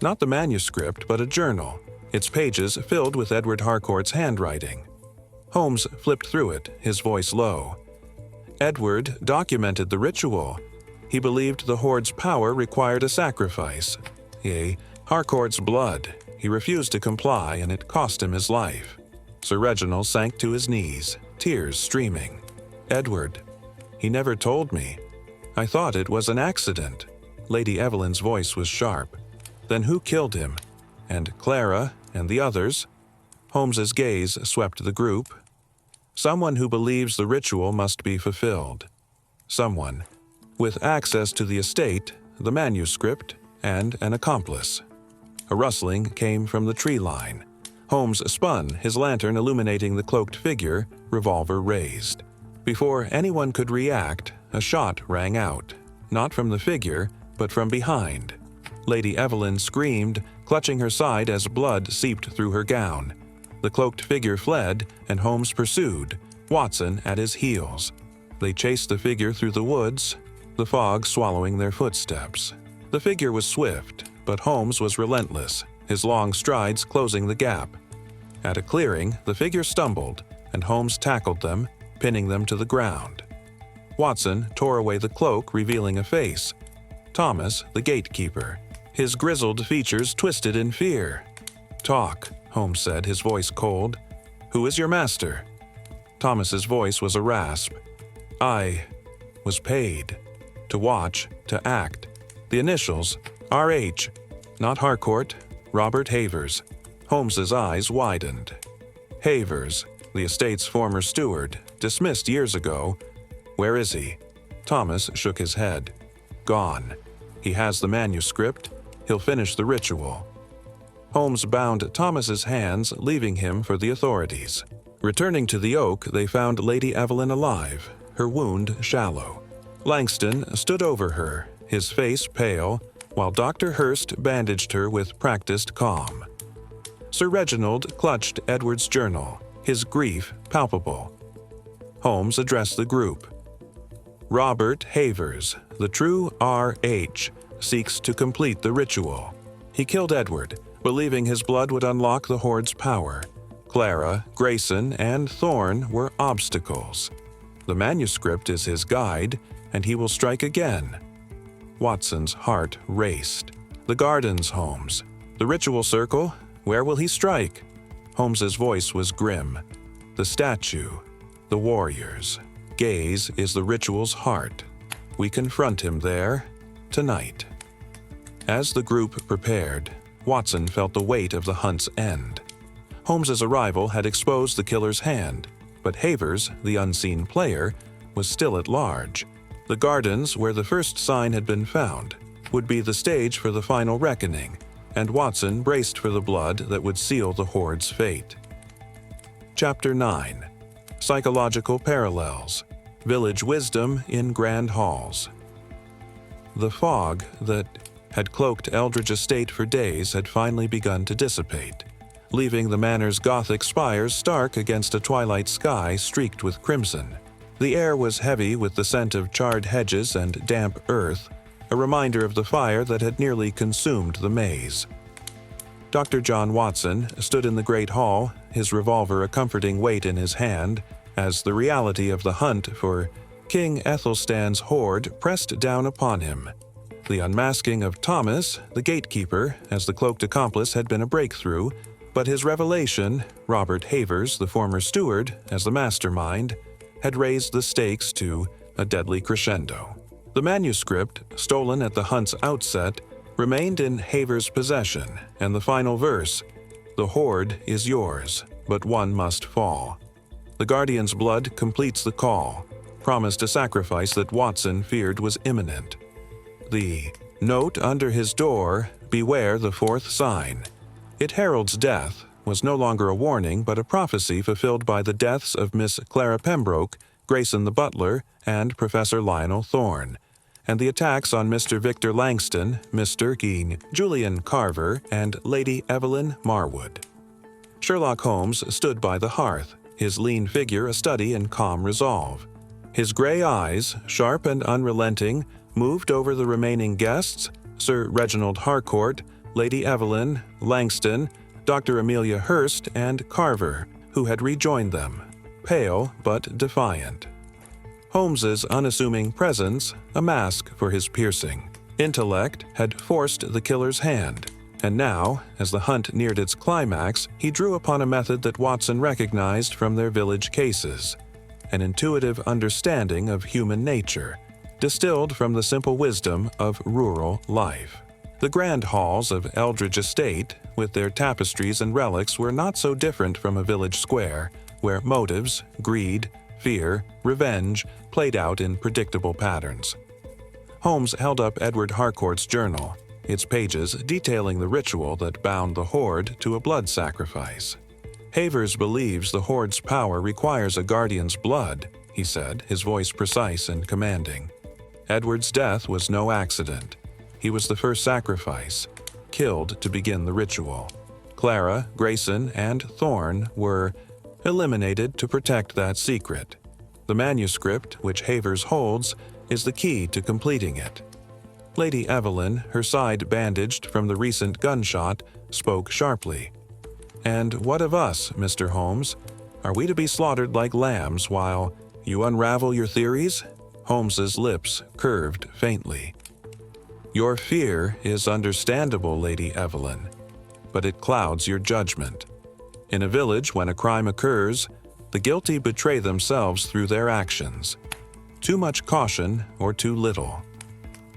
Not the manuscript, but a journal, its pages filled with Edward Harcourt's handwriting. Holmes flipped through it, his voice low. Edward documented the ritual. He believed the hoard's power required a sacrifice. Harcourt's blood. He refused to comply, and it cost him his life. Sir Reginald sank to his knees, tears streaming. Edward. He never told me. I thought it was an accident. Lady Evelyn's voice was sharp. Then who killed him? And Clara and the others? Holmes's gaze swept the group. Someone who believes the ritual must be fulfilled. Someone with access to the estate, the manuscript, and an accomplice. A rustling came from the tree line. Holmes spun, his lantern illuminating the cloaked figure, revolver raised. Before anyone could react, a shot rang out, not from the figure, but from behind. Lady Evelyn screamed, clutching her side as blood seeped through her gown. The cloaked figure fled, and Holmes pursued, Watson at his heels. They chased the figure through the woods, the fog swallowing their footsteps. The figure was swift, but Holmes was relentless, his long strides closing the gap. At a clearing, the figure stumbled, and Holmes tackled them, pinning them to the ground. Watson tore away the cloak, revealing a face. Thomas, the gatekeeper, his grizzled features twisted in fear. "Talk," Holmes said, his voice cold. "Who is your master?" Thomas's voice was a rasp. "I was paid. To watch, to act. The initials, R.H., not Harcourt, Robert Havers." Holmes's eyes widened. "Havers, the estate's former steward, dismissed years ago. Where is he?" Thomas shook his head. "Gone. He has the manuscript. He'll finish the ritual." Holmes bound Thomas's hands, leaving him for the authorities. Returning to the oak, they found Lady Evelyn alive, her wound shallow. Langston stood over her, his face pale, while Dr. Hurst bandaged her with practiced calm. Sir Reginald clutched Edward's journal, his grief palpable. Holmes addressed the group. "Robert Havers, the true R.H., seeks to complete the ritual. He killed Edward, believing his blood would unlock the hoard's power. Clara, Grayson, and Thorne were obstacles. The manuscript is his guide, and he will strike again." Watson's heart raced. "The gardens, Holmes. The ritual circle. Where will he strike?" Holmes's voice was grim. "The statue. The warriors. Gaze is the ritual's heart. We confront him there, tonight." As the group prepared, Watson felt the weight of the hunt's end. Holmes's arrival had exposed the killer's hand, but Havers, the unseen player, was still at large. The gardens, where the first sign had been found, would be the stage for the final reckoning, and Watson braced for the blood that would seal the hoard's fate. Chapter 9. Psychological Parallels. Village Wisdom in Grand Halls. The fog that had cloaked Eldridge Estate for days had finally begun to dissipate, leaving the manor's Gothic spires stark against a twilight sky streaked with crimson. The air was heavy with the scent of charred hedges and damp earth, a reminder of the fire that had nearly consumed the maze. Dr. John Watson stood in the great hall, his revolver a comforting weight in his hand, as the reality of the hunt for King Æthelstan's hoard pressed down upon him. The unmasking of Thomas, the gatekeeper, as the cloaked accomplice had been a breakthrough, but his revelation, Robert Havers, the former steward, as the mastermind, had raised the stakes to a deadly crescendo. The manuscript, stolen at the hunt's outset, remained in Havers' possession, and the final verse, "The hoard is yours, but one must fall." The guardian's blood completes the call, promised a sacrifice that Watson feared was imminent. The note under his door, "Beware the fourth sign." It heralds death, was no longer a warning but a prophecy fulfilled by the deaths of Miss Clara Pembroke, Grayson the butler, and Professor Lionel Thorne, and the attacks on Mr. Victor Langston, Mr. Julian Carver, and Lady Evelyn Marwood. Sherlock Holmes stood by the hearth, his lean figure a study in calm resolve. His gray eyes, sharp and unrelenting, moved over the remaining guests, Sir Reginald Harcourt, Lady Evelyn, Langston, Dr. Amelia Hurst, and Carver, who had rejoined them, pale but defiant. Holmes's unassuming presence, a mask for his piercing intellect, had forced the killer's hand, and now, as the hunt neared its climax, he drew upon a method that Watson recognized from their village cases, an intuitive understanding of human nature, distilled from the simple wisdom of rural life. The grand halls of Eldridge Estate, with their tapestries and relics, were not so different from a village square, where motives, greed, fear, revenge played out in predictable patterns. Holmes held up Edward Harcourt's journal, its pages detailing the ritual that bound the hoard to a blood sacrifice. "Havers believes the hoard's power requires a guardian's blood," he said, his voice precise and commanding. "Edward's death was no accident. He was the first sacrifice, killed to begin the ritual. Clara, Grayson, and Thorne were eliminated to protect that secret. The manuscript, which Havers holds, is the key to completing it. Lady Evelyn, her side bandaged from the recent gunshot, spoke sharply. "And what of us, Mr. Holmes? Are we to be slaughtered like lambs while you unravel your theories?" Holmes's lips curved faintly. "Your fear is understandable, Lady Evelyn, but it clouds your judgment. In a village, when a crime occurs, the guilty betray themselves through their actions. Too much caution or too little.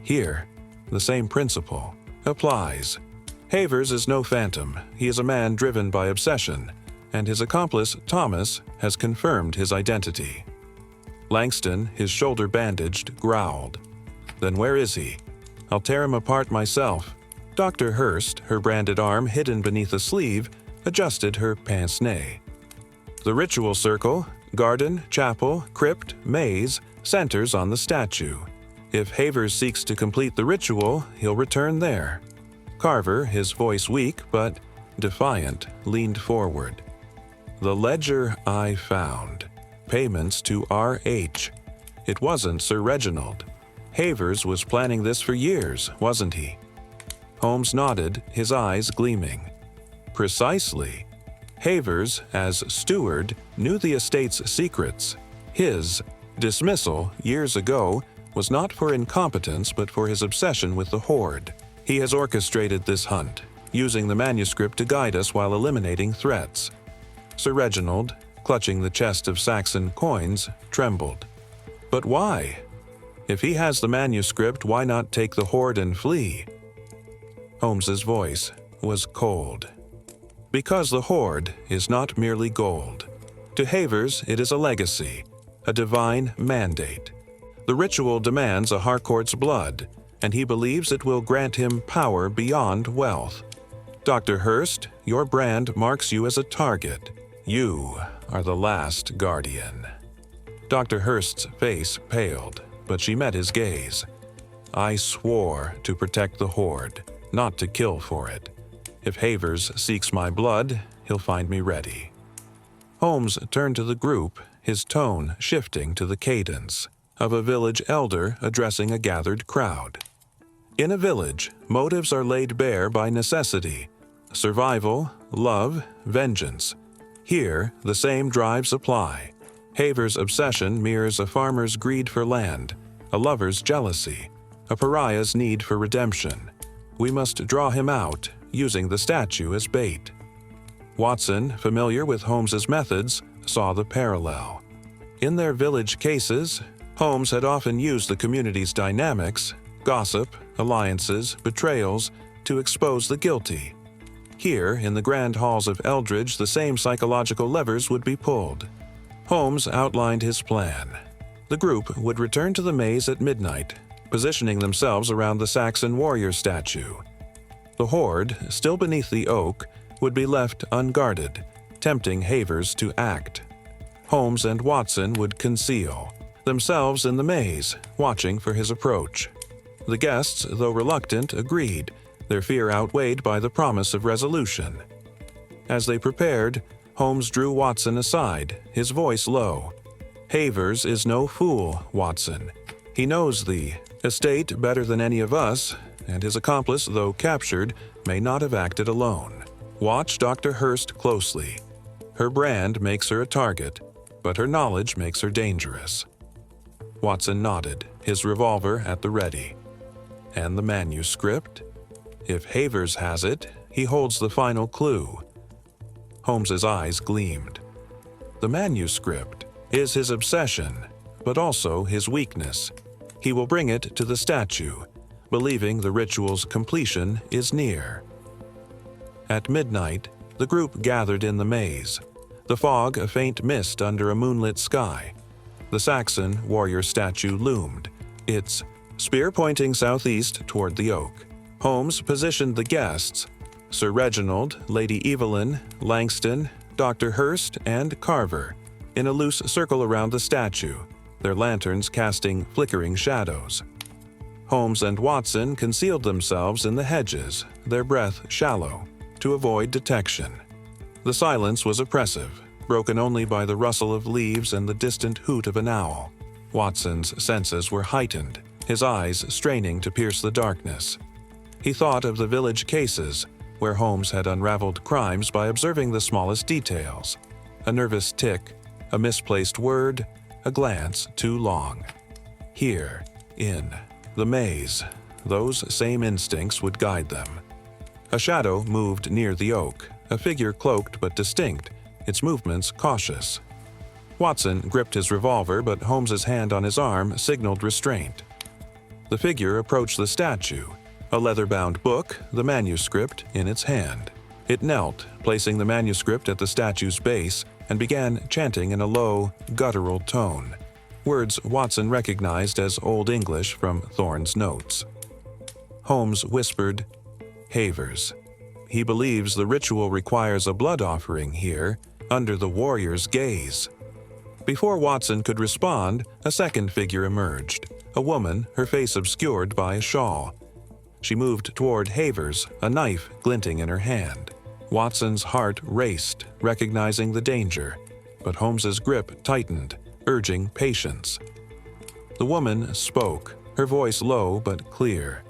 Here, the same principle applies. Havers is no phantom. He is a man driven by obsession, and his accomplice, Thomas, has confirmed his identity." Langston, his shoulder bandaged, growled. "Then where is he? I'll tear him apart myself." Dr. Hurst, her branded arm hidden beneath a sleeve, adjusted her pince-nez. "The ritual circle, garden, chapel, crypt, maze, centers on the statue. If Havers seeks to complete the ritual, he'll return there." Carver, his voice weak but defiant, leaned forward. "The ledger I found. Payments to R.H. It wasn't Sir Reginald. Havers was planning this for years, wasn't he?" Holmes nodded, his eyes gleaming. "Precisely. Havers, as steward, knew the estate's secrets. His dismissal, years ago, was not for incompetence but for his obsession with the hoard. He has orchestrated this hunt, using the manuscript to guide us while eliminating threats." Sir Reginald, clutching the chest of Saxon coins, trembled. "But why? If he has the manuscript, why not take the hoard and flee?" Holmes's voice was cold. "Because the hoard is not merely gold. To Havers, it is a legacy, a divine mandate. The ritual demands a Harcourt's blood, and he believes it will grant him power beyond wealth. Dr. Hurst, your brand marks you as a target. You are the last guardian." Dr. Hurst's face paled, but she met his gaze. "I swore to protect the hoard, not to kill for it. If Havers seeks my blood, he'll find me ready." Holmes turned to the group, his tone shifting to the cadence of a village elder addressing a gathered crowd. In a village, motives are laid bare by necessity: survival, love, vengeance. Here, the same drives apply. Havers' obsession mirrors a farmer's greed for land, a lover's jealousy, a pariah's need for redemption. We must draw him out, using the statue as bait. Watson, familiar with Holmes's methods, saw the parallel. In their village cases, Holmes had often used the community's dynamics, gossip, alliances, betrayals, to expose the guilty. Here, in the grand halls of Eldridge, the same psychological levers would be pulled. Holmes outlined his plan. The group would return to the maze at midnight, positioning themselves around the Saxon warrior statue. The hoard, still beneath the oak, would be left unguarded, tempting Havers to act. Holmes and Watson would conceal themselves in the maze, watching for his approach. The guests, though reluctant, agreed, their fear outweighed by the promise of resolution. As they prepared, Holmes drew Watson aside, his voice low. "Havers is no fool, Watson. He knows the estate better than any of us, and his accomplice, though captured, may not have acted alone. Watch Dr. Hurst closely. Her brand makes her a target, but her knowledge makes her dangerous." Watson nodded, his revolver at the ready. "And the manuscript? If Havers has it, he holds the final clue." Holmes's eyes gleamed. "The manuscript is his obsession, but also his weakness. He will bring it to the statue, believing the ritual's completion is near." At midnight, the group gathered in the maze, the fog a faint mist under a moonlit sky. The Saxon warrior statue loomed, its spear pointing southeast toward the oak. Holmes positioned the guests: Sir Reginald, Lady Evelyn, Langston, Dr. Hurst, and Carver, in a loose circle around the statue, their lanterns casting flickering shadows. Holmes and Watson concealed themselves in the hedges, their breath shallow, to avoid detection. The silence was oppressive, broken only by the rustle of leaves and the distant hoot of an owl. Watson's senses were heightened, his eyes straining to pierce the darkness. He thought of the village cases, where Holmes had unraveled crimes by observing the smallest details. A nervous tick, a misplaced word, a glance too long. Here, in the maze, those same instincts would guide them. A shadow moved near the oak, a figure cloaked but distinct, its movements cautious. Watson gripped his revolver, but Holmes's hand on his arm signaled restraint. The figure approached the statue, a leather-bound book, the manuscript, in its hand. It knelt, placing the manuscript at the statue's base, and began chanting in a low, guttural tone, words Watson recognized as Old English from Thorne's notes. Holmes whispered, "Havers. He believes the ritual requires a blood offering here, under the warrior's gaze." Before Watson could respond, a second figure emerged, a woman, her face obscured by a shawl. She moved toward Havers, a knife glinting in her hand. Watson's heart raced, recognizing the danger, but Holmes's grip tightened, urging patience. The woman spoke, her voice low but clear.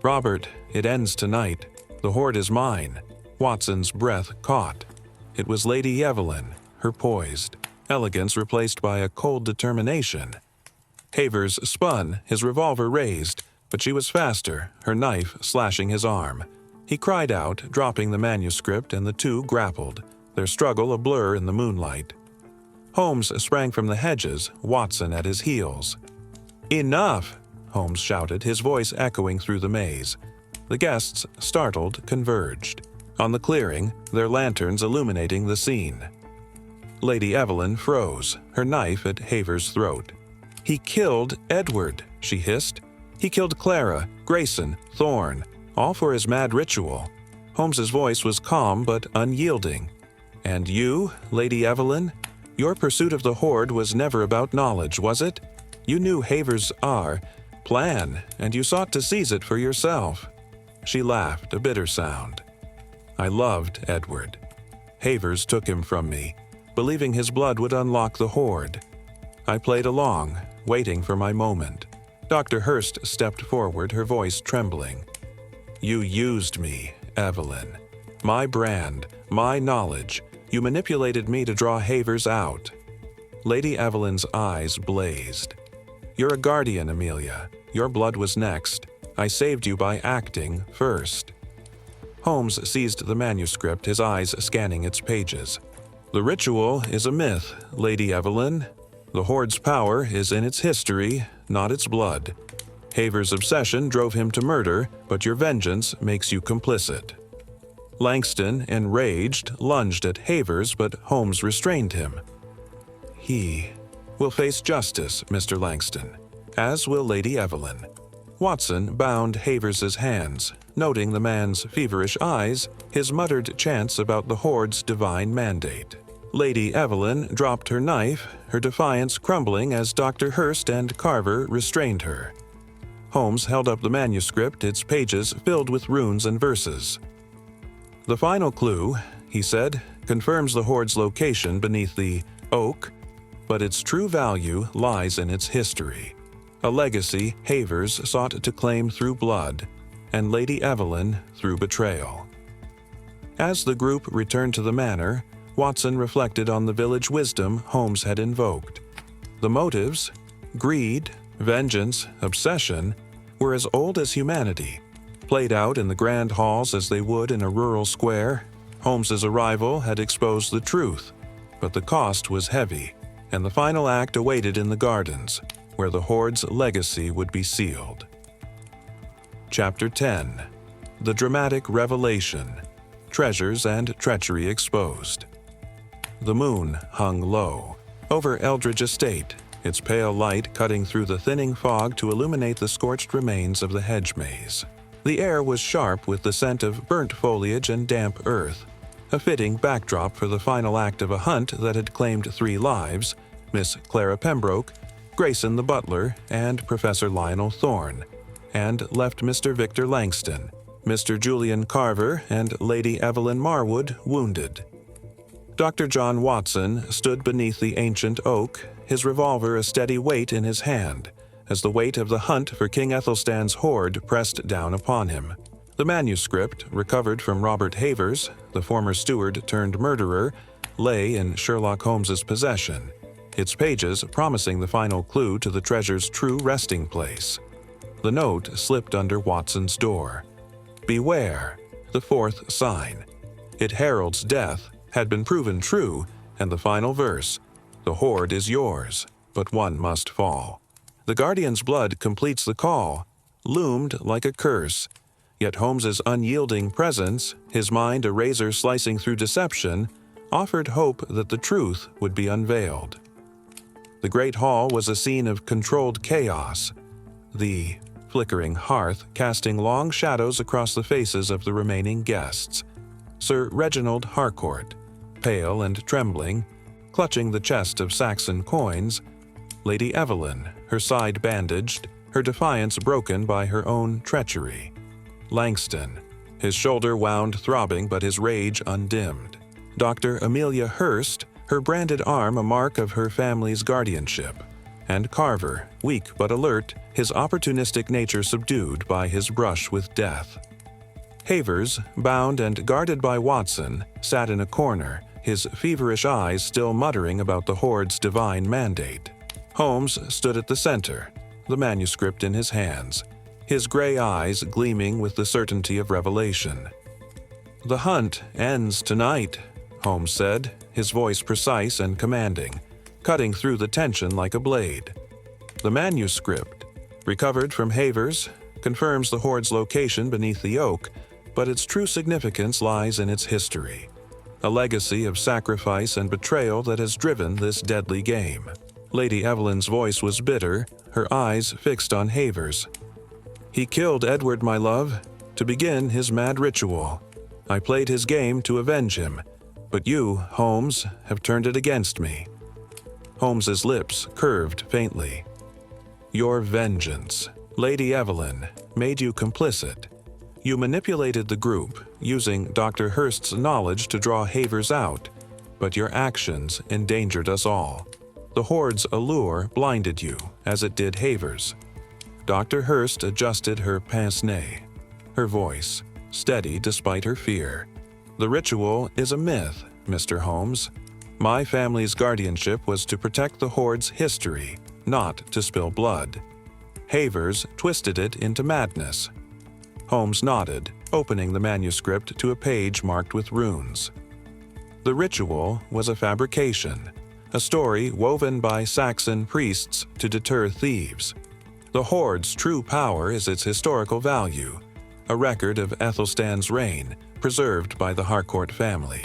"Robert, it ends tonight. The hoard is mine." Watson's breath caught. It was Lady Evelyn, her poised elegance replaced by a cold determination. Havers spun, his revolver raised, but she was faster, her knife slashing his arm. He cried out, dropping the manuscript, and the two grappled, their struggle a blur in the moonlight. Holmes sprang from the hedges, Watson at his heels. "Enough!" Holmes shouted, his voice echoing through the maze. The guests, startled, converged. On the clearing, their lanterns illuminating the scene. Lady Evelyn froze, her knife at Havers' throat. "He killed Edward," she hissed. "He killed Clara, Grayson, Thorne, all for his mad ritual." Holmes's voice was calm but unyielding. "And you, Lady Evelyn? Your pursuit of the hoard was never about knowledge, was it? You knew Havers' plan, and you sought to seize it for yourself." She laughed, a bitter sound. "I loved Edward. Havers took him from me, believing his blood would unlock the hoard. I played along, waiting for my moment." Dr. Hurst stepped forward, her voice trembling. "You used me, Evelyn. My brand, my knowledge. You manipulated me to draw Havers out." Lady Evelyn's eyes blazed. "You're a guardian, Amelia. Your blood was next. I saved you by acting first." Holmes seized the manuscript, his eyes scanning its pages. "The ritual is a myth, Lady Evelyn. The hoard's power is in its history, not its blood. Havers' obsession drove him to murder, but your vengeance makes you complicit." Langston, enraged, lunged at Havers, but Holmes restrained him. "He will face justice, Mr. Langston, as will Lady Evelyn." Watson bound Havers' hands, noting the man's feverish eyes, his muttered chants about the hoard's divine mandate. Lady Evelyn dropped her knife, her defiance crumbling as Dr. Hurst and Carver restrained her. Holmes held up the manuscript, its pages filled with runes and verses. "The final clue," he said, "confirms the hoard's location beneath the oak, but its true value lies in its history. A legacy Havers sought to claim through blood, and Lady Evelyn through betrayal." As the group returned to the manor, Watson reflected on the village wisdom Holmes had invoked. The motives, greed, vengeance, obsession, were as old as humanity, played out in the grand halls as they would in a rural square. Holmes's arrival had exposed the truth, but the cost was heavy, and the final act awaited in the gardens, where the hoard's legacy would be sealed. Chapter 10. The Dramatic Revelation. Treasures and Treachery Exposed. The moon hung low over Eldridge Estate, its pale light cutting through the thinning fog to illuminate the scorched remains of the hedge maze. The air was sharp with the scent of burnt foliage and damp earth, a fitting backdrop for the final act of a hunt that had claimed 3 lives: Miss Clara Pembroke, Grayson the butler, and Professor Lionel Thorne, and left Mr. Victor Langston, Mr. Julian Carver, and Lady Evelyn Marwood wounded. Dr. John Watson stood beneath the ancient oak, his revolver a steady weight in his hand, as the weight of the hunt for King Æthelstan's hoard pressed down upon him. The manuscript, recovered from Robert Havers, the former steward turned murderer, lay in Sherlock Holmes's possession, its pages promising the final clue to the treasure's true resting place. The note slipped under Watson's door. Beware, the fourth sign. It heralds death, had been proven true, and the final verse, the hoard is yours, but one must fall. The guardian's blood completes the call, loomed like a curse, yet Holmes's unyielding presence, his mind a razor slicing through deception, offered hope that the truth would be unveiled. The great hall was a scene of controlled chaos, the flickering hearth casting long shadows across the faces of the remaining guests. Sir Reginald Harcourt, pale and trembling, clutching the chest of Saxon coins, Lady Evelyn, her side bandaged, her defiance broken by her own treachery. Langston, his shoulder wound throbbing but his rage undimmed. Dr. Amelia Hurst, her branded arm a mark of her family's guardianship. And Carver, weak but alert, his opportunistic nature subdued by his brush with death. Havers, bound and guarded by Watson, sat in a corner, his feverish eyes still muttering about the hoard's divine mandate. Holmes stood at the center, the manuscript in his hands, his gray eyes gleaming with the certainty of revelation. "The hunt ends tonight," Holmes said, his voice precise and commanding, cutting through the tension like a blade. The manuscript, recovered from Havers, confirms the hoard's location beneath the oak, but its true significance lies in its history, a legacy of sacrifice and betrayal that has driven this deadly game. Lady Evelyn's voice was bitter, her eyes fixed on Havers. "He killed Edward, my love, to begin his mad ritual. I played his game to avenge him, but you, Holmes, have turned it against me." Holmes's lips curved faintly. "Your vengeance, Lady Evelyn, made you complicit. You manipulated the group, using Dr. Hurst's knowledge to draw Havers out, but your actions endangered us all. The hoard's allure blinded you, as it did Havers." Dr. Hurst adjusted her pince-nez, her voice steady despite her fear. "The ritual is a myth, Mr. Holmes. My family's guardianship was to protect the hoard's history, not to spill blood. Havers twisted it into madness." Holmes nodded, opening the manuscript to a page marked with runes. The ritual was a fabrication, a story woven by Saxon priests to deter thieves. The hoard's true power is its historical value, a record of Æthelstan's reign, preserved by the Harcourt family.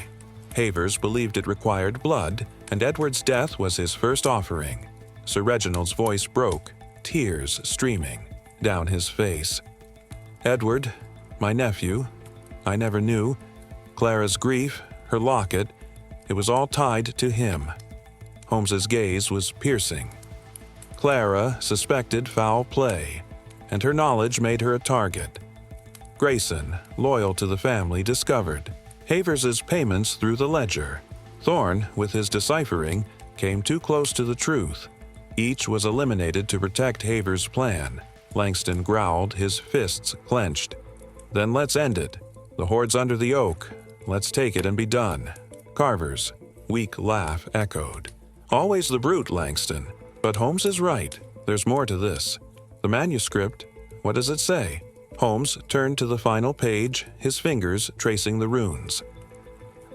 Havers believed it required blood, and Edward's death was his first offering. Sir Reginald's voice broke, tears streaming down his face. "Edward, my nephew, I never knew. Clara's grief, her locket, it was all tied to him." Holmes's gaze was piercing. Clara suspected foul play, and her knowledge made her a target. Grayson, loyal to the family, discovered Havers's payments through the ledger. Thorne, with his deciphering, came too close to the truth. Each was eliminated to protect Havers' plan. Langston growled, his fists clenched. "Then let's end it. The hoard's under the oak. Let's take it and be done." Carver's weak laugh echoed. "Always the brute, Langston. But Holmes is right. There's more to this. The manuscript, what does it say?" Holmes turned to the final page, his fingers tracing the runes.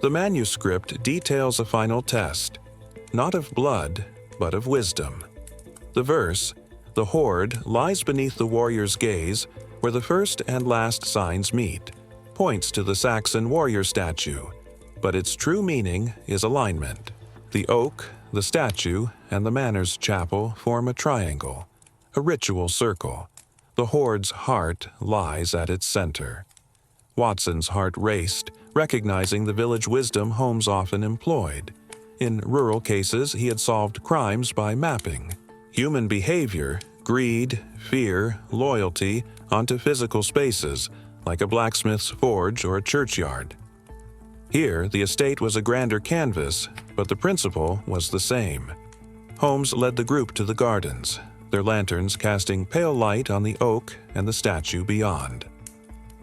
The manuscript details a final test, not of blood, but of wisdom. The verse, "The hoard lies beneath the warrior's gaze, where the first and last signs meet," points to the Saxon warrior statue, but its true meaning is alignment. The oak, the statue, and the Manor's chapel form a triangle, a ritual circle. The hoard's heart lies at its center. Watson's heart raced, recognizing the village wisdom Holmes often employed. In rural cases, he had solved crimes by mapping. Human behavior, greed, fear, loyalty, onto physical spaces, like a blacksmith's forge or a churchyard. Here, the estate was a grander canvas, but the principle was the same. Holmes led the group to the gardens, their lanterns casting pale light on the oak and the statue beyond.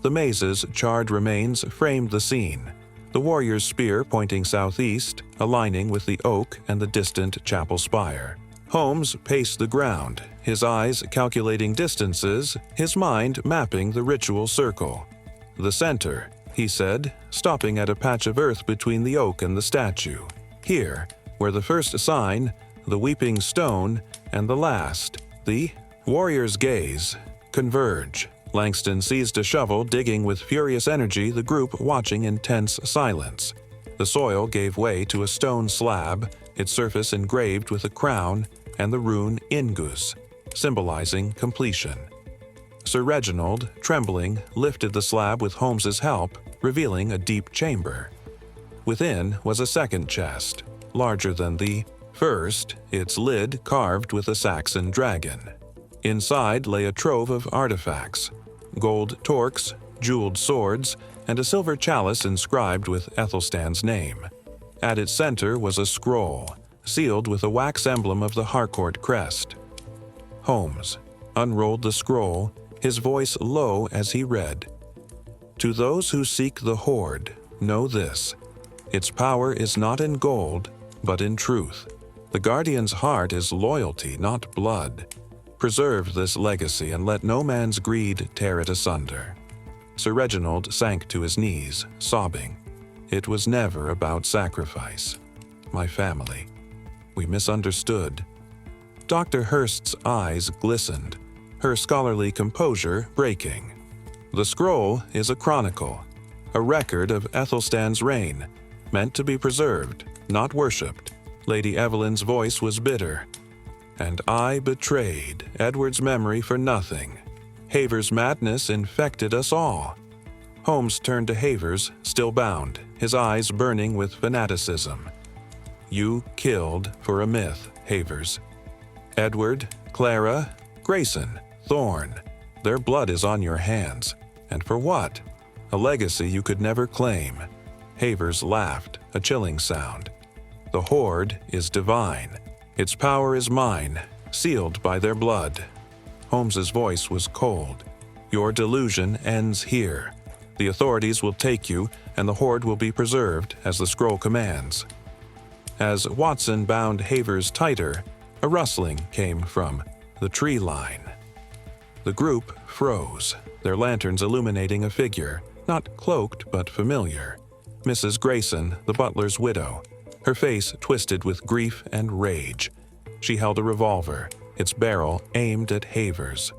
The maze's charred remains framed the scene, the warrior's spear pointing southeast, aligning with the oak and the distant chapel spire. Holmes paced the ground, his eyes calculating distances, his mind mapping the ritual circle. "The center," he said, stopping at a patch of earth between the oak and the statue. "Here, where the first sign, the weeping stone, and the last, the warrior's gaze, converge." Langston seized a shovel, digging with furious energy, the group watching in tense silence. The soil gave way to a stone slab, its surface engraved with a crown and the rune Ingus, symbolizing completion. Sir Reginald, trembling, lifted the slab with Holmes's help, revealing a deep chamber. Within was a second chest, larger than the first, its lid carved with a Saxon dragon. Inside lay a trove of artifacts: gold torques, jeweled swords, and a silver chalice inscribed with Æthelstan's name. At its center was a scroll, sealed with a wax emblem of the Harcourt crest. Holmes unrolled the scroll, his voice low as he read. "To those who seek the hoard, know this: its power is not in gold, but in truth. The guardian's heart is loyalty, not blood. Preserve this legacy and let no man's greed tear it asunder." Sir Reginald sank to his knees, sobbing. "It was never about sacrifice. My family. We misunderstood." Dr. Hurst's eyes glistened, her scholarly composure breaking. "The scroll is a chronicle, a record of Æthelstan's reign, meant to be preserved, not worshipped." Lady Evelyn's voice was bitter. "And I betrayed Edward's memory for nothing. Haver's madness infected us all." Holmes turned to Havers, still bound, his eyes burning with fanaticism. "You killed for a myth, Havers. Edward, Clara, Grayson, Thorne. Their blood is on your hands. And for what? A legacy you could never claim." Havers laughed, a chilling sound. "The hoard is divine. Its power is mine, sealed by their blood." Holmes's voice was cold. "Your delusion ends here. The authorities will take you, and the hoard will be preserved as the scroll commands." As Watson bound Havers tighter, a rustling came from the tree line. The group froze, their lanterns illuminating a figure, not cloaked but familiar. Mrs. Grayson, the butler's widow, her face twisted with grief and rage. She held a revolver, its barrel aimed at Havers.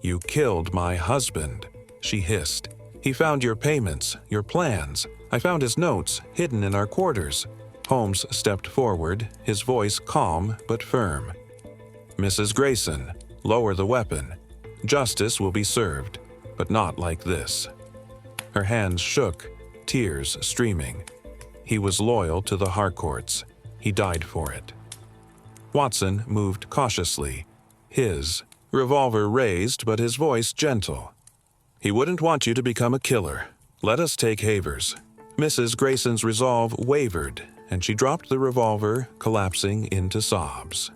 "You killed my husband," she hissed. "He found your payments, your plans. I found his notes, hidden in our quarters." Holmes stepped forward, his voice calm but firm. "Mrs. Grayson, lower the weapon. Justice will be served, but not like this." Her hands shook, tears streaming. He was loyal to the Harcourts. He died for it. Watson moved cautiously, his revolver raised but his voice gentle. "He wouldn't want you to become a killer. Let us take Havers." Mrs. Grayson's resolve wavered, and she dropped the revolver, collapsing into sobs.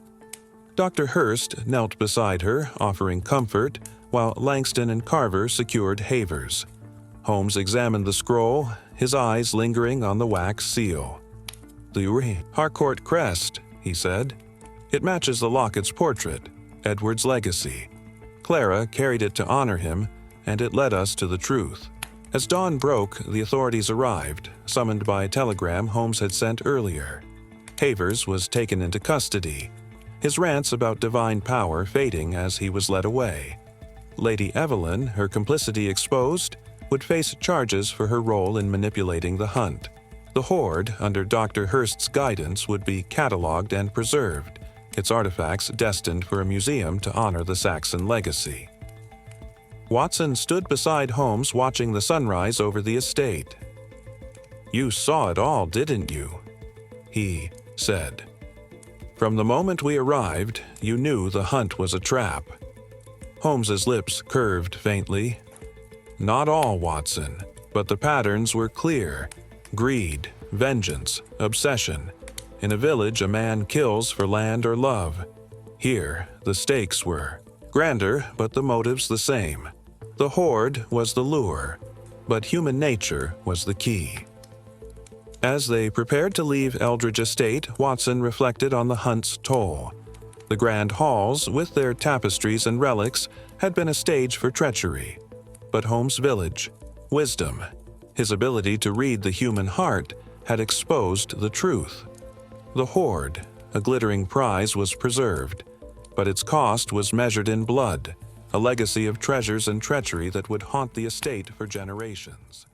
Dr. Hurst knelt beside her, offering comfort, while Langston and Carver secured Havers. Holmes examined the scroll, his eyes lingering on the wax seal. "The Harcourt crest," he said. "It matches the locket's portrait, Edward's legacy. Clara carried it to honor him, and it led us to the truth." As dawn broke, the authorities arrived, summoned by a telegram Holmes had sent earlier. Havers was taken into custody, his rants about divine power fading as he was led away. Lady Evelyn, her complicity exposed, would face charges for her role in manipulating the hunt. The hoard, under Dr. Hurst's guidance, would be catalogued and preserved, its artifacts destined for a museum to honor the Saxon legacy. Watson stood beside Holmes watching the sunrise over the estate. "You saw it all, didn't you?" he said. "From the moment we arrived, you knew the hunt was a trap." Holmes's lips curved faintly. Not all, Watson, but the patterns were clear. Greed, vengeance, obsession. In a village, a man kills for land or love. Here, the stakes were grander, but the motives the same. The hoard was the lure, but human nature was the key. As they prepared to leave Eldridge Estate, Watson reflected on the hunt's toll. The grand halls, with their tapestries and relics, had been a stage for treachery. But Holmes' village, wisdom, his ability to read the human heart, had exposed the truth. The hoard, a glittering prize, was preserved, but its cost was measured in blood, a legacy of treasures and treachery that would haunt the estate for generations.